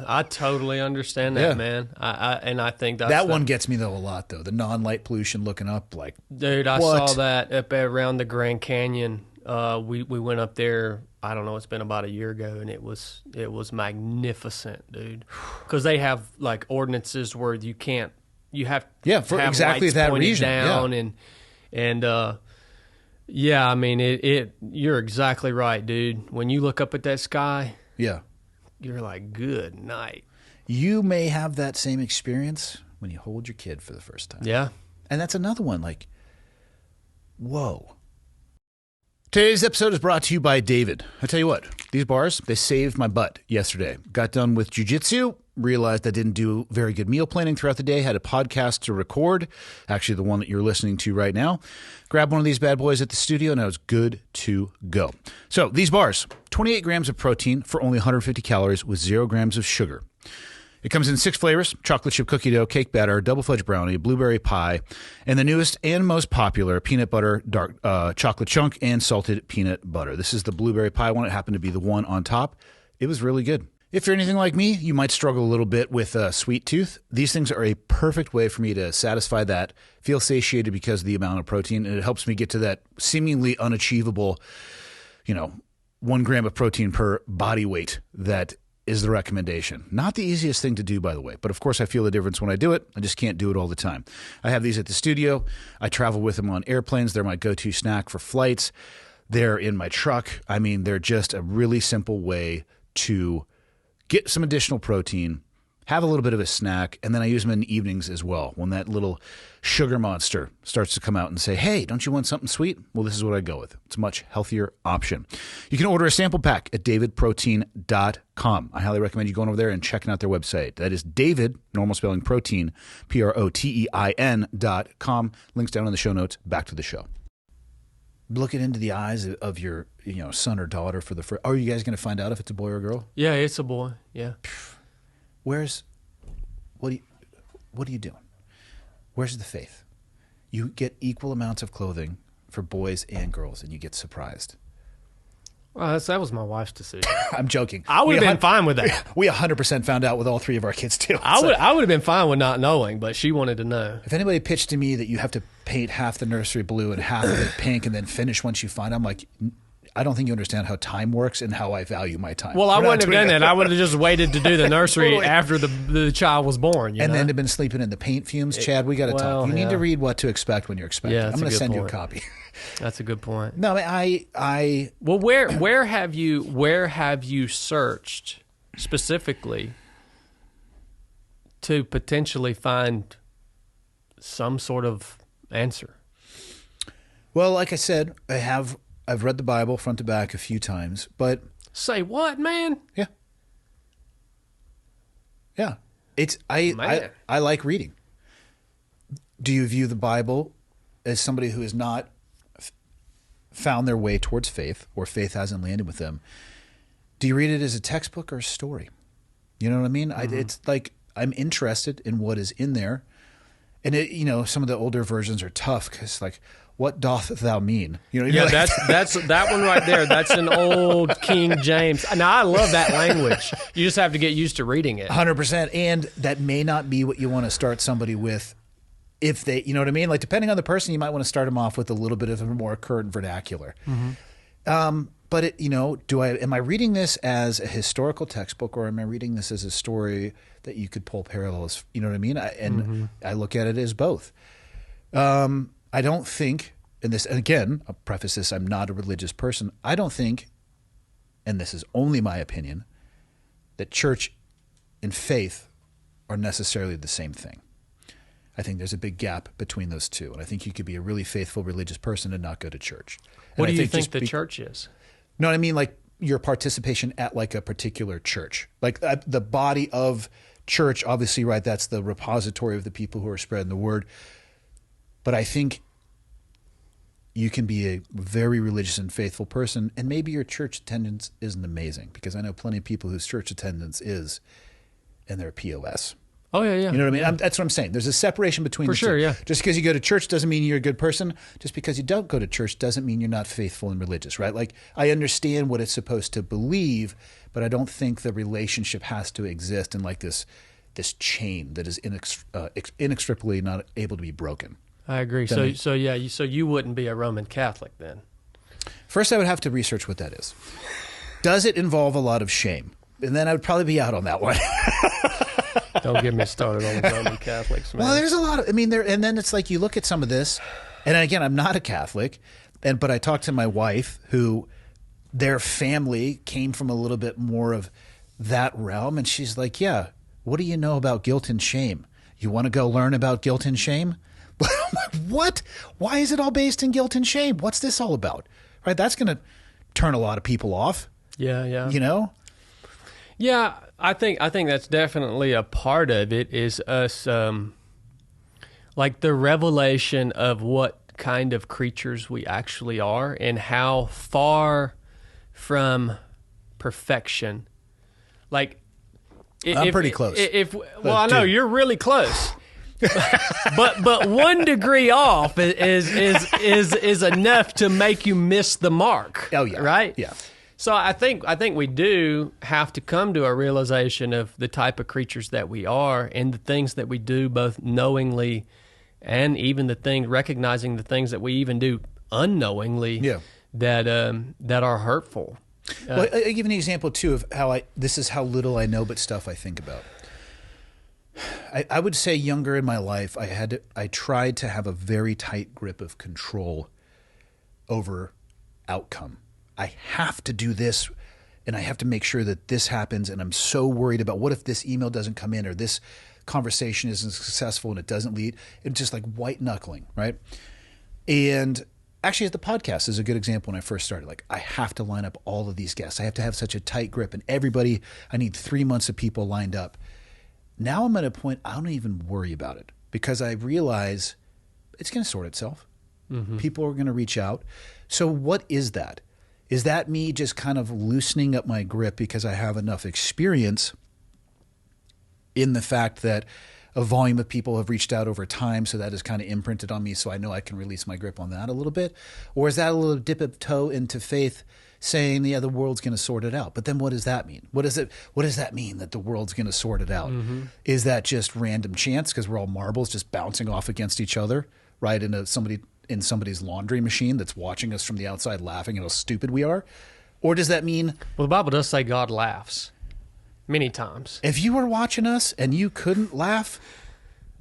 I totally understand that, man. I think that one gets me though a lot though. The non-light pollution looking up, like, dude, I what? saw that up around the Grand Canyon. We went up there. I don't know. It's been about a year ago, and it was magnificent, dude. Because they have like ordinances where you can't. You have for have exactly lights that pointed reason. down and yeah. I mean, it. You're exactly right, dude. When you look up at that sky, you're like, good night. You may have that same experience when you hold your kid for the first time. Yeah. And that's another one, like, whoa. Today's episode is brought to you by David. I tell you what, these bars, they saved my butt yesterday. Got done with jiu-jitsu, realized I didn't do very good meal planning throughout the day, had a podcast to record, actually the one that you're listening to right now. Grabbed one of these bad boys at the studio, and I was good to go. So these bars, 28 grams of protein for only 150 calories with 0 grams of sugar. It comes in 6 flavors: chocolate chip cookie dough, cake batter, double fudge brownie, blueberry pie, and the newest and most popular peanut butter, dark chocolate chunk, and salted peanut butter. This is the blueberry pie one. It happened to be the one on top. It was really good. If you're anything like me, you might struggle a little bit with a sweet tooth. These things are a perfect way for me to satisfy that, feel satiated because of the amount of protein, and it helps me get to that seemingly unachievable, 1 gram of protein per body weight that is the recommendation. Not the easiest thing to do, by the way, but of course I feel the difference when I do it. I just can't do it all the time. I have these at the studio. I travel with them on airplanes. They're my go-to snack for flights. They're in my truck. I mean, they're just a really simple way to get some additional protein have a little bit of a snack, and then I use them in the evenings as well. When that little sugar monster starts to come out and say, hey, don't you want something sweet? Well, this is what I go with. It's a much healthier option. You can order a sample pack at davidprotein.com. I highly recommend you going over there and checking out their website. That is David, normal spelling protein, PROTEIN.com. Links down in the show notes. Back to the show. Looking into the eyes of your son or daughter for the first. Are you guys going to find out if it's a boy or a girl? Yeah, it's a boy. Yeah. What are you doing? Where's the faith? You get equal amounts of clothing for boys and girls, and you get surprised. Well, that was my wife's decision. I'm joking. I would have been fine with that. We 100% found out with all three of our kids too. I would have been fine with not knowing, but she wanted to know. If anybody pitched to me that you have to paint half the nursery blue and half of it pink and then finish once you find, I'm like, I don't think you understand how time works and how I value my time. Well, I wouldn't have done that. I would have just waited to do the nursery totally. After the child was born. And then have been sleeping in the paint fumes. Chad, we got to talk. You need to read What to Expect when you're expecting. I'm going to send you a copy. That's a good point. No, I well, where have you searched specifically to potentially find some sort of answer? Well, like I said, I've read the Bible front to back a few times, but say what, man? Yeah. I like reading. Do you view the Bible as somebody who has not found their way towards faith, or faith hasn't landed with them? Do you read it as a textbook or a story? You know what I mean? Mm-hmm. It's like I'm interested in what is in there, and some of the older versions are tough because like, what doth thou mean? Yeah, that's that one right there. That's an old King James. Now, I love that language. You just have to get used to reading it. 100%. And that may not be what you want to start somebody with if they, you know what I mean? Like, depending on the person, you might want to start them off with a little bit of a more current vernacular. Mm-hmm. But am I reading this as a historical textbook, or am I reading this as a story that you could pull parallels? You know what I mean? I look at it as both. I don't think, and again, I'll preface this, I'm not a religious person. I don't think, and this is only my opinion, that church and faith are necessarily the same thing. I think there's a big gap between those two. And I think you could be a really faithful religious person and not go to church. What do you think the church is? No, I mean like your participation at like a particular church. Like the body of church, obviously, right, that's the repository of the people who are spreading the word. But I think you can be a very religious and faithful person, and maybe your church attendance isn't amazing, because I know plenty of people whose church attendance is, and they're POS. Oh, yeah. You know what I mean? Yeah. That's what I'm saying. There's a separation between the two. For sure, yeah. Just because you go to church doesn't mean you're a good person. Just because you don't go to church doesn't mean you're not faithful and religious, right? Like, I understand what it's supposed to believe, but I don't think the relationship has to exist in like this chain that is inextricably not able to be broken. I agree. So you wouldn't be a Roman Catholic then? First, I would have to research what that is. Does it involve a lot of shame? And then I would probably be out on that one. Don't get me started on the Roman Catholics, man. Well, there's a lot of, and then it's like you look at some of this, and again, I'm not a Catholic, but I talked to my wife, who their family came from a little bit more of that realm, and she's like, yeah, what do you know about guilt and shame? You want to go learn about guilt and shame? I'm like, what? Why is it all based in guilt and shame? What's this all about? Right? That's going to turn a lot of people off. Yeah. You know? Yeah, I think that's definitely a part of it, is us, like the revelation of what kind of creatures we actually are and how far from perfection. Like, I'm pretty close. I know you're really close. but 1 degree off is enough to make you miss the mark. Oh yeah, right? Yeah. So I think we do have to come to a realization of the type of creatures that we are, and the things that we do, both knowingly and even recognizing the things that we even do unknowingly. Yeah. That are hurtful. Well, I'll give an example too of this is how little I know, but stuff I think about. I would say younger in my life, I tried to have a very tight grip of control over outcome. I have to do this, and I have to make sure that this happens, and I'm so worried about what if this email doesn't come in or this conversation isn't successful and it doesn't lead. It's just like white knuckling, right? And actually, the podcast is a good example. When I first started, like, I have to line up all of these guests. I have to have such a tight grip, and everybody, I need 3 months of people lined up. Now I'm at a point I don't even worry about it because I realize it's going to sort itself. Mm-hmm. People are going to reach out. So what is that? Is that me just kind of loosening up my grip because I have enough experience in the fact that a volume of people have reached out over time, so that is kind of imprinted on me, so I know I can release my grip on that a little bit? Or is that a little dip of toe into faith saying, yeah, the world's going to sort it out? But then what does that mean? What does that mean that the world's going to sort it out? Mm-hmm. Is that just random chance because we're all marbles just bouncing off against each other, right, in somebody's laundry machine that's watching us from the outside laughing at how stupid we are? Or does that mean... Well, the Bible does say God laughs many times. If you were watching us and you couldn't laugh,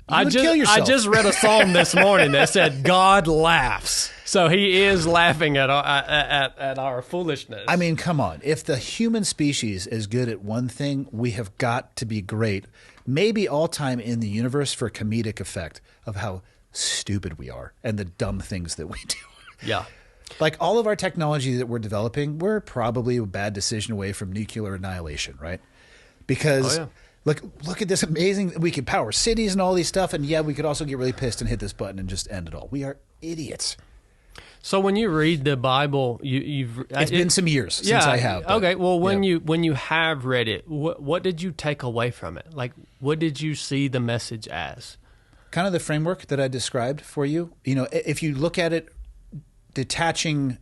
you would kill yourself. I just read a psalm this morning that said God laughs. So he is laughing at our foolishness. I mean, come on. If the human species is good at one thing, we have got to be great, maybe all time in the universe, for comedic effect of how stupid we are and the dumb things that we do. Yeah. Like all of our technology that we're developing, we're probably a bad decision away from nuclear annihilation, right? Because look at this amazing, we could power cities and all these stuff, and yeah, we could also get really pissed and hit this button and just end it all. We are idiots. So when you read the Bible, it's been some years since I have. But, okay, well, when you have read it, what did you take away from it? Like, what did you see the message as? Kind of the framework that I described for you. You know, if you look at it, detaching,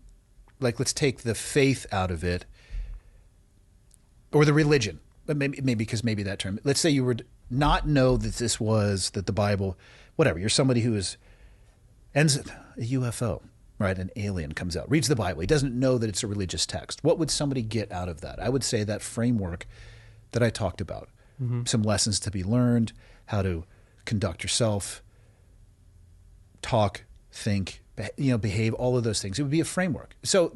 like, let's take the faith out of it, or the religion, but maybe because maybe that term. Let's say you would not know that that the Bible, whatever. You're somebody who ends a UFO, right? An alien comes out, reads the Bible. He doesn't know that it's a religious text. What would somebody get out of that? I would say that framework that I talked about, some lessons to be learned, how to conduct yourself, talk, think, behave, all of those things. It would be a framework. So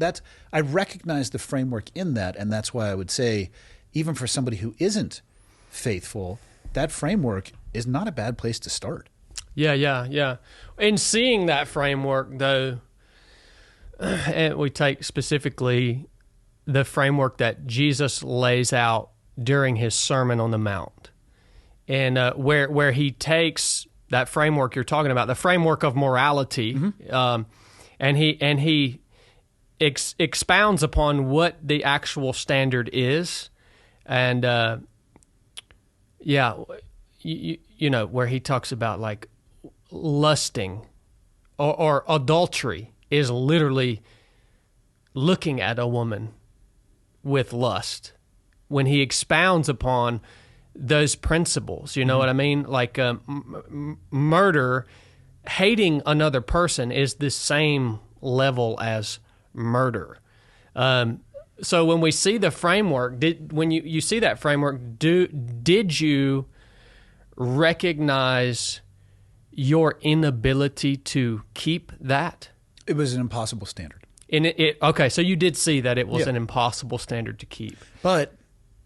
I recognize the framework in that, and that's why I would say, even for somebody who isn't faithful, that framework is not a bad place to start. Yeah. In seeing that framework, though, and we take specifically the framework that Jesus lays out during his Sermon on the Mount, and where he takes that framework you're talking about, the framework of morality, and he expounds upon what the actual standard is, and you know, where he talks about like lusting or adultery is literally looking at a woman with lust. When he expounds upon those principles, you know what I mean? Like murder, hating another person is the same level as murder. So when we see the framework, when you see that framework, did you recognize your inability to keep that? It was an impossible standard. Okay, so you did see that it was an impossible standard to keep. But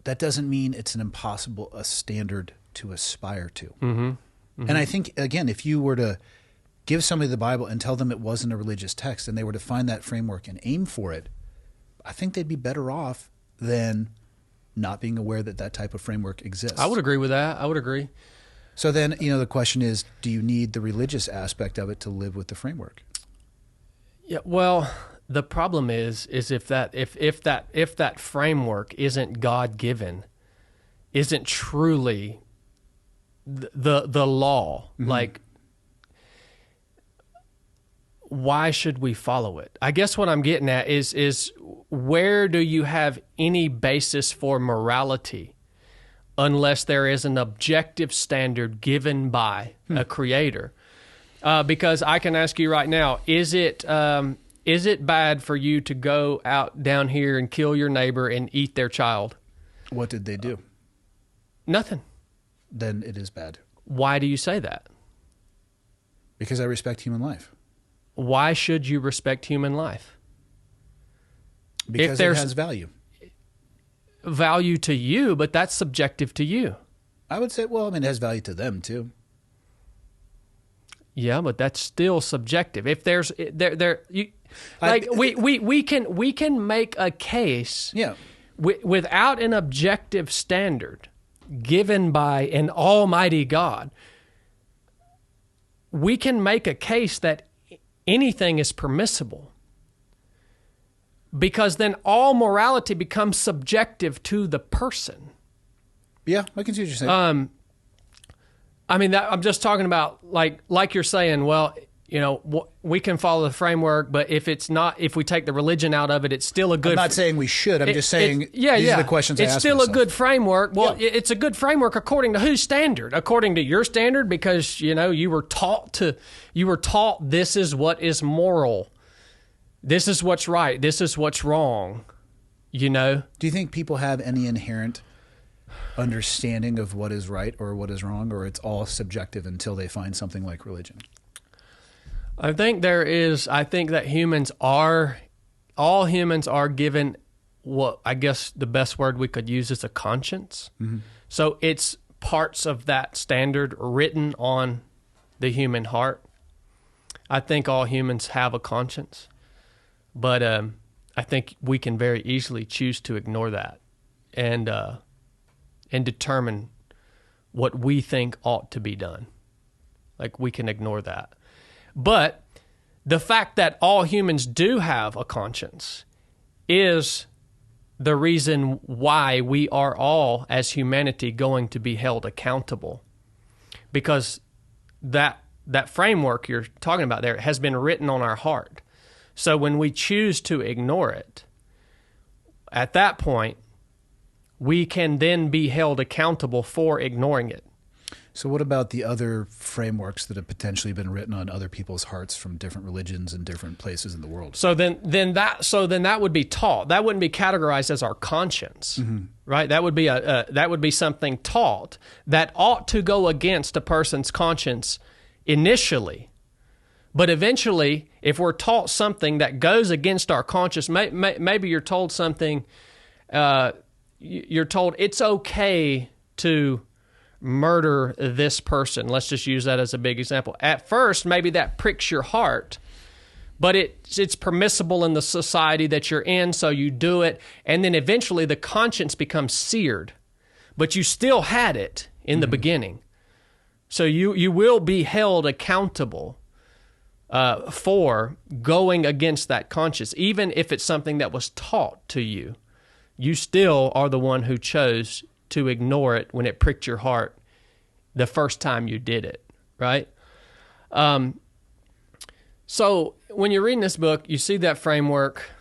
that doesn't mean it's an impossible standard to aspire to. Mm-hmm. Mm-hmm. And I think, again, if you were to give somebody the Bible and tell them it wasn't a religious text and they were to find that framework and aim for it, I think they'd be better off than not being aware that that type of framework exists. I would agree with that. I would agree. So then, the question is, do you need the religious aspect of it to live with the framework? Yeah, well, the problem is if that framework isn't God-given, isn't truly the law, like, why should we follow it? I guess what I'm getting at is where do you have any basis for morality unless there is an objective standard given by a creator? Because I can ask you right now, is it bad for you to go out down here and kill your neighbor and eat their child? What did they do? Nothing. Then it is bad. Why do you say that? Because I respect human life. Why should you respect human life? Because it has value. value to you, but that's subjective to you. I would say, well, I mean, it has value to them too. Yeah, but that's still subjective. If there's we can make a case, Yeah, without an objective standard given by an almighty God. We can make a case that anything is permissible, because then all morality becomes subjective to the person. yeah, I can see what you're saying. I mean, I'm just talking about like you're saying. Well, you know, we can follow the framework, but if we take the religion out of it, it's still a good. I'm not saying we should. I'm just saying these are the questions I ask myself. It's still a good framework. Well, Yeah. it's a good framework according to whose standard? According to your standard, because you were taught this is what is moral. This is what's right. This is what's wrong. You know. Do you think people have any inherent understanding of what is right or what is wrong, or it's all subjective until they find something like religion? I think that all humans are given what I guess the best word we could use is a conscience. Mm-hmm. So it's parts of that standard written on the human heart. I think all humans have a conscience, but I think we can very easily choose to ignore that and determine what we think ought to be done. Like, we can ignore that. But the fact that all humans do have a conscience is the reason why we are all, as humanity, going to be held accountable. Because that framework you're talking about there has been written on our heart. So when we choose to ignore it, at that point, we can then be held accountable for ignoring it. So what about the other frameworks that have potentially been written on other people's hearts from different religions and different places in the world? So then that would be taught. That wouldn't be categorized as our conscience, mm-hmm. right? That would be something taught that ought to go against a person's conscience initially. But eventually, if we're taught something that goes against our conscience, maybe you're told something. You're told it's okay to murder this person. Let's just use that as a big example. At first, maybe that pricks your heart, but it's permissible in the society that you're in, so you do it, and then eventually the conscience becomes seared, but you still had it in the beginning. So you will be held accountable for going against that conscience, even if it's something that was taught to you. You still are the one who chose to ignore it when it pricked your heart the first time you did it, right? So when you're reading this book, you see that framework.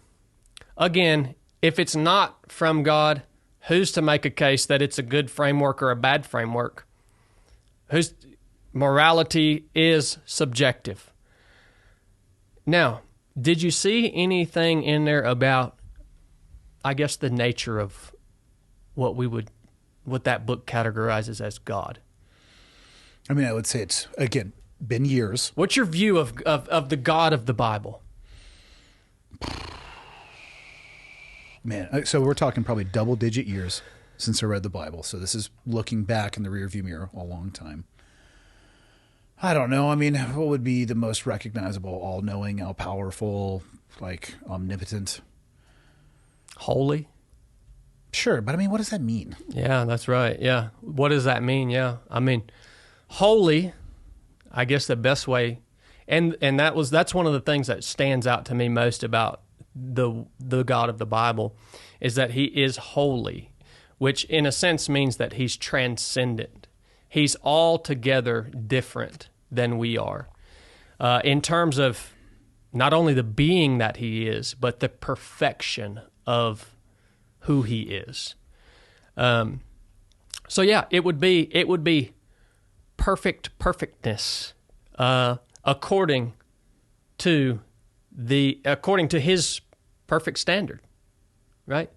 Again, if it's not from God, who's to make a case that it's a good framework or a bad framework? Morality is subjective. Now, did you see anything in there about, I guess, the nature of what that book categorizes as God? I mean, I would say it's, again, been years. What's your view of the God of the Bible? Man, so we're talking probably double-digit years since I read the Bible. So this is looking back in the rearview mirror a long time. I don't know. I mean, what would be the most recognizable? All-knowing, all-powerful, like omnipotent? Holy? Sure, but I mean, what does that mean? Yeah, that's right. Yeah. What does that mean? Yeah. I mean, holy, I guess the best way, and that's one of the things that stands out to me most about the God of the Bible, is that he is holy, which in a sense means that he's transcendent. He's altogether different than we are, in terms of not only the being that he is, but the perfection of who he is. So yeah, it would be perfectness, according to his perfect standard, right?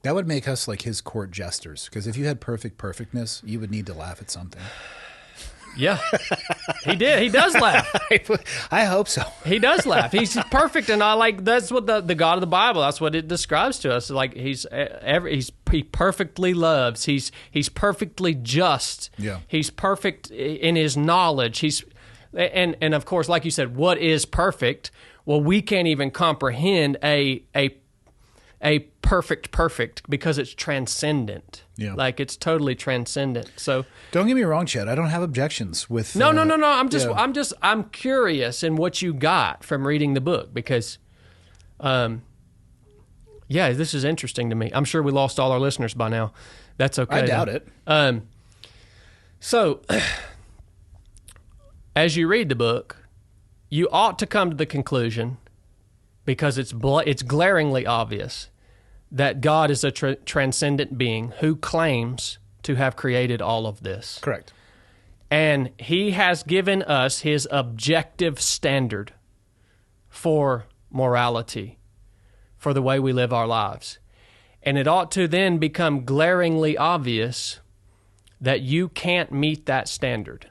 That would make us like his court jesters, because if you had perfectness, you would need to laugh at something. Yeah, he did. He does laugh. I hope so. He does laugh. He's perfect, and that's what the God of the Bible. That's what it describes to us. Like he's he perfectly loves. He's perfectly just. Yeah. He's perfect in his knowledge. And of course, like you said, what is perfect? Well, we can't even comprehend a perfect because it's transcendent. Yeah. Like it's totally transcendent. So Don't get me wrong, Chad. I don't have objections with. No. I'm curious in what you got from reading the book because, this is interesting to me. I'm sure we lost all our listeners by now. That's okay. I doubt it. So, as you read the book, you ought to come to the conclusion, because it's glaringly obvious, that God is a transcendent being who claims to have created all of this. Correct. And he has given us his objective standard for morality, for the way we live our lives. And it ought to then become glaringly obvious that you can't meet that standard.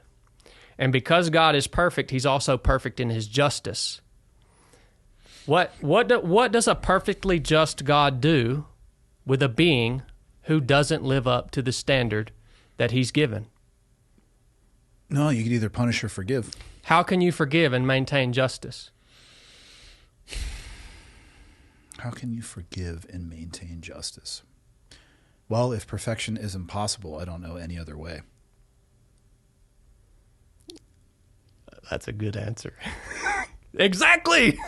And because God is perfect, he's also perfect in his justice. What does a perfectly just God do with a being who doesn't live up to the standard that he's given? No, you could either punish or forgive. How can you forgive and maintain justice? How can you forgive and maintain justice? Well, if perfection is impossible, I don't know any other way. That's a good answer. Exactly.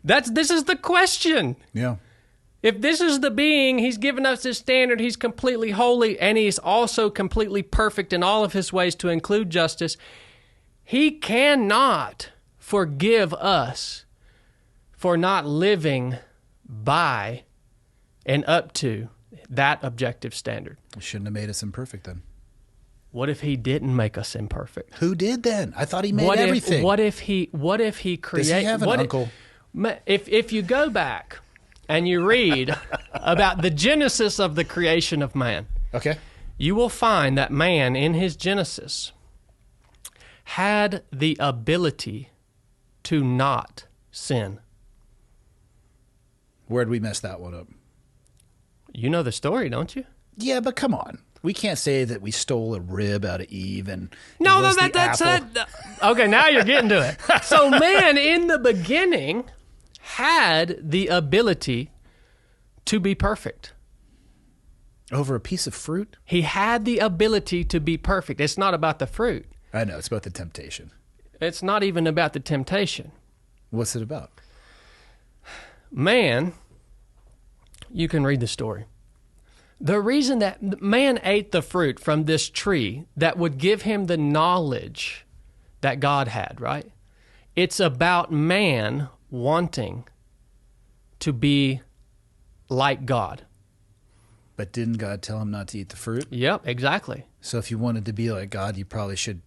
This is the question. Yeah. If this is the being, he's given us this standard, he's completely holy, and he's also completely perfect in all of his ways to include justice, he cannot forgive us for not living by and up to that objective standard. He shouldn't have made us imperfect then. What if he didn't make us imperfect? Who did then? I thought he made everything. What if he created? Does he have an uncle? If you go back and you read about the genesis of the creation of man, Okay. you will find that man in his genesis had the ability to not sin. Where'd we mess that one up? You know the story, don't you? Yeah, but come on. We can't say that we stole a rib out of Eve and that's it. Okay, now you're getting to it. So man in the beginning had the ability to be perfect. Over a piece of fruit? He had the ability to be perfect. It's not about the fruit. I know, it's about the temptation. It's not even about the temptation. What's it about? Man, you can read the story. The reason that man ate the fruit from this tree that would give him the knowledge that God had, right? It's about man wanting to be like God. But didn't God tell him not to eat the fruit? Yep, exactly. So if you wanted to be like God, you probably should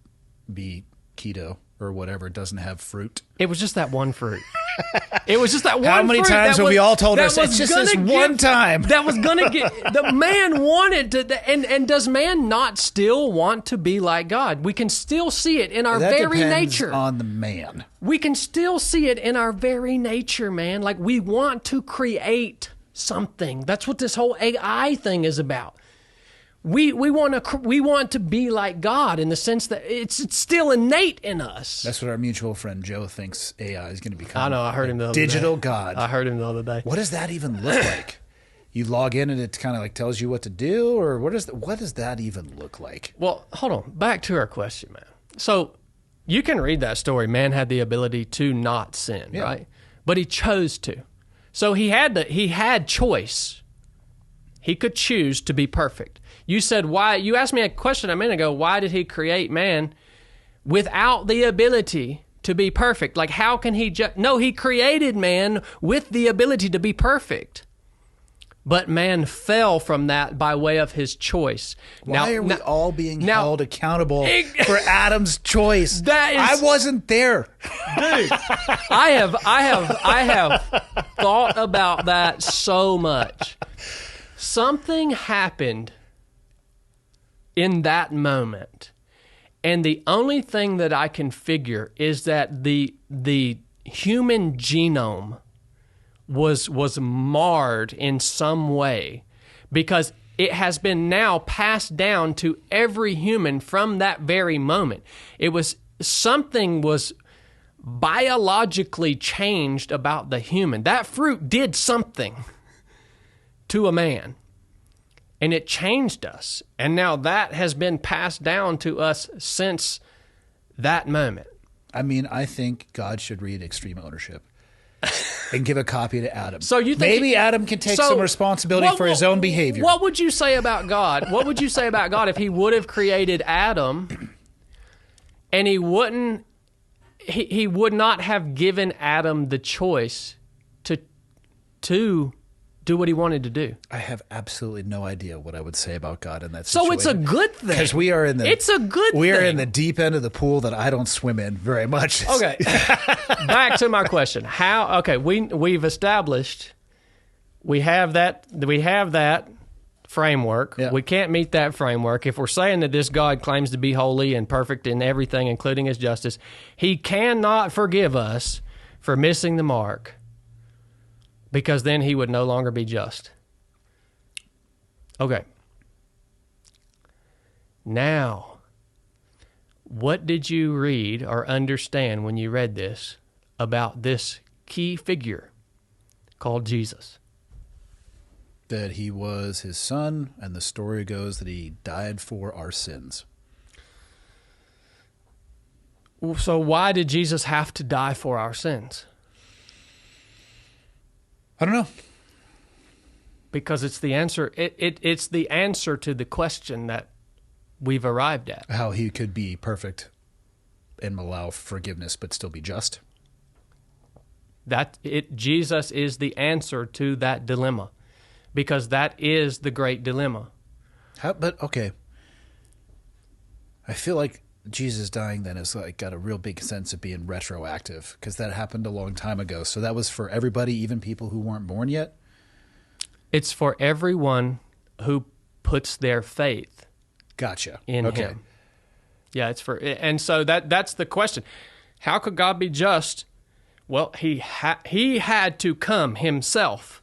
be keto or whatever. It doesn't have fruit. It was just that one fruit. It was just that one fruit. How many times have we all told us it's just this one time? That was going to get... The man wanted to... And does man not still want to be like God? We can still see it in our very nature. On the man. We can still see it in our very nature, man. Like we want to create something. That's what this whole AI thing is about. We want to be like God in the sense that it's still innate in us. That's what our mutual friend Joe thinks AI is going to become. I know. I heard him the other day. Digital God. I heard him the other day. What does that even look like? You log in and it kind of like tells you what to do, or what does that even look like? Well, hold on. Back to our question, man. So you can read that story. Man had the ability to not sin, right? But he chose to. So he had choice. He could choose to be perfect. You said why? You asked me a question a minute ago. Why did he create man without the ability to be perfect? Like, how can he No, he created man with the ability to be perfect. But man fell from that by way of his choice. Why are we all being held accountable for Adam's choice? I wasn't there. Dude, I have thought about that so much. Something happened in that moment, and the only thing that I can figure is that the human genome was marred in some way, because it has been now passed down to every human from that very moment. Something was biologically changed about the human. That fruit did something to a man, and it changed us. And now that has been passed down to us since that moment. I mean, I think God should read Extreme Ownership and give a copy to Adam. So you think maybe Adam can take some responsibility for his own behavior. What would you say about God? What would you say about God if he would have created Adam and he would not have given Adam the choice to do what he wanted to do? I have absolutely no idea what I would say about God in that situation. So it's a good thing. Because we are in the in the deep end of the pool that I don't swim in very much. Okay. Back to my question. We've established we have that framework. Yeah. We can't meet that framework. If we're saying that this God claims to be holy and perfect in everything, including his justice, he cannot forgive us for missing the mark, because then he would no longer be just. Okay. Now, what did you read or understand when you read this about this key figure called Jesus? That he was his son, and the story goes that he died for our sins. So why did Jesus have to die for our sins? I don't know. Because it's the answer. It's the answer to the question that we've arrived at. How he could be perfect and allow forgiveness but still be just. Jesus is the answer to that dilemma, because that is the great dilemma. Okay. I feel like Jesus dying then is like got a real big sense of being retroactive, because that happened a long time ago. So that was for everybody, even people who weren't born yet? It's for everyone who puts their faith in him. Yeah, it's for, and so that's the question. How could God be just? Well, he had to come himself.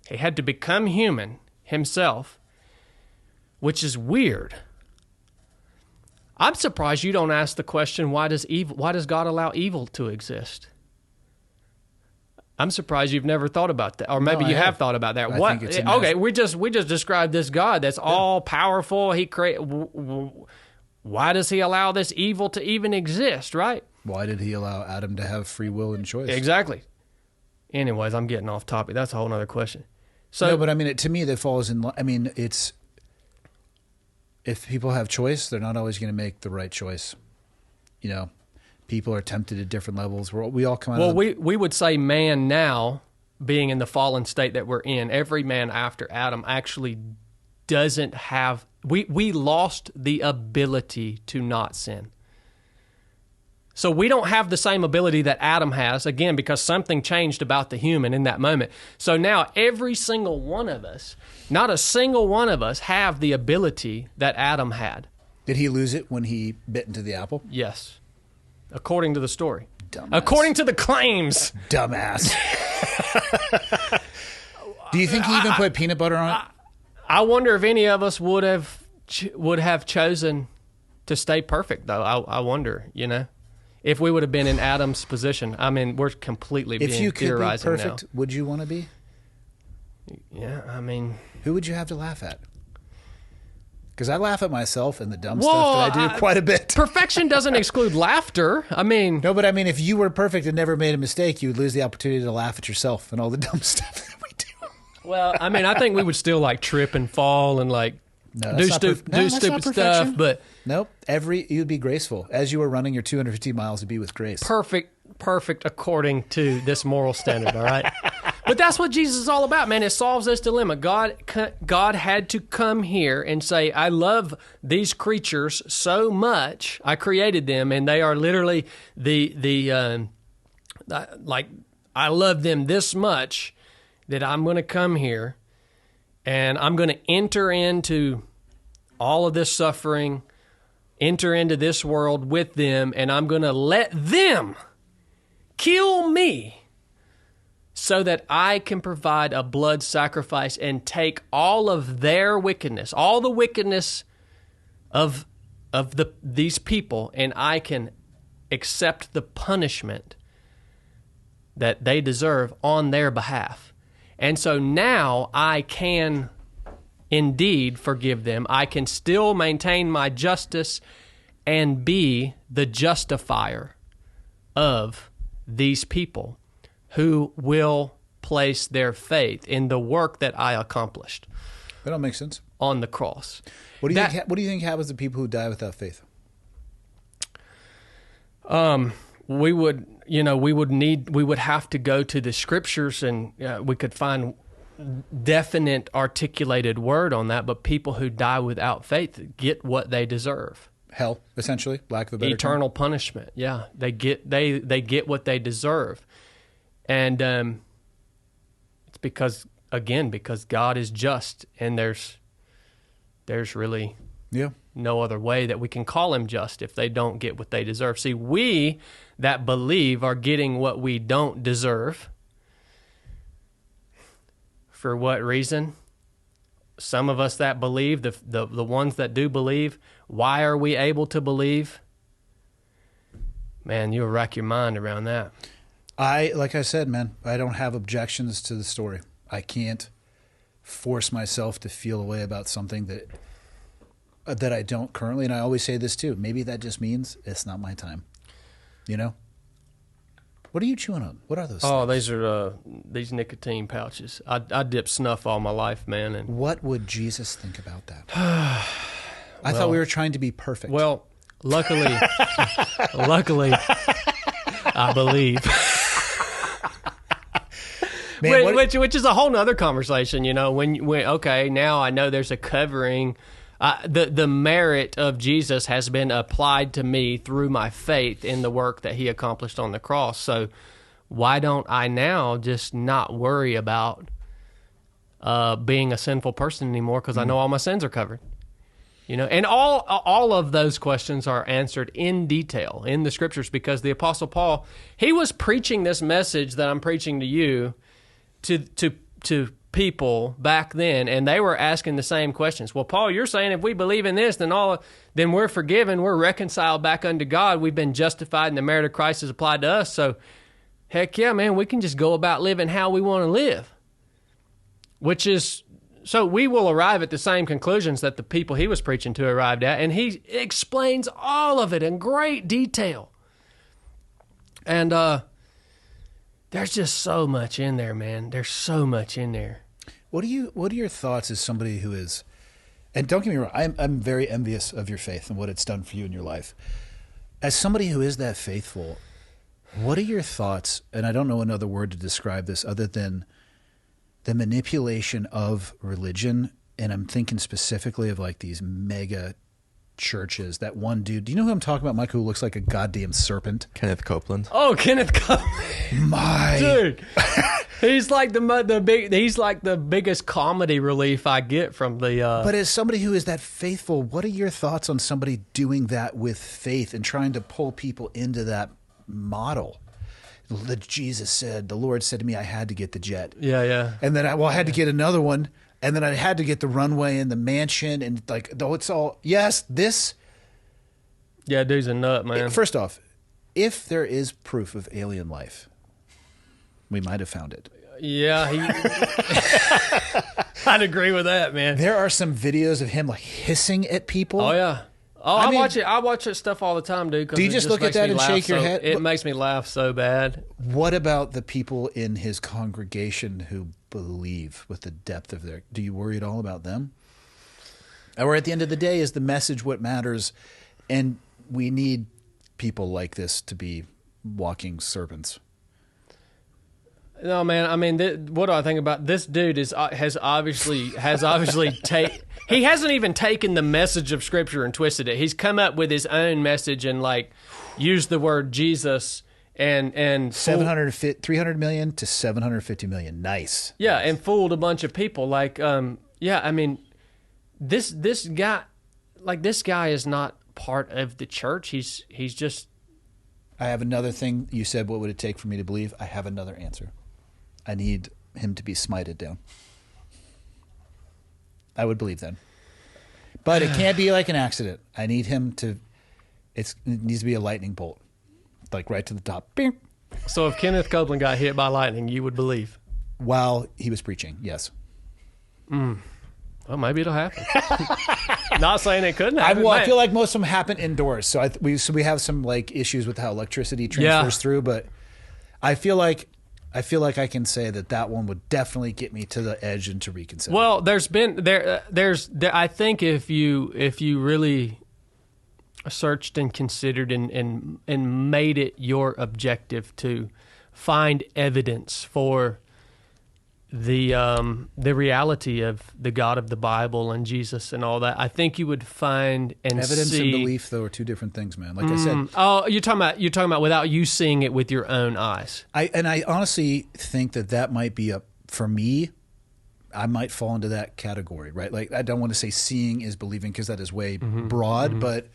He had to become human himself, which is weird. I'm surprised you don't ask the question, why does God allow evil to exist? I'm surprised you've never thought about that, or maybe you have thought about that. I think it's okay, we just described this God that's all powerful. Why does he allow this evil to even exist, right? Why did he allow Adam to have free will and choice? Exactly. Anyways, I'm getting off topic. That's a whole other question. So, no, but I mean, to me, that falls in. I mean, it's if people have choice, they're not always going to make the right choice. You know, people are tempted at different levels. We all come out. Well, we would say man now, being in the fallen state that we're in, every man after Adam actually doesn't have. We lost the ability to not sin. So we don't have the same ability that Adam has, again, because something changed about the human in that moment. So now every single one of us, not a single one of us, have the ability that Adam had. Did he lose it when he bit into the apple? Yes. According to the story. Dumbass. According to the claims. Dumbass. Do you think he even put peanut butter on it? I wonder if any of us would have chosen to stay perfect, though. I wonder, if we would have been in Adam's position. I mean, we're completely being theorizing now. If you could be perfect, would you want to be? Yeah, I mean... Who would you have to laugh at? Because I laugh at myself and the dumb stuff that I do quite a bit. Perfection doesn't exclude laughter. I mean... No, but I mean, if you were perfect and never made a mistake, you would lose the opportunity to laugh at yourself and all the dumb stuff that we do. Well, I mean, I think we would still trip and fall and do stupid stuff, but nope. You'd be graceful as you were running your 250 miles to be with grace. Perfect according to this moral standard. All right, but that's what Jesus is all about, man. It solves this dilemma. God had to come here and say, "I love these creatures so much. I created them, and they are literally I love them this much that I'm going to come here." And I'm going to enter into all of this suffering, enter into this world with them, and I'm going to let them kill me so that I can provide a blood sacrifice and take all of their wickedness, all the wickedness of these people, and I can accept the punishment that they deserve on their behalf. And so now I can indeed forgive them. I can still maintain my justice and be the justifier of these people who will place their faith in the work that I accomplished. That all makes sense. On the cross. What do you think happens to people who die without faith? We would have to go to the scriptures, and we could find definite articulated word on that, but people who die without faith get what they deserve. Hell, essentially, lack of a better eternal term. Punishment. Yeah, they get what they deserve. And it's because God is just, and there's really no other way that we can call him just if they don't get what they deserve. See, we that believe are getting what we don't deserve. For what reason? Some of us that believe, the ones that do believe, why are we able to believe? Man, you'll rack your mind around that. Like I said, man, I don't have objections to the story. I can't force myself to feel a way about something that I don't currently. And I always say this too. Maybe that just means it's not my time. You know? What are you chewing on? What are those? Oh, these are these nicotine pouches. I dipped snuff all my life, man. And what would Jesus think about that? I thought we were trying to be perfect. Well, luckily, I believe. Man, which is a whole nother conversation, you know. When okay, now I know there's a covering. The merit of Jesus has been applied to me through my faith in the work that he accomplished on the cross. So why don't I now just not worry about being a sinful person anymore, because I know all my sins are covered? You know, and all of those questions are answered in detail in the scriptures, because the Apostle Paul, he was preaching this message that I'm preaching to you to people back then, and they were asking the same questions. Well, Paul, you're saying if we believe in this, then we're forgiven, we're reconciled back unto God, we've been justified, and the merit of Christ is applied to us. So, heck yeah, man, we can just go about living how we want to live. So we will arrive at the same conclusions that the people he was preaching to arrived at, and he explains all of it in great detail. And there's just so much in there, man. There's so much in there. What are your thoughts as somebody who is, and don't get me wrong, I'm very envious of your faith and what it's done for you in your life. As somebody who is that faithful, what are your thoughts, and I don't know another word to describe this other than the manipulation of religion, and I'm thinking specifically of like these mega churches. That one dude, do you know who I'm talking about, Michael, who looks like a goddamn serpent? Kenneth Copeland. Oh, Kenneth Copeland. Dude. He's like the biggest comedy relief I get from the But as somebody who is that faithful, what are your thoughts on somebody doing that with faith and trying to pull people into that model? Jesus said, the Lord said to me, I had to get the jet. Yeah. And then I had to get another one. And then I had to get the runway and the mansion, and like, though it's all, yes, this. Yeah, dude's a nut, man. First off, if there is proof of alien life, we might have found it. Yeah, I'd agree with that, man. There are some videos of him like hissing at people. Oh yeah. Oh, I watch it. I watch that stuff all the time, dude. Do you just look at that and shake your head? It makes me laugh so bad. What about the people in his congregation who believe with the depth of their? Do you worry at all about them? Or at the end of the day, is the message what matters? And we need people like this to be walking serpents. No, man. I mean, what do I think about this dude? Has obviously he hasn't even taken the message of Scripture and twisted it. He's come up with his own message and like used the word Jesus and 300 million to 750 million. Nice. Yeah, nice. And fooled a bunch of people. Like, yeah. I mean, this guy is not part of the church. He's just. I have another thing. You said, what would it take for me to believe? I have another answer. I need him to be smited down. I would believe then. But it can't be like an accident. I need him to, it needs to be a lightning bolt. Like right to the top. Bing. So if Kenneth Copeland got hit by lightning, you would believe? While he was preaching, yes. Well, maybe it'll happen. Not saying it couldn't happen. I feel like most of them happen indoors. So we have some like issues with how electricity transfers through, but I feel like I can say that one would definitely get me to the edge and to reconsider. Well, there's I think if you really searched and considered and made it your objective to find evidence for the reality of the God of the Bible and Jesus and all that, I think you would find and evidence see, and belief though are two different things, man. Like I said, oh, you're talking about without you seeing it with your own eyes. I honestly think that might be for me. I might fall into that category, right? Like I don't want to say seeing is believing because that is way broad, but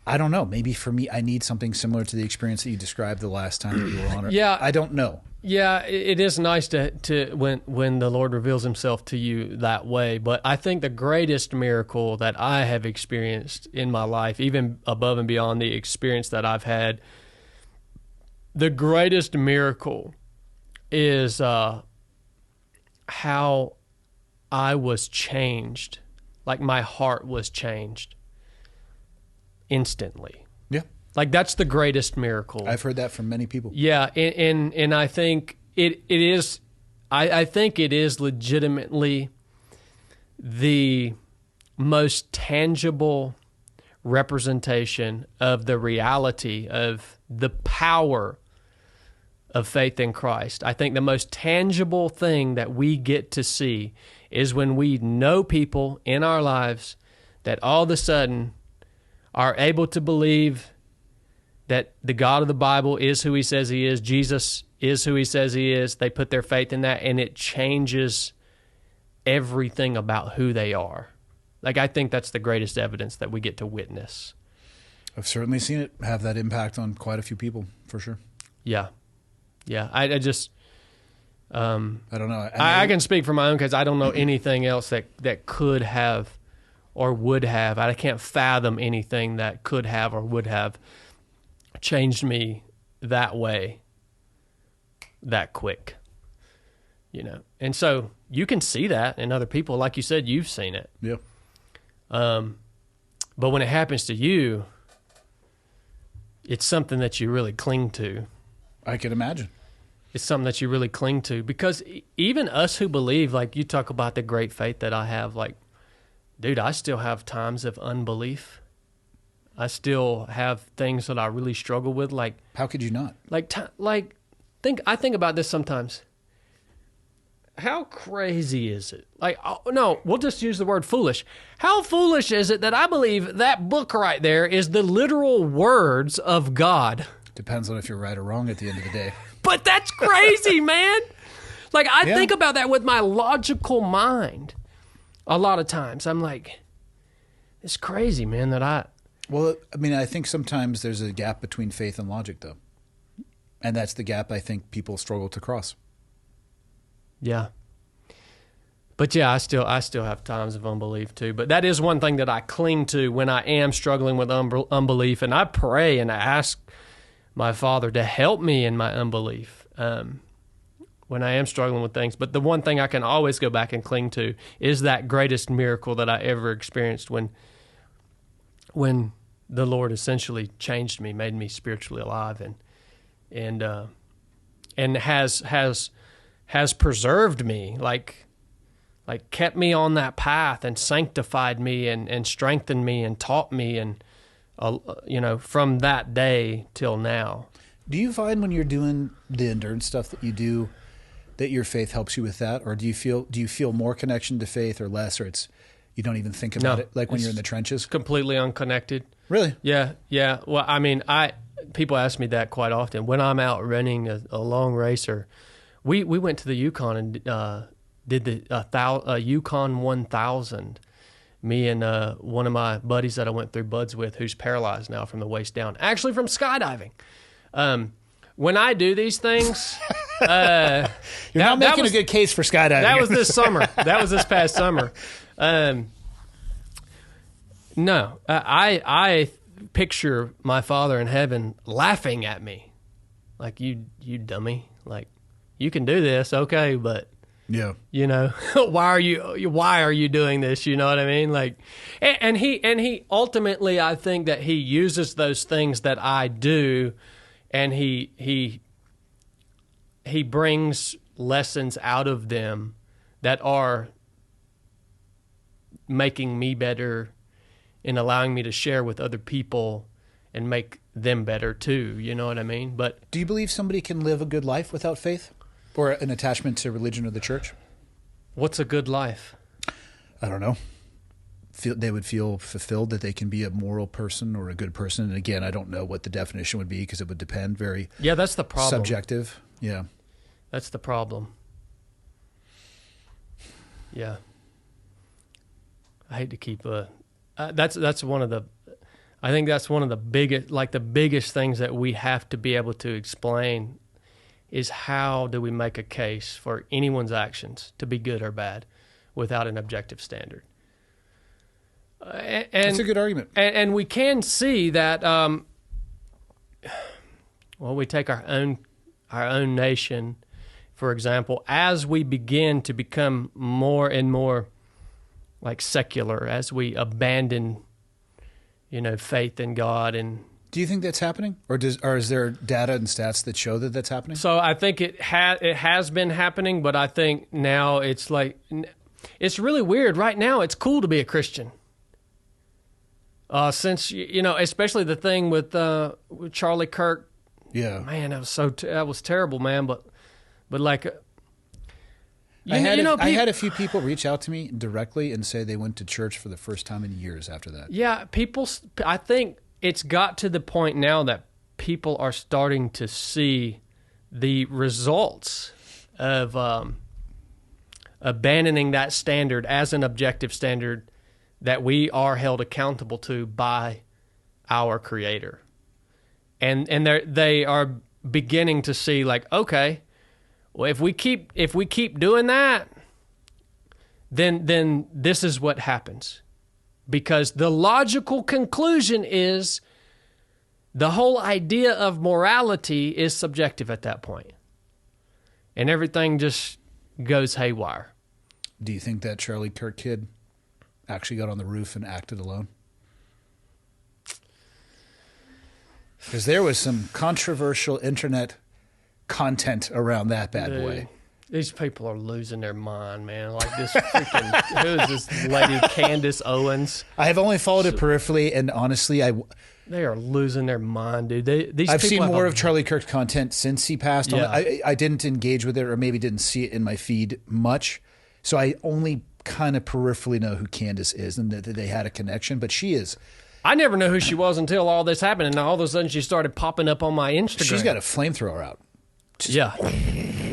I don't know. Maybe for me, I need something similar to the experience that you described the last time that you were on it. Yeah, I don't know. Yeah, it is nice to when the Lord reveals himself to you that way. But I think the greatest miracle that I have experienced in my life, even above and beyond the experience that I've had, the greatest miracle is how I was changed. Like my heart was changed instantly. Yeah. Like that's the greatest miracle. I've heard that from many people. Yeah, and I think it is. I think it is legitimately the most tangible representation of the reality of the power of faith in Christ. I think the most tangible thing that we get to see is when we know people in our lives that all of a sudden are able to believe that the God of the Bible is who he says he is, Jesus is who he says he is. They put their faith in that, and it changes everything about who they are. Like, I think that's the greatest evidence that we get to witness. I've certainly seen it have that impact on quite a few people, for sure. Yeah. Yeah. I just... I don't know. I can speak for my own because I don't know anything else that could have or would have. I can't fathom anything that could have or would have changed me that way, that quick, you know. And so you can see that in other people. Like you said, you've seen it. Yeah. But when it happens to you, it's something that you really cling to. I can imagine. It's something that you really cling to because even us who believe, like you talk about the great faith that I have, like, dude, I still have times of unbelief. I still have things that I really struggle with. Like, how could you not? I think about this sometimes. How crazy is it? Like, oh, no, we'll just use the word foolish. How foolish is it that I believe that book right there is the literal words of God? Depends on if you're right or wrong at the end of the day. But that's crazy, man. Like, I think about that with my logical mind. A lot of times, I'm like, it's crazy, man, that I... Well, I mean, I think sometimes there's a gap between faith and logic, though. And that's the gap I think people struggle to cross. Yeah. But yeah, I still have times of unbelief too. But that is one thing that I cling to when I am struggling with unbelief. And I pray and I ask my Father to help me in my unbelief when I am struggling with things. But the one thing I can always go back and cling to is that greatest miracle that I ever experienced when the Lord essentially changed me, made me spiritually alive, and has preserved me, like kept me on that path and sanctified me and strengthened me and taught me and from that day till now. Do you find when you're doing the endurance stuff that you do that your faith helps you with that, or do you feel more connection to faith or less, or you don't even think about it, like when you're in the trenches? Completely unconnected. Really? Yeah. Well, I mean, people ask me that quite often. When I'm out running a long race, or we went to the Yukon and did the Yukon 1000. Me and one of my buddies that I went through buds with, who's paralyzed now from the waist down, actually from skydiving. When I do these things, You're not making a good case for skydiving. That was this summer. That was this past summer. No, I picture my Father in heaven laughing at me, like you dummy, like you can do this, okay, but yeah, you know, why are you doing this? You know what I mean? Like, and he ultimately, I think that he uses those things that I do, and he brings lessons out of them that are making me better and allowing me to share with other people and make them better too. You know what I mean? But do you believe somebody can live a good life without faith or an attachment to religion or the church? What's a good life? I don't know. They would feel fulfilled that they can be a moral person or a good person. And again, I don't know what the definition would be because it would depend. That's the problem. Subjective. Yeah. That's the problem. Yeah. I hate to keep that's one of the, I think that's one of the biggest things that we have to be able to explain is how do we make a case for anyone's actions to be good or bad without an objective standard. That's a good argument. And we can see that, we take our own nation, for example, as we begin to become more and more like secular, as we abandon, faith in God. And do you think that's happening, or is there data and stats that show that that's happening? So I think it has been happening, but I think now it's like it's really weird. Right now, it's cool to be a Christian. Since especially the thing with Charlie Kirk. Yeah, man, that was terrible, man. But like. I had a few people reach out to me directly and say they went to church for the first time in years after that. Yeah, I think it's got to the point now that people are starting to see the results of abandoning that standard as an objective standard that we are held accountable to by our Creator. And they are beginning to see, like, okay, well, if we keep doing that, then this is what happens. Because the logical conclusion is the whole idea of morality is subjective at that point. And everything just goes haywire. Do you think that Charlie Kirk kid actually got on the roof and acted alone? Because there was some controversial internet content around that bad boy. These people are losing their mind, man. Like this freaking, who is this lady, Candace Owens? I have only followed it peripherally, and honestly, they are losing their mind, dude. I've seen more of Charlie Kirk's content since he passed. Yeah. I didn't engage with it, or maybe didn't see it in my feed much, so I only kind of peripherally know who Candace is and that they had a connection, but she is... I never knew who she was until all this happened, and all of a sudden she started popping up on my Instagram. She's got a flamethrower out.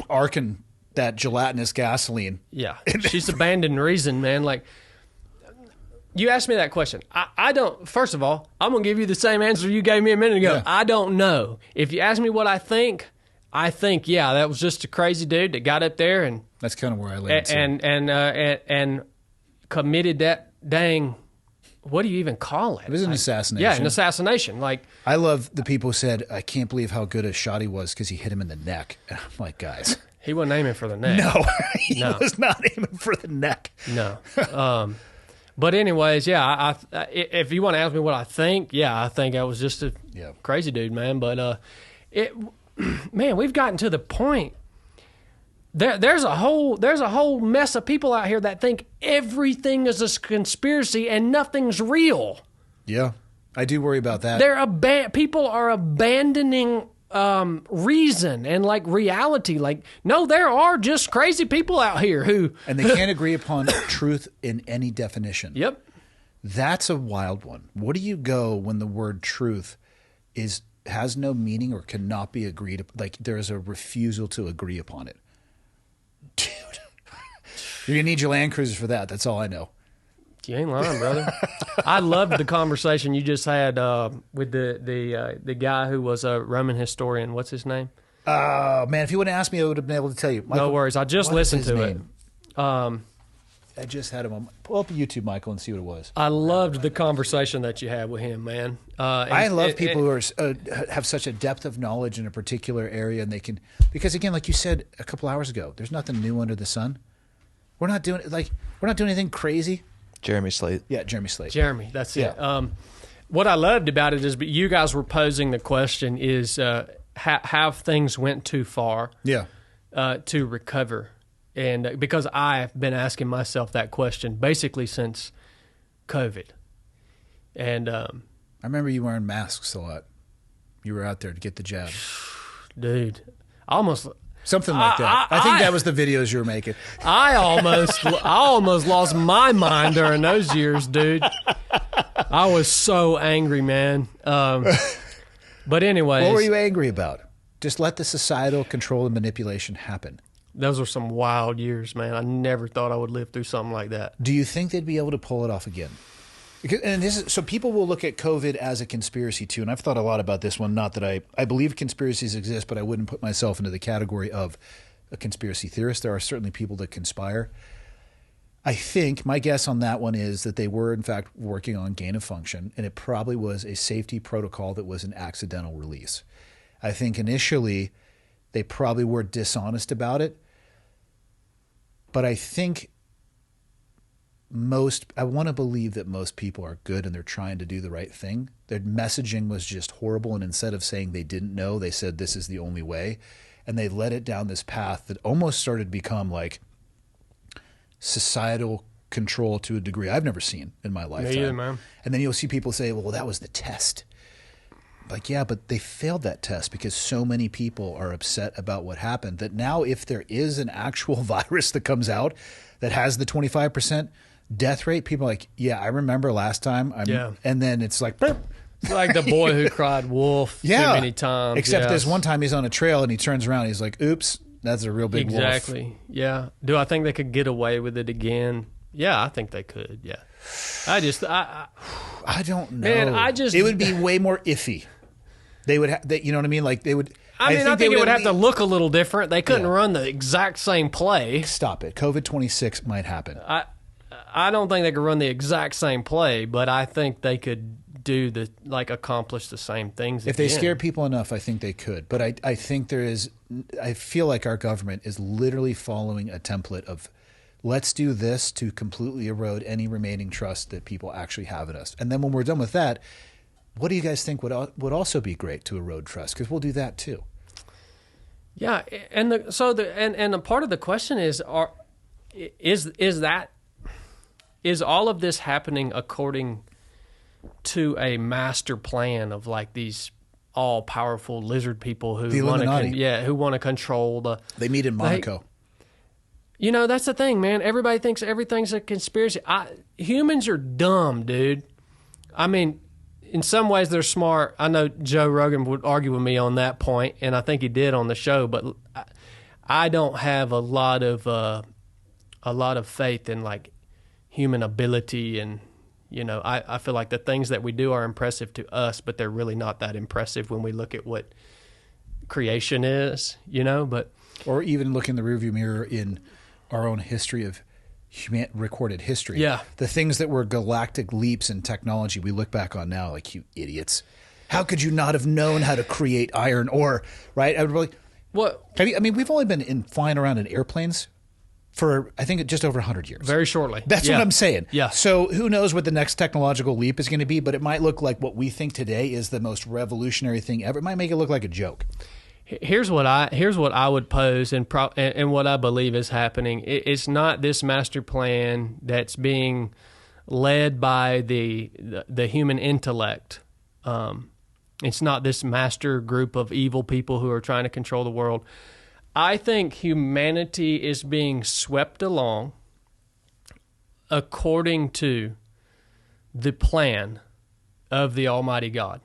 Arcing that gelatinous gasoline. Yeah. She's abandoned reason, man. Like, you asked me that question. I don't, first of all, I'm going to give you the same answer you gave me a minute ago. Yeah. I don't know. If you ask me what I think, yeah, that was just a crazy dude that got up there and... That's kind of where I landed. And committed that dang... What do you even call it? It was an assassination. Yeah, an assassination. Like, I love the people who said, I can't believe how good a shot he was because he hit him in the neck. And I'm like, guys. He wasn't aiming for the neck. No, he was not aiming for the neck. No. But anyways, yeah, if you want to ask me what I think, I think I was just a crazy dude, man. But man, we've gotten to the point. There's a whole mess of people out here that think everything is a conspiracy and nothing's real. Yeah, I do worry about that. People are abandoning reason and like reality. Like, no, there are just crazy people out here who and they can't agree upon truth in any definition. Yep, that's a wild one. What do you go when the word truth has no meaning or cannot be agreed? Like there is a refusal to agree upon it. Dude, you're gonna need your Land Cruisers for that. That's all I know. You ain't lying, brother. I loved the conversation you just had with the guy who was a Roman historian. What's his name? Oh, man, if you wouldn't ask me, I would have been able to tell you. No worries. I just listened to it. I just had him on. Pull up YouTube, Michael, and see what it was. I loved the conversation that you had with him, man. I love people who are have such a depth of knowledge in a particular area, and they can, because again, like you said a couple hours ago, there's nothing new under the sun. We're not doing anything crazy. Jeremy Slate. Yeah, Jeremy Slate. Jeremy, that's it. Yeah. What I loved about it is, you guys were posing the question: is have things went too far? Yeah. To recover. And because I've been asking myself that question basically since COVID. And I remember you wearing masks a lot. You were out there to get the jab. Dude, something like that. I think that was the videos you were making. I almost lost my mind during those years, dude. I was so angry, man. But anyways. What were you angry about? Just let the societal control and manipulation happen. Those were some wild years, man. I never thought I would live through something like that. Do you think they'd be able to pull it off again? So people will look at COVID as a conspiracy too, and I've thought a lot about this one. Not that I believe conspiracies exist, but I wouldn't put myself into the category of a conspiracy theorist. There are certainly people that conspire. I think my guess on that one is that they were in fact working on gain of function, and it probably was a safety protocol that was an accidental release. I think initially they probably were dishonest about it. But I think I want to believe that most people are good and they're trying to do the right thing. Their messaging was just horrible. And instead of saying they didn't know, they said this is the only way. And they led it down this path that almost started to become like societal control to a degree I've never seen in my lifetime. Yeah, man. And then you'll see people say, well, that was the test. Like, yeah, but they failed that test because so many people are upset about what happened that now if there is an actual virus that comes out that has the 25% death rate, people are like, yeah, I remember last time. And then it's like, burp. It's like the boy who cried wolf too many times. Except there's one time he's on a trail and he turns around and he's like, oops, that's a real big wolf. Exactly. Yeah. Do I think they could get away with it again? Yeah, I think they could. Yeah. I don't know. Man, it would be way more iffy. They would you know what I mean? Like they would. I think it would have to look a little different. They couldn't run the exact same play. Stop it. COVID-26 might happen. I don't think they could run the exact same play, but I think they could accomplish the same things if they scare people enough. I think they could. But I think I feel like our government is literally following a template of let's do this to completely erode any remaining trust that people actually have in us. And then when we're done with that, what do you guys think would also be great to erode trust? Because we'll do that too. Yeah, and a part of the question is all of this happening according to a master plan of like these all powerful lizard people who want to control the. They meet in Monaco. That's the thing, man. Everybody thinks everything's a conspiracy. Humans are dumb, dude. I mean. In some ways, they're smart. I know Joe Rogan would argue with me on that point, and I think he did on the show. But I don't have a lot of faith in like human ability, and I feel like the things that we do are impressive to us, but they're really not that impressive when we look at what creation is. But or even look in the rearview mirror in our own history of recorded history. Yeah. The things that were galactic leaps in technology we look back on now like, you idiots. How could you not have known how to create iron ore, right? We've only been flying around in airplanes for, I think, just over 100 years. Very shortly. That's what I'm saying. Yeah. So who knows what the next technological leap is going to be, but it might look like what we think today is the most revolutionary thing ever. It might make it look like a joke. Here's what I would pose, and what I believe is happening. It's not this master plan that's being led by the human intellect. It's not this master group of evil people who are trying to control the world. I think humanity is being swept along according to the plan of the Almighty God,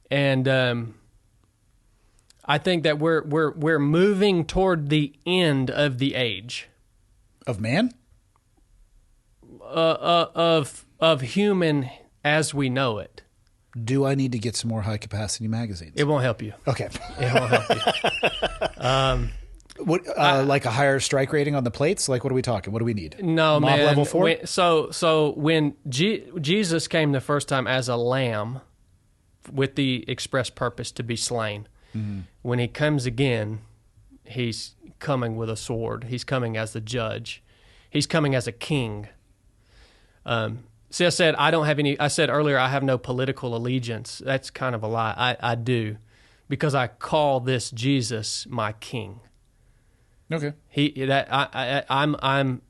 and I think that we're moving toward the end of the age of man, of human as we know it. Do I need to get some more high-capacity magazines? It won't help you. Okay. It won't help you. What, like a higher strike rating on the plates? Like, what are we talking? What do we need? No, Mob man. level 4? So when Jesus came the first time as a lamb with the express purpose to be slain, when he comes again, he's coming with a sword. He's coming as the judge. He's coming as a king. See, I said I don't have any. I said earlier I have no political allegiance. That's kind of a lie. I do, because I call this Jesus my king. Okay. I'm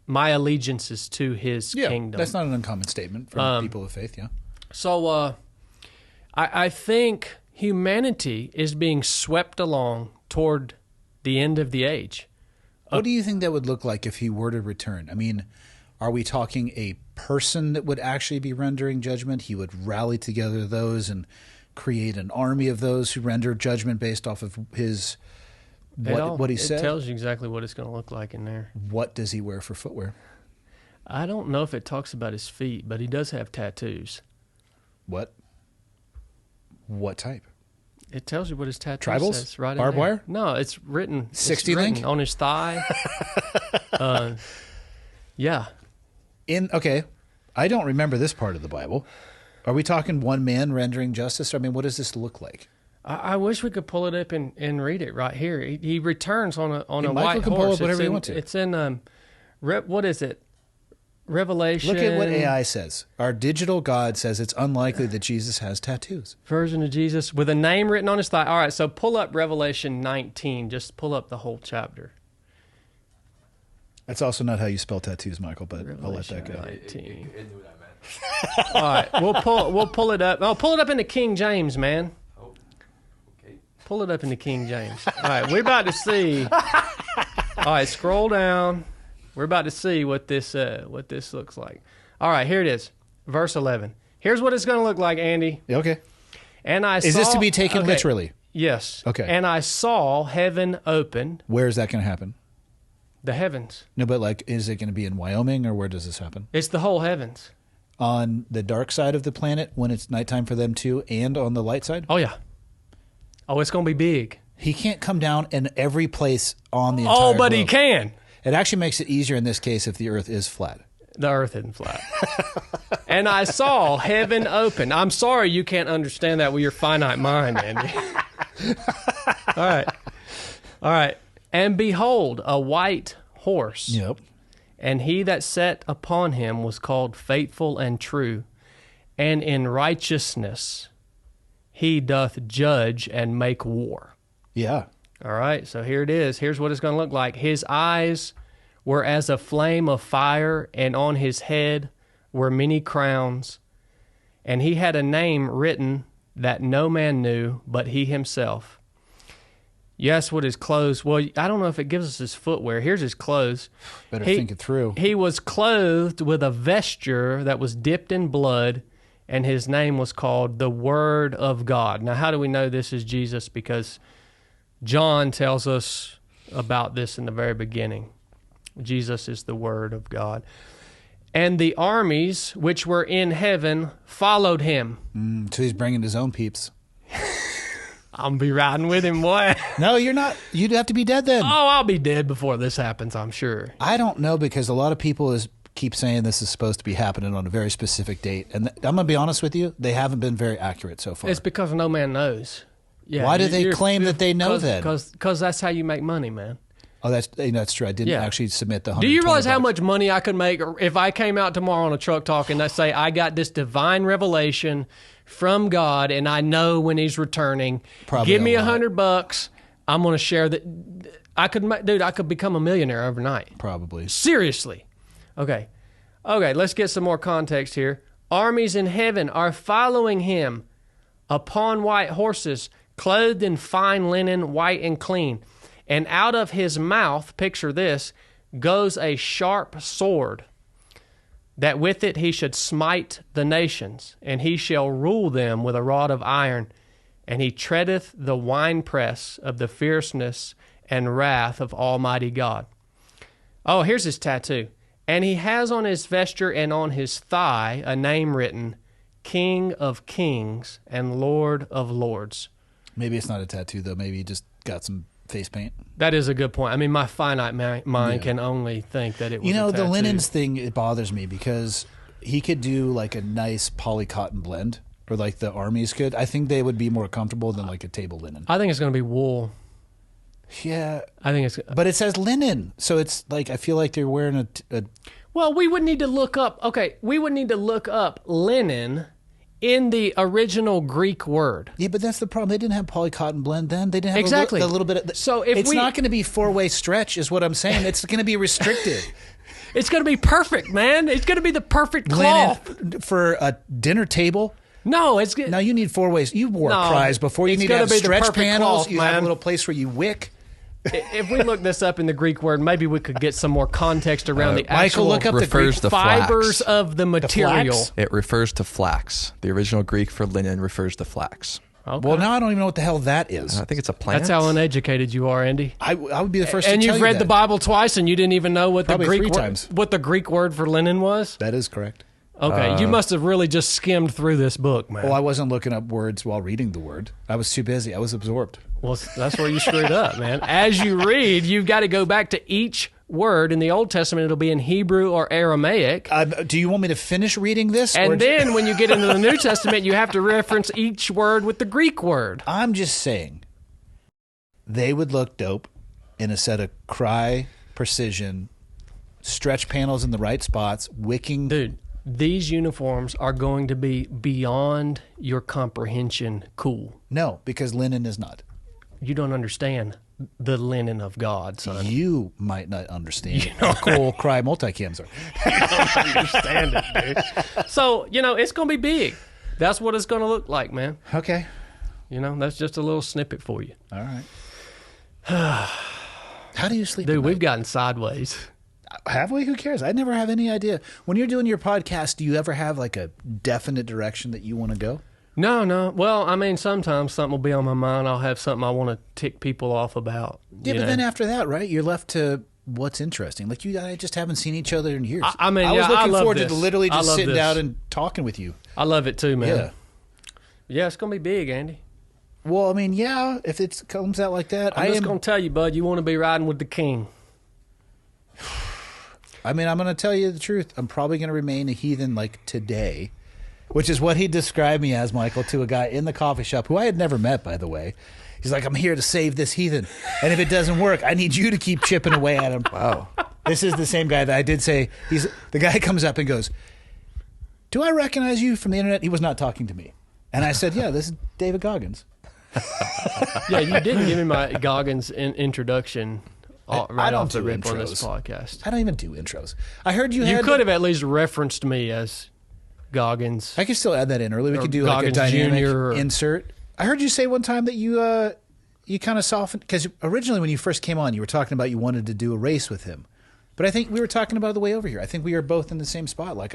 my allegiance is to his kingdom. That's not an uncommon statement from people of faith. Yeah. So I think humanity is being swept along toward the end of the age. What do you think that would look like if he were to return? I mean, are we talking a person that would actually be rendering judgment? He would rally together those and create an army of those who render judgment based off of his what he said? It tells you exactly what it's going to look like in there. What does he wear for footwear? I don't know if it talks about his feet, but he does have tattoos. What? What type? It tells you what his tattoo Tribals? says right Barbed in there. wire? No, it's written. 60 it's written link? on his thigh. Yeah. Okay, I don't remember this part of the Bible. Are we talking one man rendering justice? I mean, what does this look like? I wish we could pull it up and read it right here. He returns on a Michael white can pull horse. up whatever you want to. It's in what is it? Revelation. Look at what AI says. Our digital God says it's unlikely that Jesus has tattoos. Version of Jesus with a name written on his thigh. All right, so pull up Revelation 19. Just pull up the whole chapter. That's also not how you spell tattoos, Michael, but I'll let that go. 19. All right, we'll pull it up. Oh, pull it up into King James, man. Oh, okay. Pull it up into King James. All right, we're about to see. All right, scroll down. We're about to see what this looks like. All right, here it is, verse 11. Here's what it's going to look like, Andy. Okay. And I Is this to be taken literally? Yes. Okay. And I saw heaven open. Where is that going to happen? The heavens. No, but like, is it going to be in Wyoming or where does this happen? It's the whole heavens. On the dark side of the planet when it's nighttime for them too, and on the light side? Oh, yeah. Oh, it's going to be big. He can't come down in every place on the entire Oh, but he globe. can. It actually makes it easier in this case if the earth is flat. The earth isn't flat. And I saw heaven open. I'm sorry you can't understand that with your finite mind, Andy. All right. And behold, a white horse. Yep. And he that sat upon him was called Faithful and True. And in righteousness he doth judge and make war. Yeah. All right, so here it is. Here's what it's going to look like. His eyes were as a flame of fire, and on his head were many crowns. And he had a name written that no man knew but he himself. You asked what his clothes... Well, I don't know if it gives us his footwear. Here's his clothes. Better think it through. He was clothed with a vesture that was dipped in blood, and his name was called the Word of God. Now, how do we know this is Jesus? Because John tells us about this in the very beginning. Jesus is the Word of God. And the armies which were in heaven followed him. So he's bringing his own peeps. I'm going to be riding with him, boy. No, you're not. You'd have to be dead then. Oh, I'll be dead before this happens, I'm sure. I don't know, because a lot of people keep saying this is supposed to be happening on a very specific date. And I'm going to be honest with you, they haven't been very accurate so far. It's because no man knows. Yeah, Why do they claim that they know then? Because that's how you make money, man. Oh, that's true. I didn't actually submit the $120. Do you realize how much money I could make if I came out tomorrow on a truck talk and I say I got this divine revelation from God and I know when He's returning? Probably give me a lot. $100. I'm going to share that. I could become a millionaire overnight. Probably. Seriously. Okay. Let's get some more context here. Armies in heaven are following Him upon white horses, clothed in fine linen, white and clean. And out of His mouth, picture this, goes a sharp sword, that with it He should smite the nations, and He shall rule them with a rod of iron, and He treadeth the winepress of the fierceness and wrath of Almighty God. Oh, here's His tattoo. And He has on His vesture and on His thigh a name written, King of Kings and Lord of Lords. Maybe it's not a tattoo, though. Maybe he just got some face paint. That is a good point. I mean, my finite mind can only think that it was the a tattoo. linens thing, it bothers me because he could do like a nice poly-cotton blend, or like the armies could. I think they would be more comfortable than like a table linen. I think it's going to be wool. Yeah. I think it's... But it says linen, so it's like, I feel like they're wearing a Well, we would need to look up... Okay, we would need to look up linen in the original Greek word. Yeah, but that's the problem. They didn't have poly-cotton blend then. They didn't have Exactly. a little bit of... So if it's not going to be four-way stretch is what I'm saying. It's going to be restricted. It's going to be perfect, man. It's going to be the perfect cloth. Linen for a dinner table. No, it's good. Now you need four ways. You wore cries before. You need to have stretch panels. Cloth, you have a little place where you wick. If we look this up in the Greek word, maybe we could get some more context around the actual Michael, look up the Greek fibers of the material. flax? It refers to flax. The original Greek for linen refers to flax. Okay. Well, now I don't even know what the hell that is. I think it's a plant. That's how uneducated you are, Andy. I would be the first And to tell you've you read that. the Bible twice, and you didn't even know what Probably the Greek 3 word, times. what the Greek word for linen was. That is correct. Okay, you must have really just skimmed through this book, man. Well, I wasn't looking up words while reading the word. I was too busy. I was absorbed. Well, that's where you screwed up, man. As you read, you've got to go back to each word. In the Old Testament, it'll be in Hebrew or Aramaic. Do you want me to finish reading this? And then when you get into the New Testament, you have to reference each word with the Greek word. I'm just saying, they would look dope in a set of cry precision, stretch panels in the right spots, wicking. Dude, these uniforms are going to be beyond your comprehension cool. No, because linen is not. You don't understand the linen of God, son. You might not understand how cool cry multicams are. You don't understand it, dude. So, it's going to be big. That's what it's going to look like, man. Okay. That's just a little snippet for you. All right. How do you sleep? Dude, we've gotten sideways. Have we? Who cares? I never have any idea. When you're doing your podcast, do you ever have like a definite direction that you want to go? No. Well, I mean, sometimes something will be on my mind. I'll have something I want to tick people off about. Yeah, but then after that, right, you're left to what's interesting. Like you and I just haven't seen each other in years. I mean, I was looking love forward this. to literally I just love sitting this. down and talking with you. I love it too, man. Yeah. Yeah, it's going to be big, Andy. Well, I mean, yeah, if it comes out like that, I'm just going to tell you, bud, you want to be riding with the king. I mean, I'm going to tell you the truth. I'm probably going to remain a heathen like today, which is what he described me as, Michael, to a guy in the coffee shop who I had never met, by the way. He's like, I'm here to save this heathen. And if it doesn't work, I need you to keep chipping away at him. Wow. This is the same guy that I did say. The guy comes up and goes, do I recognize you from the internet? He was not talking to me. And I said, yeah, this is David Goggins. Yeah, you didn't give me my Goggins introduction right off the rip on this podcast. I don't even do intros. I heard you could have at least referenced me as Goggins. I could still add that in early. We could do like a Goggins dynamic Jr. insert. I heard you say one time that you kind of softened, because originally when you first came on, you were talking about you wanted to do a race with him. But I think we were talking about it the way over here. I think we are both in the same spot. Like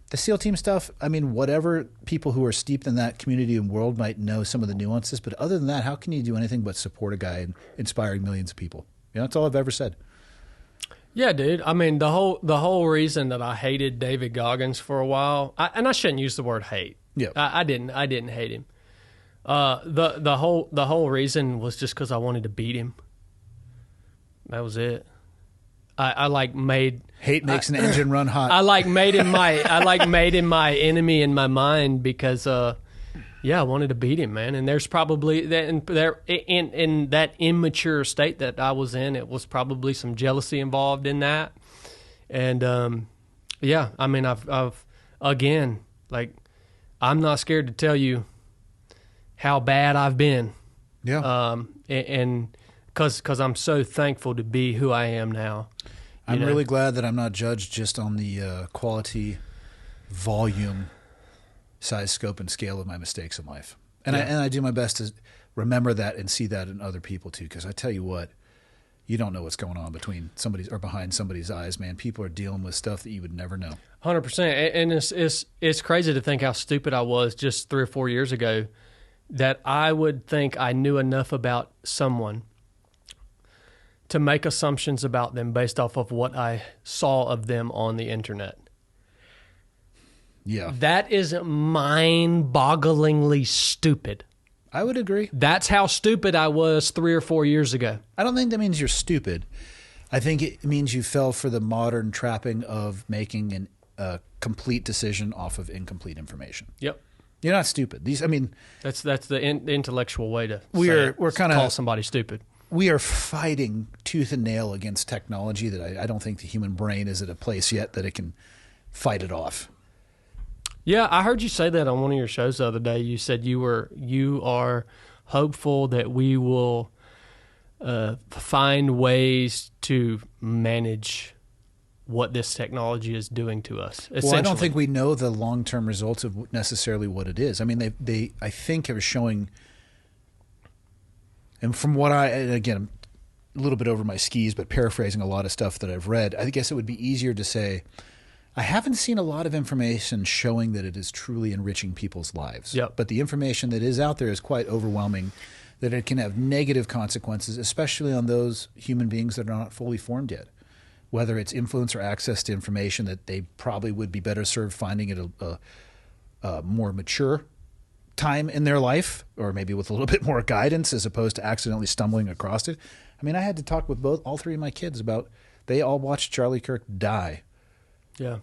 the SEAL team stuff, I mean, whatever people who are steeped in that community and world might know some of the nuances, but other than that, how can you do anything but support a guy and inspiring millions of people? That's all I've ever said. Yeah, dude. I mean, the whole reason that I hated David Goggins for a while, and I shouldn't use the word hate. Yeah, I didn't hate him. The whole reason was just because I wanted to beat him. That was it. I made hate makes an engine run hot. I made him my enemy in my mind because I wanted to beat him, man. And there's probably in that immature state that I was in, it was probably some jealousy involved in that. And I mean, I've again, like, I'm not scared to tell you how bad I've been. Yeah. And because I'm so thankful to be who I am now. I'm really glad that I'm not judged just on the quality, volume, size, scope, and scale of my mistakes in life. And I do my best to remember that and see that in other people too. Because I tell you what, you don't know what's going on behind somebody's eyes, man. People are dealing with stuff that you would never know. 100%. And it's crazy to think how stupid I was just 3 or 4 years ago that I would think I knew enough about someone to make assumptions about them based off of what I saw of them on the internet. Yeah. That is mind-bogglingly stupid. I would agree. That's how stupid I was 3 or 4 years ago. I don't think that means you're stupid. I think it means you fell for the modern trapping of making a complete decision off of incomplete information. Yep. You're not stupid. That's the intellectual way to we're kind of call somebody stupid. We are fighting tooth and nail against technology that I don't think the human brain is at a place yet that it can fight it off. Yeah, I heard you say that on one of your shows the other day. You said you are hopeful that we will find ways to manage what this technology is doing to us. Well, I don't think we know the long-term results of necessarily what it is. I mean, they I think are showing, and from what and again, I'm a little bit over my skis, but paraphrasing a lot of stuff that I've read, I guess it would be easier to say, I haven't seen a lot of information showing that it is truly enriching people's lives. Yep. But the information that is out there is quite overwhelming, that it can have negative consequences, especially on those human beings that are not fully formed yet. Whether it's influence or access to information that they probably would be better served finding it a more mature time in their life, or maybe with a little bit more guidance as opposed to accidentally stumbling across it. I mean, I had to talk with all three of my kids about, they all watched Charlie Kirk die. Yeah.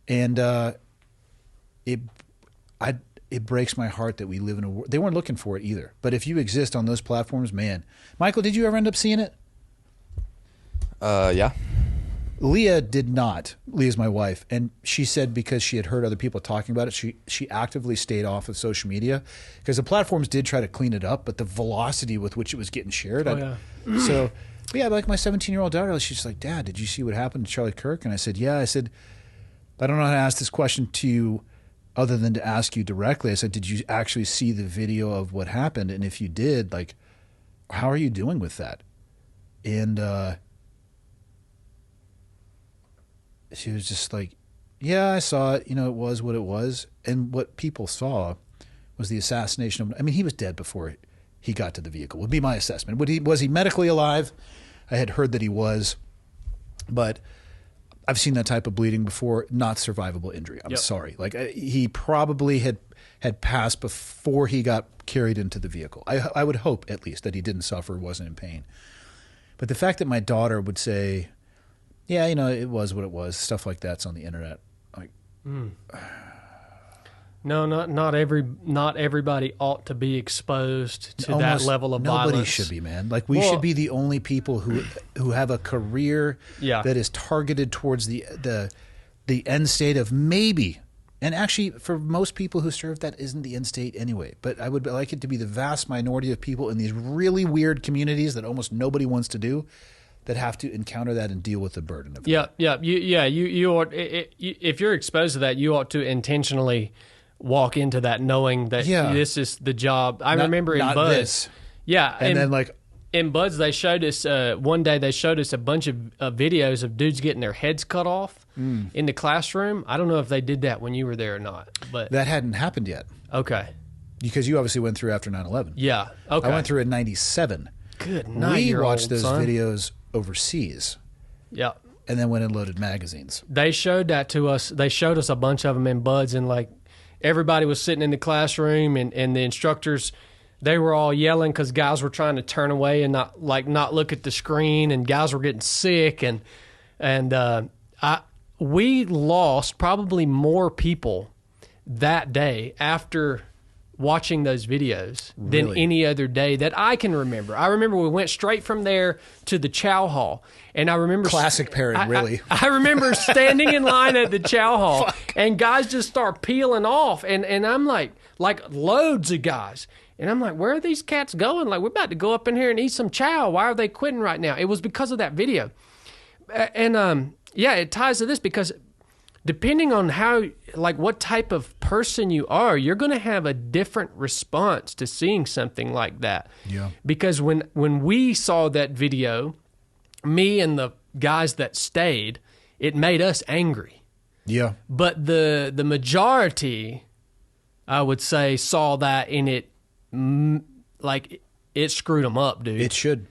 And it breaks my heart that we live in a world. They weren't looking for it either. But if you exist on those platforms, man. Michael, did you ever end up seeing it? Yeah. Leah did not. Leah's my wife. And she said because she had heard other people talking about it, she actively stayed off of social media because the platforms did try to clean it up, but the velocity with which it was getting shared. So, yeah, like my 17-year-old daughter, she's like, Dad, did you see what happened to Charlie Kirk? And I said, yeah. I said, I don't know how to ask this question to you other than to ask you directly. I said, did you actually see the video of what happened? And if you did, like, how are you doing with that? And she was just like, yeah, I saw it. You know, it was what it was. And what people saw was the assassination of, I mean, he was dead before he got to the vehicle, would be my assessment. Was he medically alive? I had heard that he was, but I've seen that type of bleeding before, not survivable injury. I'm sorry. Like he probably had passed before he got carried into the vehicle. I would hope at least that he didn't suffer, wasn't in pain. But the fact that my daughter would say, yeah, you know, it was what it was, stuff like that's on the internet. Like, no, not everybody ought to be exposed to that level of violence. Nobody should be, man. Like we should be the only people who have a career that is targeted towards the end state of maybe. And actually, for most people who serve, that isn't the end state anyway. But I would like it to be the vast minority of people in these really weird communities that almost nobody wants to do, that have to encounter that and deal with the burden of it. You ought, if you're exposed to that, you ought to intentionally walk into that knowing that this is the job. I remember in Buds. And then like in Buds, they showed us one day. They showed us a bunch of videos of dudes getting their heads cut off in the classroom. I don't know if they did that when you were there or not, but that hadn't happened yet. Okay, because you obviously went through after 9/11. Yeah, okay. I went through in '97. Good night. We watched those videos overseas. Yeah. And then went and loaded magazines. They showed that to us. They showed us a bunch of them in Buds, and like everybody was sitting in the classroom, and the instructors, they were all yelling because guys were trying to turn away and not look at the screen, and guys were getting sick, and we lost probably more people that day after watching those videos than any other day that I can remember. I remember we went straight from there to the chow hall, and I remember classic pairing. Really, I remember standing in line at the chow hall, and guys just start peeling off, and I'm like loads of guys, and I'm like, where are these cats going? Like, we're about to go up in here and eat some chow. Why are they quitting right now? It was because of that video, and it ties to this because depending on what type of person you are, you're going to have a different response to seeing something like that. Yeah. Because when we saw that video, me and the guys that stayed, it made us angry. Yeah. But the majority, I would say, saw that in it like it screwed them up, dude. It should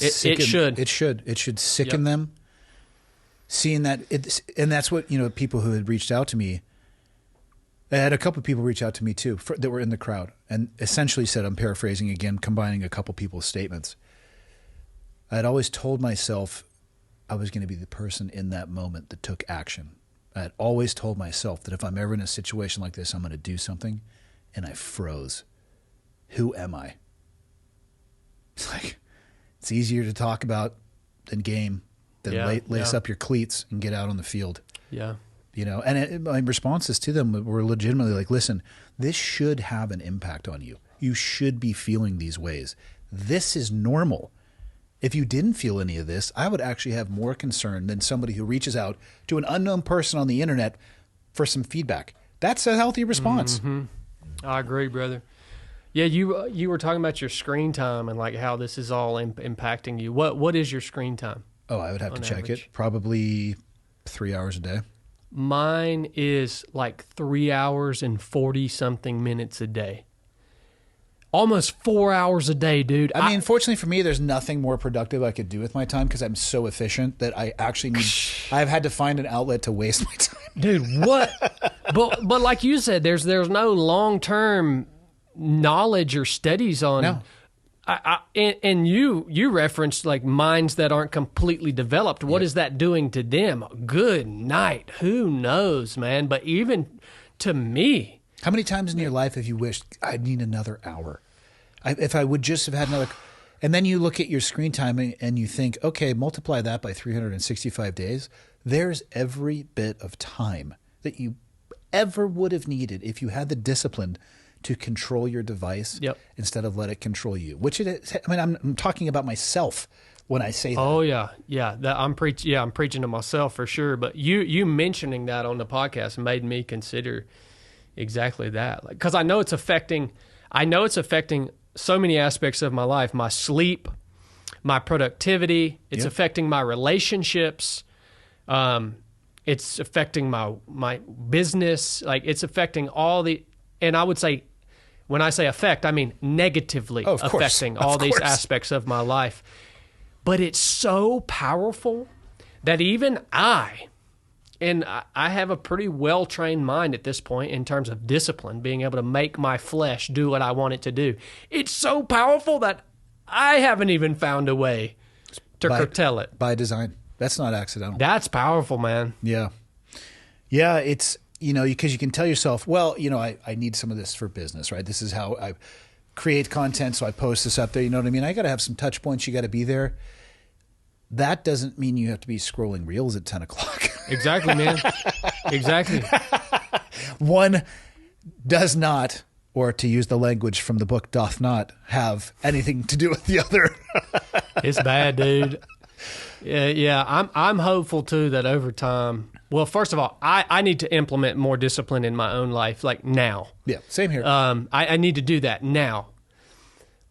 sicken them. Seeing that, and that's what, people who had reached out to me, I had a couple of people reach out to me too that were in the crowd and essentially said, I'm paraphrasing again, combining a couple people's statements. I had always told myself I was going to be the person in that moment that took action. I had always told myself that if I'm ever in a situation like this, I'm going to do something, and I froze. Who am I? It's like, it's easier to talk about than game, than lace up your cleats and get out on the field. Yeah. You know, and my responses to them were legitimately like, listen, this should have an impact on you. You should be feeling these ways. This is normal. If you didn't feel any of this, I would actually have more concern than somebody who reaches out to an unknown person on the internet for some feedback. That's a healthy response. Mm-hmm. I agree, brother. Yeah, you were talking about your screen time and like how this is all impacting you. What is your screen time? Oh, I would have to check average? it. Probably 3 hours a day. Mine is like 3 hours and 40-something minutes a day. Almost 4 hours a day, dude. I mean, fortunately for me, there's nothing more productive I could do with my time because I'm so efficient that I actually need. I've had to find an outlet to waste my time. Dude, what? but like you said, there's no long-term knowledge or studies on. No. And you referenced like minds that aren't completely developed. What is that doing to them? Good night. Who knows, man? But even to me, how many times in your life have you wished I'd need another hour? If I would just have had another, and then you look at your screen time and you think, okay, multiply that by 365 days. There's every bit of time that you ever would have needed if you had the discipline to control your device instead of let it control you. Which it is. I mean, I'm talking about myself when I say that. Oh yeah. I'm preaching to myself for sure. But you mentioning that on the podcast made me consider exactly that. Like, because I know it's affecting so many aspects of my life. My sleep, my productivity. It's affecting my relationships. It's affecting my business. Like it's affecting all the. And I would say, when I say affect, I mean negatively affecting all these aspects of my life. But it's so powerful that even I have a pretty well-trained mind at this point in terms of discipline, being able to make my flesh do what I want it to do. It's so powerful that I haven't even found a way to curtail it. By design. That's not accidental. That's powerful, man. Yeah. Yeah, it's... You know, because you can tell yourself, well, you know, I need some of this for business, right? This is how I create content, so I post this up there. You know what I mean? I got to have some touch points. You got to be there. That doesn't mean you have to be scrolling reels at 10 o'clock. Exactly, man. Exactly. One does not, or to use the language from the book, doth not have anything to do with the other. It's bad, dude. Yeah. I'm hopeful too that over time. Well, first of all, I need to implement more discipline in my own life, like now. Yeah, same here. I need to do that now.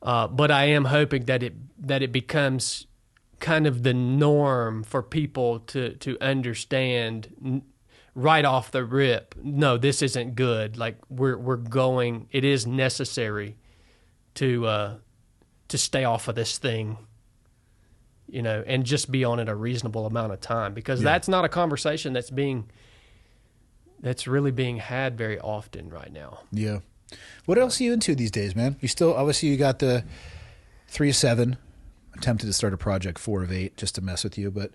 But I am hoping that it becomes kind of the norm for people to understand right off the rip. No, this isn't good. Like we're going. It is necessary to stay off of this thing. You know, and just be on it a reasonable amount of time, because that's not a conversation that's really being had very often right now. Yeah. What else are you into these days, man? You still, obviously you got the 3 of 7, attempted to start a project 4 of 8 just to mess with you. But,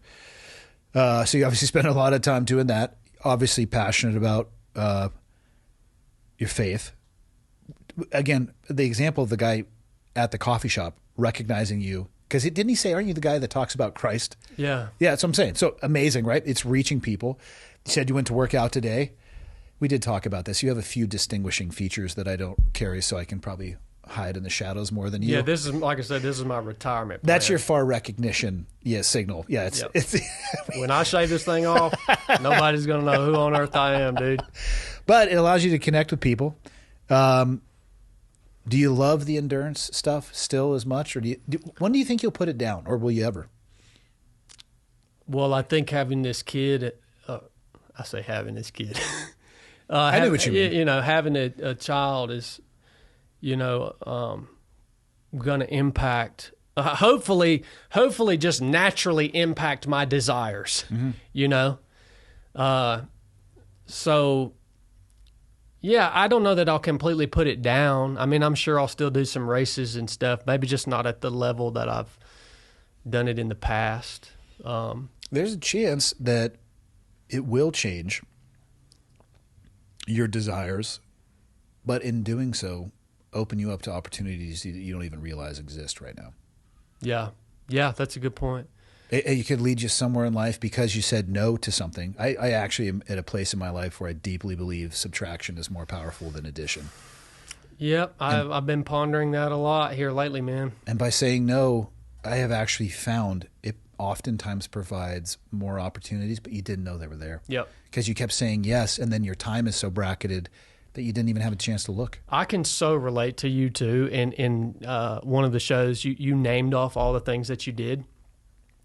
so you obviously spend a lot of time doing that, obviously passionate about, your faith. Again, the example of the guy at the coffee shop recognizing you. Because didn't he say, aren't you the guy that talks about Christ? Yeah. Yeah, that's what I'm saying. So amazing, right? It's reaching people. You said you went to work out today. We did talk about this. You have a few distinguishing features that I don't carry, so I can probably hide in the shadows more than you. Yeah, this is, like I said, this is my retirement plan. That's your far recognition signal. Yeah, it's when I shave this thing off, nobody's going to know who on earth I am, dude. But it allows you to connect with people. Do you love the endurance stuff still as much, or when do you think you'll put it down, or will you ever? Well, I think having this kid, I say having this kid. I know what you mean. You know, having a child is, you know, going to impact, hopefully just naturally impact my desires, you know? So, Yeah, I don't know that I'll completely put it down. I mean, I'm sure I'll still do some races and stuff, maybe just not at the level that I've done it in the past. There's a chance that it will change your desires, but in doing so, open you up to opportunities that you don't even realize exist right now. Yeah, that's a good point. It could lead you somewhere in life because you said no to something. I actually am at a place in my life where I deeply believe subtraction is more powerful than addition. Yep, I've been pondering that a lot here lately, man. And by saying no, I have actually found it oftentimes provides more opportunities, but you didn't know they were there. Yep. Because you kept saying yes, and then your time is so bracketed that you didn't even have a chance to look. I can so relate to you, too. In one of the shows, you named off all the things that you did.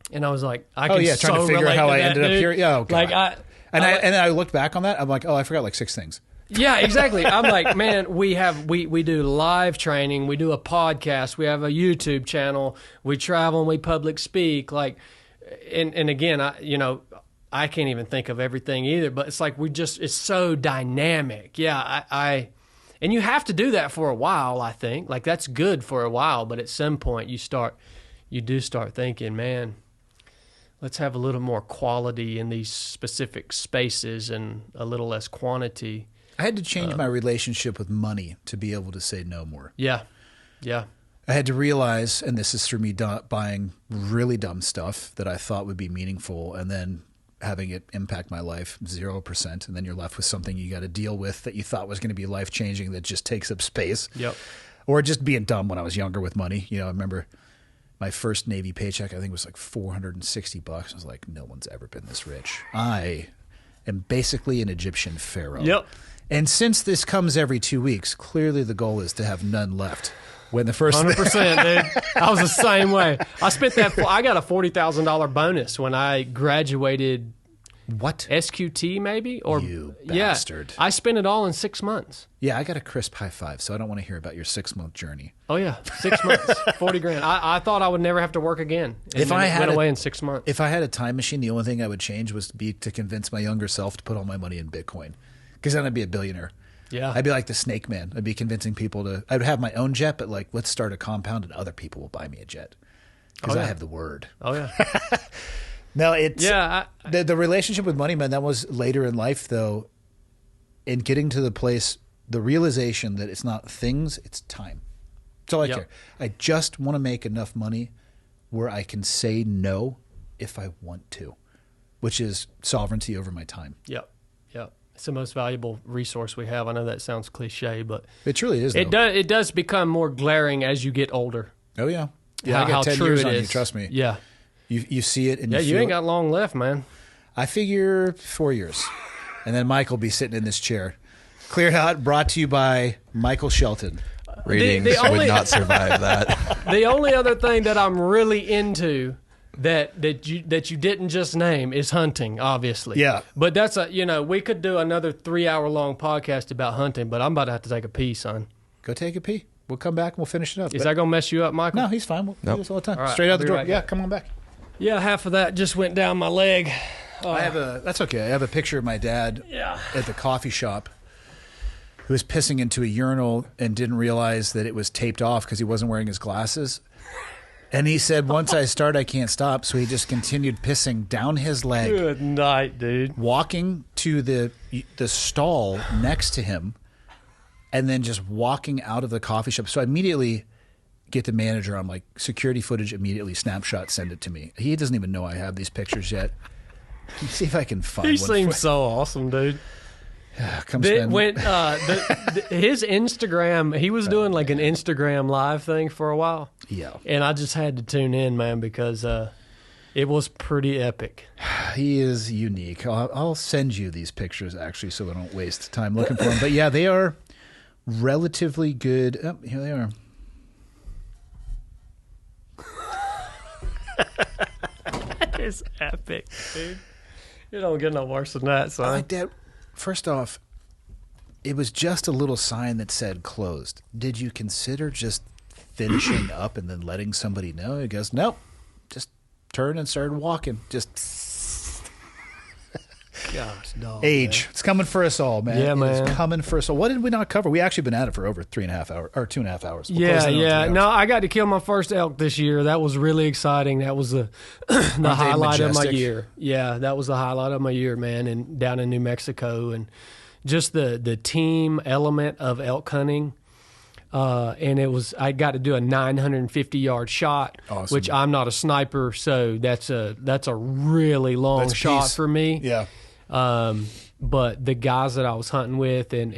And I was like, I can trying to figure out how I ended up here. Yeah, okay. Like and I looked back on that. I'm like, I forgot like 6 things. Yeah, exactly. I'm like, man, we do live training, we do a podcast, we have a YouTube channel, we travel and we public speak. Like, and again, I can't even think of everything either. But it's like it's so dynamic. Yeah, and you have to do that for a while. I think like that's good for a while, but at some point you do start thinking, man, let's have a little more quality in these specific spaces and a little less quantity. I had to change my relationship with money to be able to say no more. Yeah. I had to realize, and this is through me buying really dumb stuff that I thought would be meaningful and then having it impact my life 0%. And then you're left with something you got to deal with that you thought was going to be life-changing that just takes up space. Yep. Or just being dumb when I was younger with money. I remember my first Navy paycheck, I think, was like $460. I was like, no one's ever been this rich. I am basically an Egyptian pharaoh. Yep. And since this comes every 2 weeks, clearly the goal is to have none left. When the first 100%, dude. I was the same way. I got a $40,000 bonus when I graduated. What? SQT maybe? Or you bastard. Yeah, I spent it all in 6 months. Yeah, I got a crisp high five, so I don't want to hear about your 6-month journey. Oh yeah, 6 months, 40 grand. I thought I would never have to work again. And if I had went away in 6 months. If I had a time machine, the only thing I would change was to convince my younger self to put all my money in Bitcoin, because then I'd be a billionaire. Yeah, I'd be like the Snake Man. I'd be convincing people to. I'd have my own jet, but like, let's start a compound, and other people will buy me a jet because I have the word. Oh yeah. No, it's the relationship with money, man. That was later in life, though. In getting to the place, the realization that it's not things, it's time. That's all I care. I just want to make enough money where I can say no if I want to, which is sovereignty over my time. Yep. It's the most valuable resource we have. I know that sounds cliche, but it truly is. It does become more glaring as you get older. Oh yeah. Yeah, I got 10 years on you. Trust me. Yeah. You see it, and you ain't got long left, man. I figure 4 years, and then Mike will be sitting in this chair. Cleared Out, brought to you by Michael Shelton. Ratings would not survive that. The only other thing that I'm really into that you didn't just name is hunting, obviously. Yeah. But that's we could do another 3-hour long podcast about hunting, but I'm about to have to take a pee, son. Go take a pee. We'll come back and we'll finish it up. Is that going to mess you up, Michael? No, he's fine. We'll do this all the time. All right, straight out the door. Right yeah, back. Come on back. Yeah, half of that just went down my leg. That's okay. I have a picture of my dad at the coffee shop who was pissing into a urinal and didn't realize that it was taped off because he wasn't wearing his glasses. And he said, once I start, I can't stop. So he just continued pissing down his leg. Good night, dude. Walking to the stall next to him and then just walking out of the coffee shop. So I immediately get the manager. I'm like, security footage, immediately snapshot, send it to me. He doesn't even know I have these pictures yet. Let me see if I can find one. He seems so awesome, dude. His Instagram, he was doing like an Instagram live thing for a while. Yeah. And I just had to tune in, man, because it was pretty epic. He is unique. I'll send you these pictures, actually, so I don't waste time looking for them. But yeah, they are relatively good. Oh, here they are. That is epic, dude. You don't get no worse than that, son. Dad, first off, it was just a little sign that said closed. Did you consider just finishing up and then letting somebody know? He goes, nope. Just turned and started walking. Just Gosh, dog. Age. Man. It's coming for us all, man. Yeah, man. It's coming for us all. What did we not cover? We actually been at it for over 3.5 hours or 2.5 hours. We're Yeah, closing in on 3 yeah. hours. No, I got to kill my first elk this year. That was really exciting. That was the highlight of my majestic? year. Yeah, that was the highlight of my year, man. And down in New Mexico, and just the team element of elk hunting. And I got to do a 950-yard shot, Awesome. which I'm not a sniper, so that's a really long That's a shot piece. for me. Yeah. But the guys that I was hunting with, and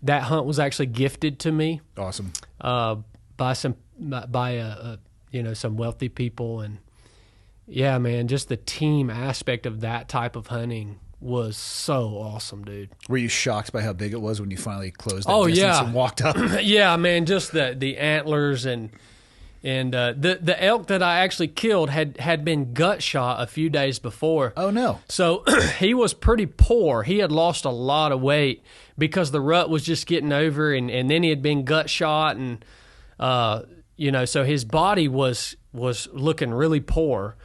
that hunt was actually gifted to me Awesome. by some wealthy people, and yeah, man, just the team aspect of that type of hunting was so awesome, dude. Were you shocked by how big it was when you finally closed that Oh, distance yeah. and walked up? Yeah, man, just the antlers and the elk that I actually killed had been gut shot a few days before. Oh, no. So he was pretty poor. He had lost a lot of weight because the rut was just getting over, and then he had been gut shot, and so his body was looking really poor.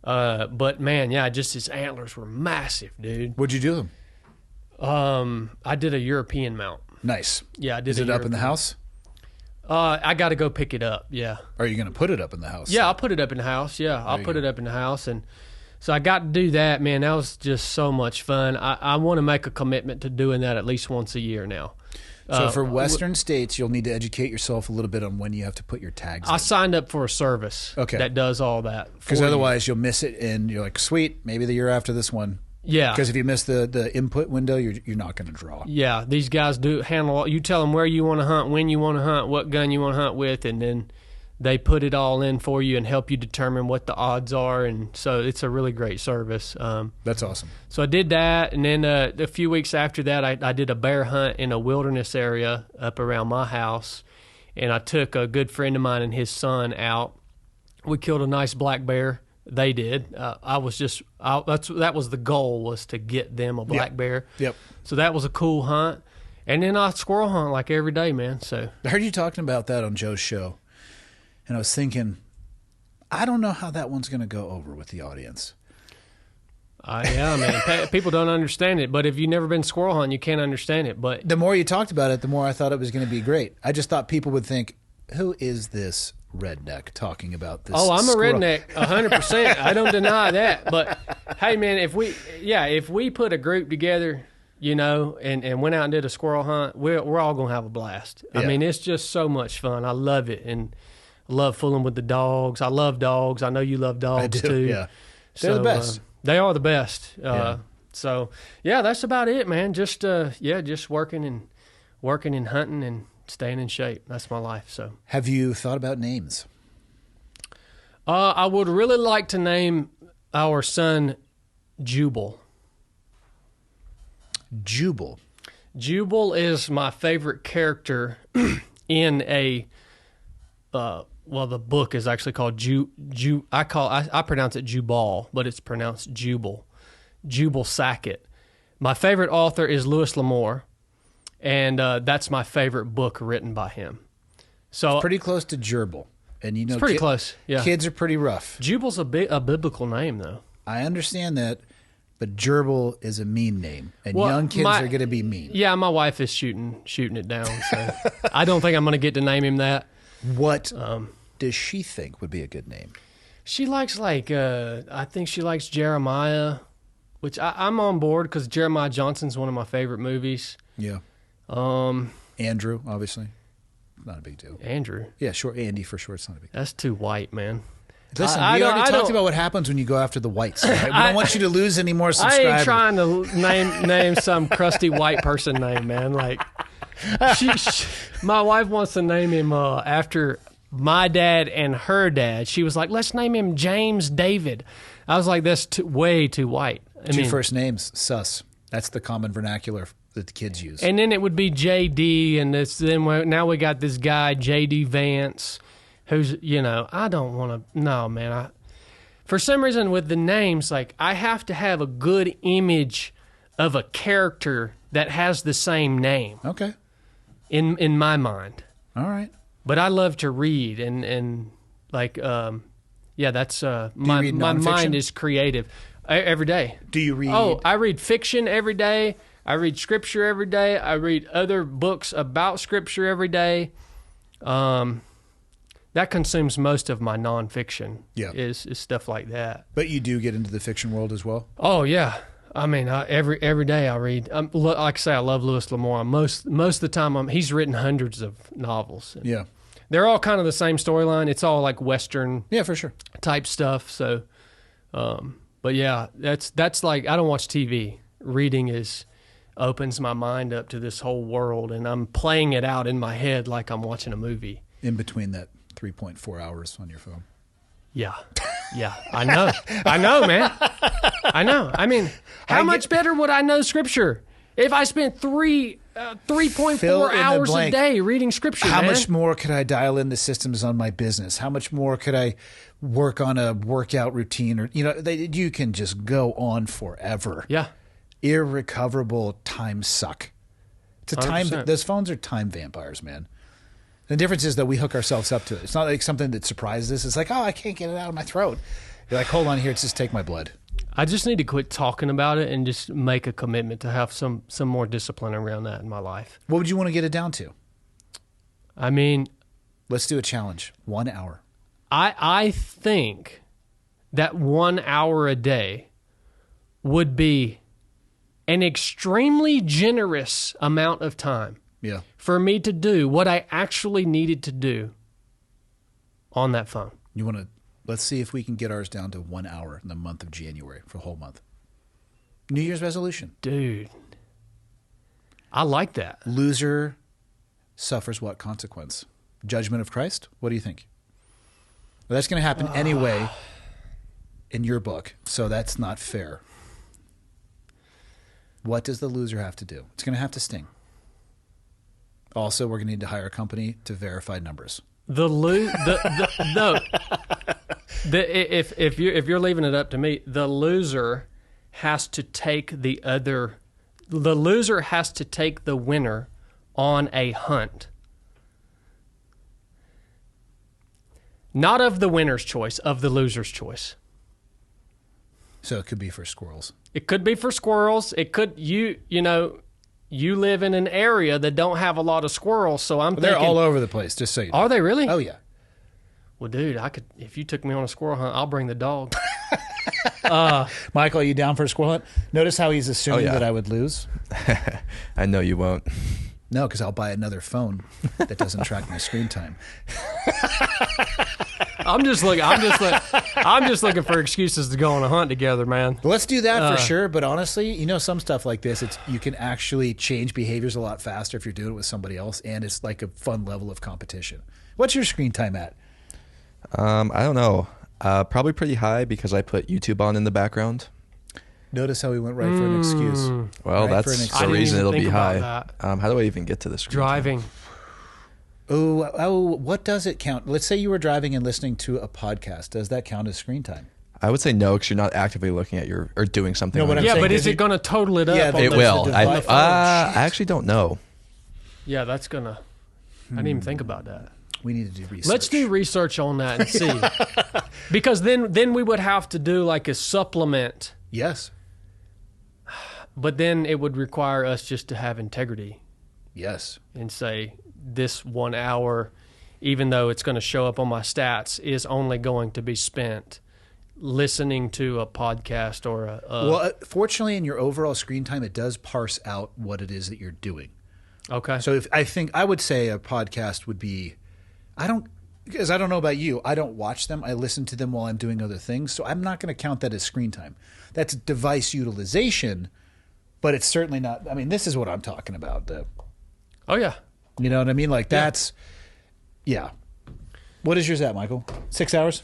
But man, yeah, just his antlers were massive, dude. What'd you do them? I did a European mount. Nice. Yeah, I did. Is it up in the house? I got to go pick it up. Yeah. Or are you going to put it up in the house? Yeah, I'll put it up in the house. Yeah, I'll put it up in the house. And so I got to do that, man. That was just so much fun. I want to make a commitment to doing that at least once a year now. So for Western states, you'll need to educate yourself a little bit on when you have to put your tags in. I signed up for a service that does all that. Because otherwise you'll miss it, and you're like, sweet, maybe the year after this one. Yeah. Because if you miss the input window, you're not going to draw. Yeah, these guys do handle all. You tell them where you want to hunt, when you want to hunt, what gun you want to hunt with, and then they put it all in for you and help you determine what the odds are. And so it's a really great service. That's awesome. So I did that, and then a few weeks after that, I did a bear hunt in a wilderness area up around my house, and I took a good friend of mine and his son out. We killed a nice black bear. They did. That was the goal, was to get them a black bear. Yep. So that was a cool hunt, and then I squirrel hunt like every day, man. So I heard you talking about that on Joe's show, and I was thinking, I don't know how that one's going to go over with the audience. yeah, man. People don't understand it, but if you've never been squirrel hunting, you can't understand it. But The more you talked about it, the more I thought it was going to be great. I just thought people would think, who is this redneck talking about this? oh, I'm squirrel? a redneck, 100%. I don't deny that. But hey, man, if we put a group together, and went out and did a squirrel hunt, we're all gonna have a blast. I Yeah. mean, it's just so much fun. I love it, and I love fooling with the dogs. I love dogs. I know you love dogs I do, too. yeah. They're the best. They are the best. Yeah. So yeah, that's about it, man. Just just working and hunting and staying in shape. That's my life. So Have you thought about names? I would really like to name our son Jubal. Jubal. Jubal is my favorite character in a the book is actually called I pronounce it Jubal, but it's pronounced Jubal. Jubal Sackett. My favorite author is Louis L'Amour, and that's my favorite book written by him. So Pretty close to gerbil. And it's pretty close. Yeah. Kids are pretty rough. Jubal's a biblical name, though. I understand that, but gerbil is a mean name, and Well, young kids are going to be mean. Yeah, my wife is shooting it down, so I don't think I'm going to get to name him that. What does she think would be a good name? She likes I think she likes Jeremiah, which I'm on board because Jeremiah Johnson's one of my favorite movies. Yeah. Andrew, obviously. Not a big deal. Andrew. Yeah, sure. Andy for sure. It's not a big deal. That's too white, man. Listen, I we don't- already I talked don't- about what happens when you go after the whites. Right? We don't want you to lose any more I subscribers. ain't trying to name some crusty white person name, man. Like, my wife wants to name him after my dad and her dad. She was like, let's name him James David. I was like, that's way too white. Two first names, sus. That's the common vernacular that the kids use. And then it would be JD, and now we got this guy, JD Vance, who's, I don't want to, no, man. For some reason with the names, like, I have to have a good image of a character that has the same name Okay. in my mind. All right. But I love to read, and that's my read nonfiction? mind is creative. Every day. Do you read? Oh, I read fiction every day. I read scripture every day. I read other books about scripture every day. That consumes most of my nonfiction. Yeah. Is stuff like that. But you do get into the fiction world as well? Oh yeah. I mean, every day I read. Like I say, I love Louis L'Amour. Most of the time, he's written hundreds of novels. Yeah. They're all kind of the same storyline. It's all like Western, Yeah, for sure. type stuff. So, but yeah, that's like, I don't watch TV. Reading opens my mind up to this whole world, and I'm playing it out in my head like I'm watching a movie. In between that 3.4 hours on your phone. Yeah. Yeah, I know, man. I know. I mean, how much better would I know Scripture if I spent 3.4 hours a day reading Scripture? How much more could I dial in the systems on my business? How much more could I work on a workout routine? Or you can just go on forever. Yeah, irrecoverable time suck. It's a time. 100%. Those phones are time vampires, man. The difference is that we hook ourselves up to it. It's not like something that surprises us. It's like, oh, I can't get it out of my throat. You're like, hold on here, just take my blood. I just need to quit talking about it and just make a commitment to have some more discipline around that in my life. What would you want to get it down to? I mean, let's do a challenge. 1 hour. I think that 1 hour a day would be an extremely generous amount of time. Yeah. For me to do what I actually needed to do on that phone. Let's see if we can get ours down to 1 hour in the month of January for a whole month. New Year's resolution. Dude, I like that. Loser suffers what consequence? Judgment of Christ? What do you think? Well, that's going to happen anyway in your book, so that's not fair. What does the loser have to do? It's going to have to sting. Also, we're going to need to hire a company to verify numbers. If you're leaving it up to me, the loser has to take the winner on a hunt. Not of the winner's choice, of the loser's choice. So it could be for squirrels. It could be for squirrels. It could you live in an area that don't have a lot of squirrels, so I'm thinking... They're all over the place, just so you know. Are they really? Oh, yeah. Well, dude, if you took me on a squirrel hunt, I'll bring the dog. Michael, are you down for a squirrel hunt? Notice how he's assuming that I would lose? I know you won't. No, because I'll buy another phone that doesn't track my screen time. I'm just looking for excuses to go on a hunt together, man. Let's do that for sure. But honestly, some stuff like this, you can actually change behaviors a lot faster if you're doing it with somebody else, and it's like a fun level of competition. What's your screen time at? I don't know. Probably pretty high because I put YouTube on in the background. Notice how we went right for an excuse. Well, that's the reason it'll be high. How do I even get to the screen? Driving. Oh, what does it count? Let's say you were driving and listening to a podcast. Does that count as screen time? I would say no, because you're not actively looking at or doing something. No, what I'm yeah, saying but is it going to total it up? Yeah, it will. I actually don't know. Yeah, that's going to... I didn't even think about that. We need to do research. Let's do research on that and see. Because then we would have to do like a supplement. Yes. But then it would require us just to have integrity. Yes. And say, this 1 hour, even though it's going to show up on my stats, is only going to be spent listening to a podcast or Well, fortunately, in your overall screen time, it does parse out what it is that you're doing. Okay. So I would say a podcast would be, because I don't know about you, I don't watch them. I listen to them while I'm doing other things. So I'm not going to count that as screen time. That's device utilization, but it's certainly not. I mean, this is what I'm talking about. Oh, yeah. You know what I mean? Like that's, yeah. What is yours at, Michael? 6 hours?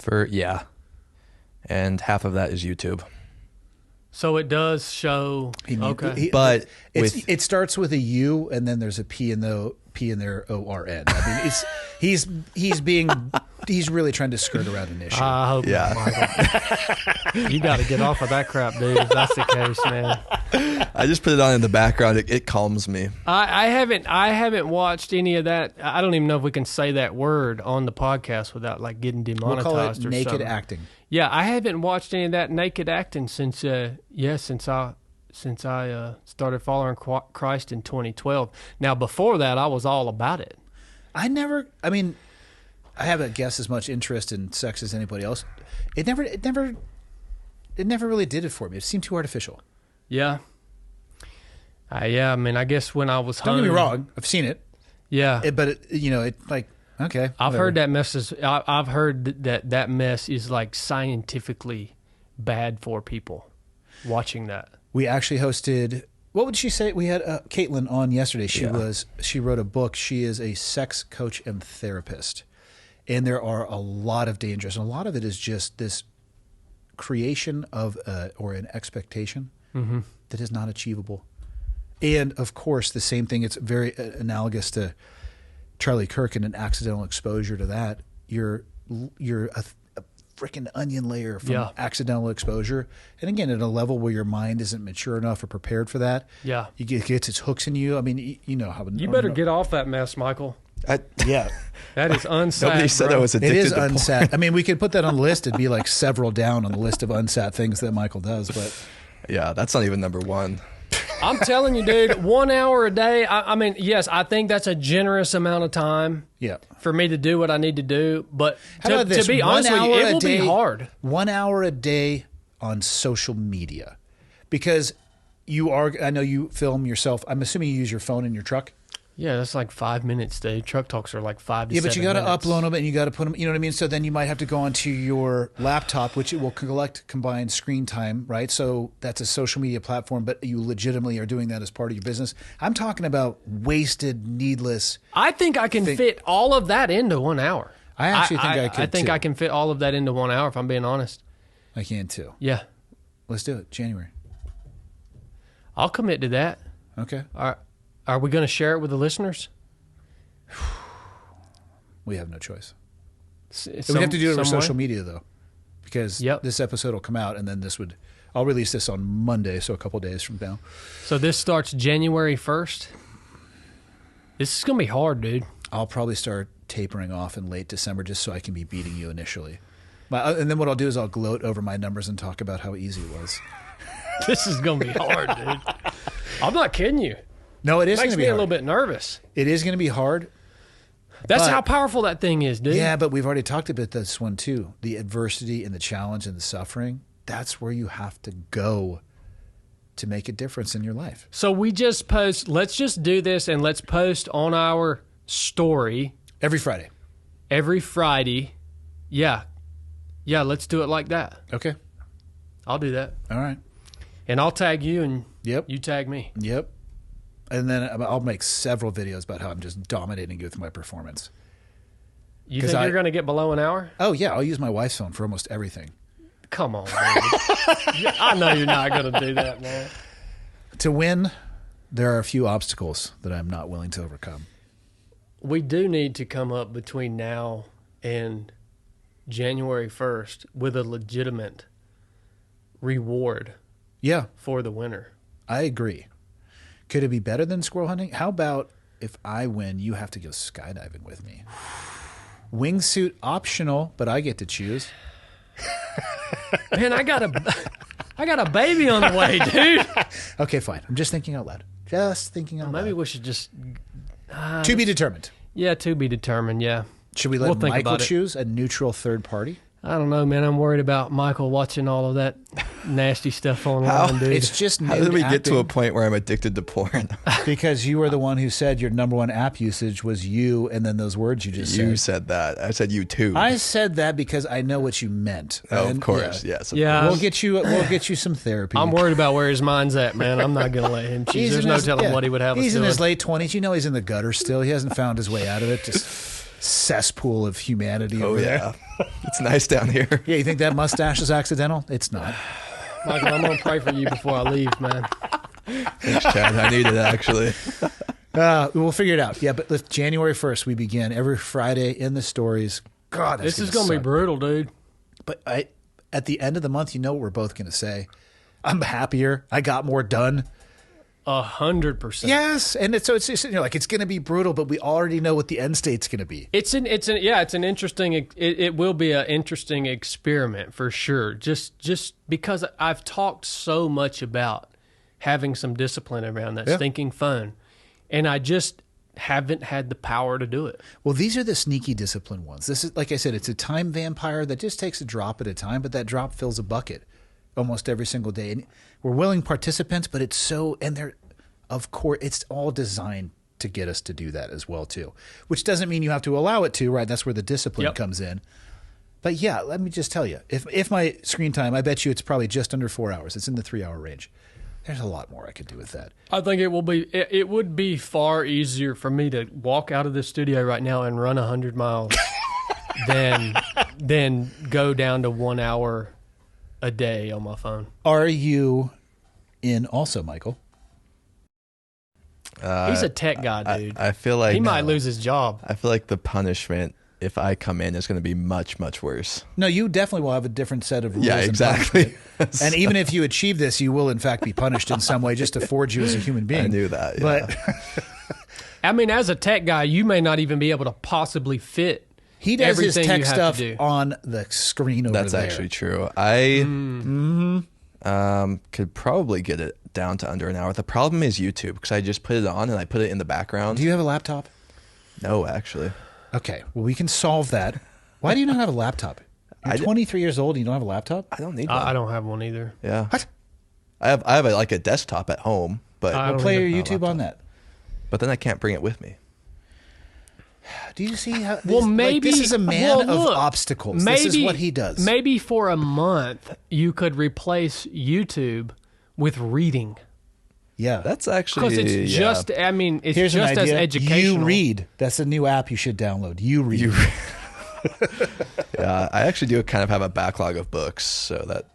And half of that is YouTube. So it does show. Okay. But it starts with a U and then there's a P in there ORN. I mean, he's really trying to skirt around an issue. I hope not, Michael. You got to get off of that crap, dude. If that's the case, man. I just put it on in the background. It calms me. I haven't watched any of that. I don't even know if we can say that word on the podcast without like getting demonetized. We'll call it or naked something. acting. Yeah, I haven't watched any of that naked acting since I started following Christ in 2012. Now before that, I was all about it. I have, I guess, as much interest in sex as anybody else. It never really did it for me. It seemed too artificial. Yeah. Yeah, I mean, I guess when I was home. Don't get me wrong. I've seen it. Yeah. Okay. I've heard that mess is, I've heard that mess is like scientifically bad for people watching that. We actually hosted, what would she say? We had Caitlin on yesterday. She wrote a book. She is a sex coach and therapist. And there are a lot of dangers. And a lot of it is just this creation of or an expectation that is not achievable. And of course, the same thing, it's very analogous to Charlie Kirk and an accidental exposure to that. You're a freaking onion layer from accidental exposure. And again, at a level where your mind isn't mature enough or prepared for that. Yeah. It gets its hooks in you. I mean, you know how. You better get off that mess, Michael. Yeah. That is unsat. Nobody said I was addicted to porn. It is unsat. I mean, we could put that on the list. It'd be like several down on the list of unsat things that Michael does. But yeah, that's not even number one. I'm telling you, dude, 1 hour a day. I mean, yes, I think that's a generous amount of time for me to do what I need to do. But to be honest with you, it will be hard. 1 hour a day on social media. Because I know you film yourself. I'm assuming you use your phone in your truck. Yeah, that's like 5 minutes, Dave. Truck talks are like 5 to 7 minutes. Yeah, but you got to upload them and you got to put them, you know what I mean? So then you might have to go onto your laptop, which it will collect combined screen time, right? So that's a social media platform, but you legitimately are doing that as part of your business. I'm talking about wasted, needless. I think I can fit all of that into 1 hour. I actually think I could, I think too. I can fit all of that into 1 hour, if I'm being honest. I can, too. Yeah. Let's do it. January. I'll commit to that. Okay. Are we going to share it with the listeners? We have no choice. We have to do it on social media, though, because this episode will come out, and then I'll release this on Monday, so a couple days from now. So this starts January 1st? This is going to be hard, dude. I'll probably start tapering off in late December just so I can be beating you initially. And then what I'll do is I'll gloat over my numbers and talk about how easy it was. This is going to be hard, dude. I'm not kidding you. No, it is going to be hard. Makes me a little bit nervous. It is going to be hard. That's how powerful that thing is, dude. Yeah, but we've already talked about this one, too. The adversity and the challenge and the suffering, that's where you have to go to make a difference in your life. So let's just do this and let's post on our story. Every Friday. Every Friday. Yeah. Yeah, let's do it like that. Okay. I'll do that. All right. And I'll tag you and you tag me. Yep. And then I'll make several videos about how I'm just dominating you with my performance. You think you're going to get below an hour? Oh, yeah. I'll use my wife's phone for almost everything. Come on, dude. I know you're not going to do that, man. To win, there are a few obstacles that I'm not willing to overcome. We do need to come up between now and January 1st with a legitimate reward for the winner. I agree. Could it be better than squirrel hunting? How about if I win, you have to go skydiving with me? Wingsuit optional, but I get to choose. Man, I got a baby on the way, dude. Okay, fine. I'm just thinking out loud. Maybe we should just... to be determined. Yeah, to be determined, yeah. Should we let Michael choose a neutral third party? I don't know, man. I'm worried about Michael watching all of that nasty stuff online, dude. It's just how did we get to a point where I'm addicted to porn? Because you were the one who said your number one app usage was you, and then those words you just said. You said that. I said you too. I said that because I know what you meant. Oh, of course, yes. We'll get you some therapy. I'm worried about where his mind's at, man. I'm not going to let him choose. There's no telling what he would have us doing. He's in his late 20s. You know he's in the gutter still. He hasn't found his way out of it. Just cesspool of humanity over there. It's nice down here. Yeah, you think that mustache is accidental? It's not. Michael, I'm going to pray for you before I leave, man. Thanks, Chad. I need it, actually. We'll figure it out. Yeah, but January 1st, we begin every Friday in the stories. God, this is going to be brutal, dude. But at the end of the month, you know what we're both going to say? I'm happier. I got more done. 100%. Yes, and it's like it's going to be brutal, but we already know what the end state's going to be. It's an interesting. It will be an interesting experiment for sure. Just because I've talked so much about having some discipline around that stinking phone, and I just haven't had the power to do it. Well, these are the sneaky discipline ones. This is, like I said, it's a time vampire that just takes a drop at a time, but that drop fills a bucket almost every single day. And we're willing participants, but it's so, and they're, of course, it's all designed to get us to do that as well too, which doesn't mean you have to allow it to, right? That's where the discipline comes in. But yeah, let me just tell you, if my screen time, I bet you it's probably just under 4 hours. It's in the 3 hour range. There's a lot more I could do with that. I think it would be far easier for me to walk out of this studio right now and run 100 miles than go down to 1 hour a day on my phone. Are you in also, Michael? He's a tech guy, dude. I feel like he might lose his job. I feel like the punishment, if I come in, is going to be much, much worse. No, you definitely will have a different set of rules. Yeah, exactly. And even if you achieve this, you will in fact be punished in some way just to forge you as a human being. I knew that. Yeah. But I mean, as a tech guy, you may not even be able to possibly fit. He does his everything tech you have stuff to do. on the screen over there. That's actually true. I could probably get it down to under an hour. The problem is YouTube, because I just put it on and I put it in the background. Do you have a laptop? No, actually. Okay, well, we can solve that. Why do you not have a laptop? You're 23 years old and you don't have a laptop? I don't need one. I don't have one either. Yeah. What? I have like a desktop at home, but We'll play your YouTube on that. But then I can't bring it with me. Do you see how? Well, maybe this is a man of look, obstacles. Maybe, this is what he does. Maybe for a month you could replace YouTube with reading. Yeah, That's actually Because it's just, I mean, it's Here's just an as idea. educational. You Read. That's a new app you should download. You Read. Yeah, I actually do kind of have a backlog of books, so that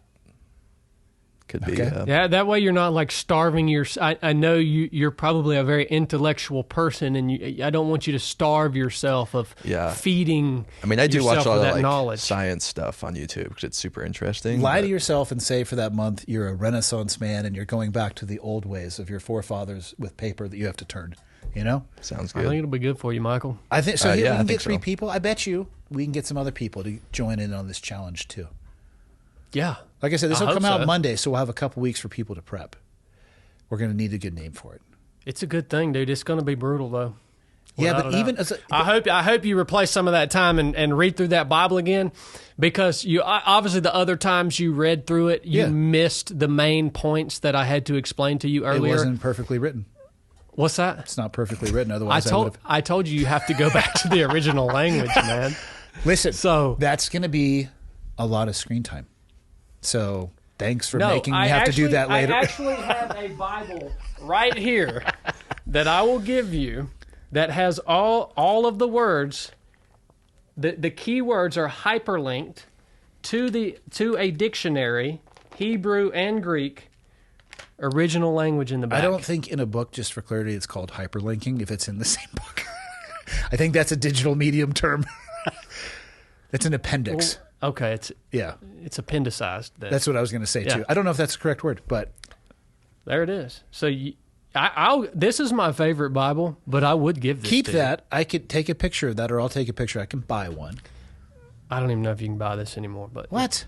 could be. Okay. Yeah, that way you're not like starving your. I know you're probably a very intellectual person, and I don't want you to starve yourself of feeding. I mean, I do watch a lot of like knowledge. science stuff on YouTube because it's super interesting. Lie to yourself and say for that month you're a Renaissance man and you're going back to the old ways of your forefathers with paper that you have to turn. You know, Sounds I good. think it'll be good for you, Michael. I think so. Here, yeah, we I can think get 3 so. people. I bet you we can get some other people to join in on this challenge too. Yeah. Like I said, this I will come hope out so. Monday, so we'll have a couple weeks for people to prep. We're going to need a good name for it. It's a good thing, dude. It's going to be brutal, though. Yeah, Without but a even doubt. as I hope you replace some of that time and read through that Bible again, because you obviously the other times you read through it, you missed the main points that I had to explain to you it earlier. wasn't perfectly written. What's that? It's not perfectly written. Otherwise, I would have. I told you have to go back to the original language, man. Listen, So- that's going to be a lot of screen time. So thanks for making me have to do that later. I actually have a Bible right here that I will give you that has all of the words. The key words are hyperlinked to a dictionary, Hebrew and Greek, original language in the back. I don't think in a book, just for clarity, it's called hyperlinking if it's in the same book. I think that's a digital medium term. It's an appendix. Okay, it's appendicized. Then. That's what I was going to say, too. Yeah. I don't know if that's the correct word, but There it is. So this is my favorite Bible, but I would give this keep to that. I could take a picture of that, or I'll take a picture. I can buy one. you. I don't even know if you can buy this anymore. But What?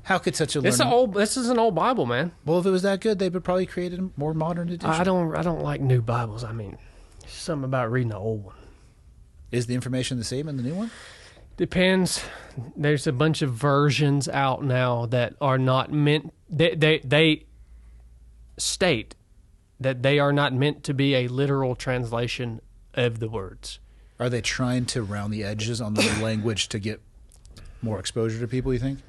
How could such a This is an old Bible, man. Well, if it was that good, they would probably create a more modern edition. I don't like new Bibles. I mean, there's something about reading the old one. Is the information the same in the new one? Depends. There's a bunch of versions out now that are not meant. They state that they are not meant to be a literal translation of the words. Are they trying to round the edges on the language to get more exposure to people, you think?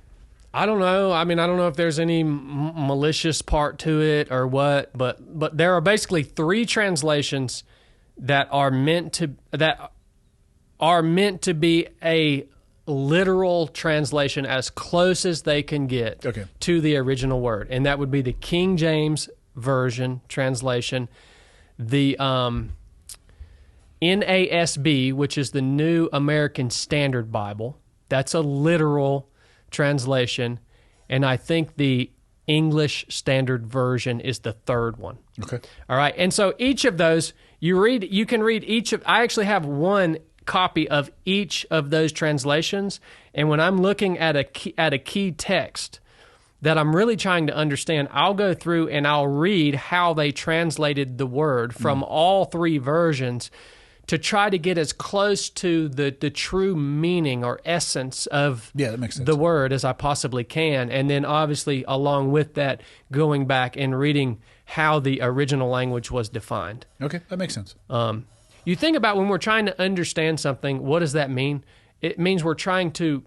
I don't know. I mean, I don't know if there's any malicious part to it or what, but there are basically 3 translations that are meant to be a literal translation as close as they can get to the original word. And that would be the King James Version translation, the NASB, which is the New American Standard Bible. That's a literal translation. And I think the English Standard Version is the third one. Okay. All right. And so each of those, you can read each of, I actually have one copy of each of those translations. And when I'm looking at a key text that I'm really trying to understand, I'll go through and I'll read how they translated the word from all three versions to try to get as close to the true meaning or essence of that makes sense. the word as I possibly can. And then obviously along with that, going back and reading how the original language was defined. Okay, that makes sense. You think about when we're trying to understand something, what does that mean? It means we're trying to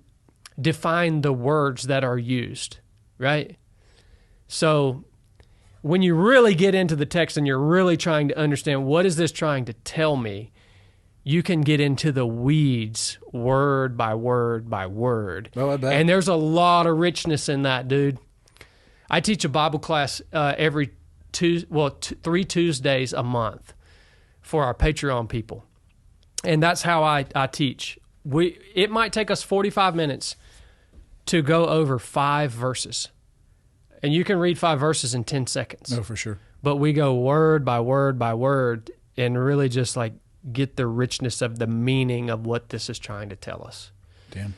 define the words that are used, right? So when you really get into the text and you're really trying to understand what is this trying to tell me, you can get into the weeds word by word by word. Oh, I bet. And there's a lot of richness in that, dude. I teach a Bible class every 3 Tuesdays a month for our Patreon people. And that's how I teach. It might take us 45 minutes to go over 5 verses. And you can read 5 verses in 10 seconds. No, for sure. But we go word by word by word and really just like get the richness of the meaning of what this is trying to tell us. Damn.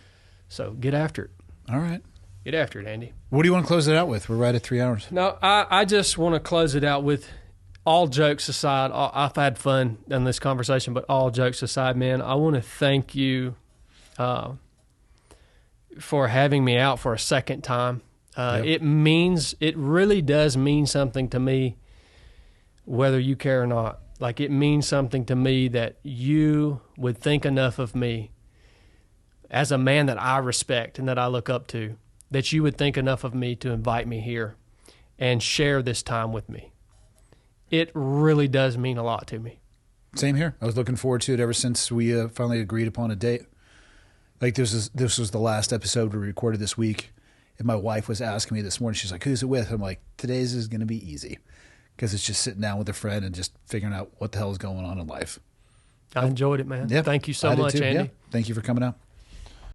So get after it. All right. Get after it, Andy. What do you want to close it out with? We're right at 3 hours. No, I just want to close it out with, all jokes aside, I've had fun in this conversation, but all jokes aside, man, I want to thank you for having me out for a second time. Yep. It really does mean something to me, whether you care or not. Like, it means something to me that you would think enough of me as a man that I respect and that I look up to, that you would think enough of me to invite me here and share this time with me. It really does mean a lot to me. Same here. I was looking forward to it ever since we finally agreed upon a date. Like, this was the last episode we recorded this week, and my wife was asking me this morning, she's like, who's it with? I'm like, today's is going to be easy, because it's just sitting down with a friend and just figuring out what the hell is going on in life. I enjoyed it, man. Yeah, Thank you so I did much, too. Andy. Yeah. Thank you for coming out.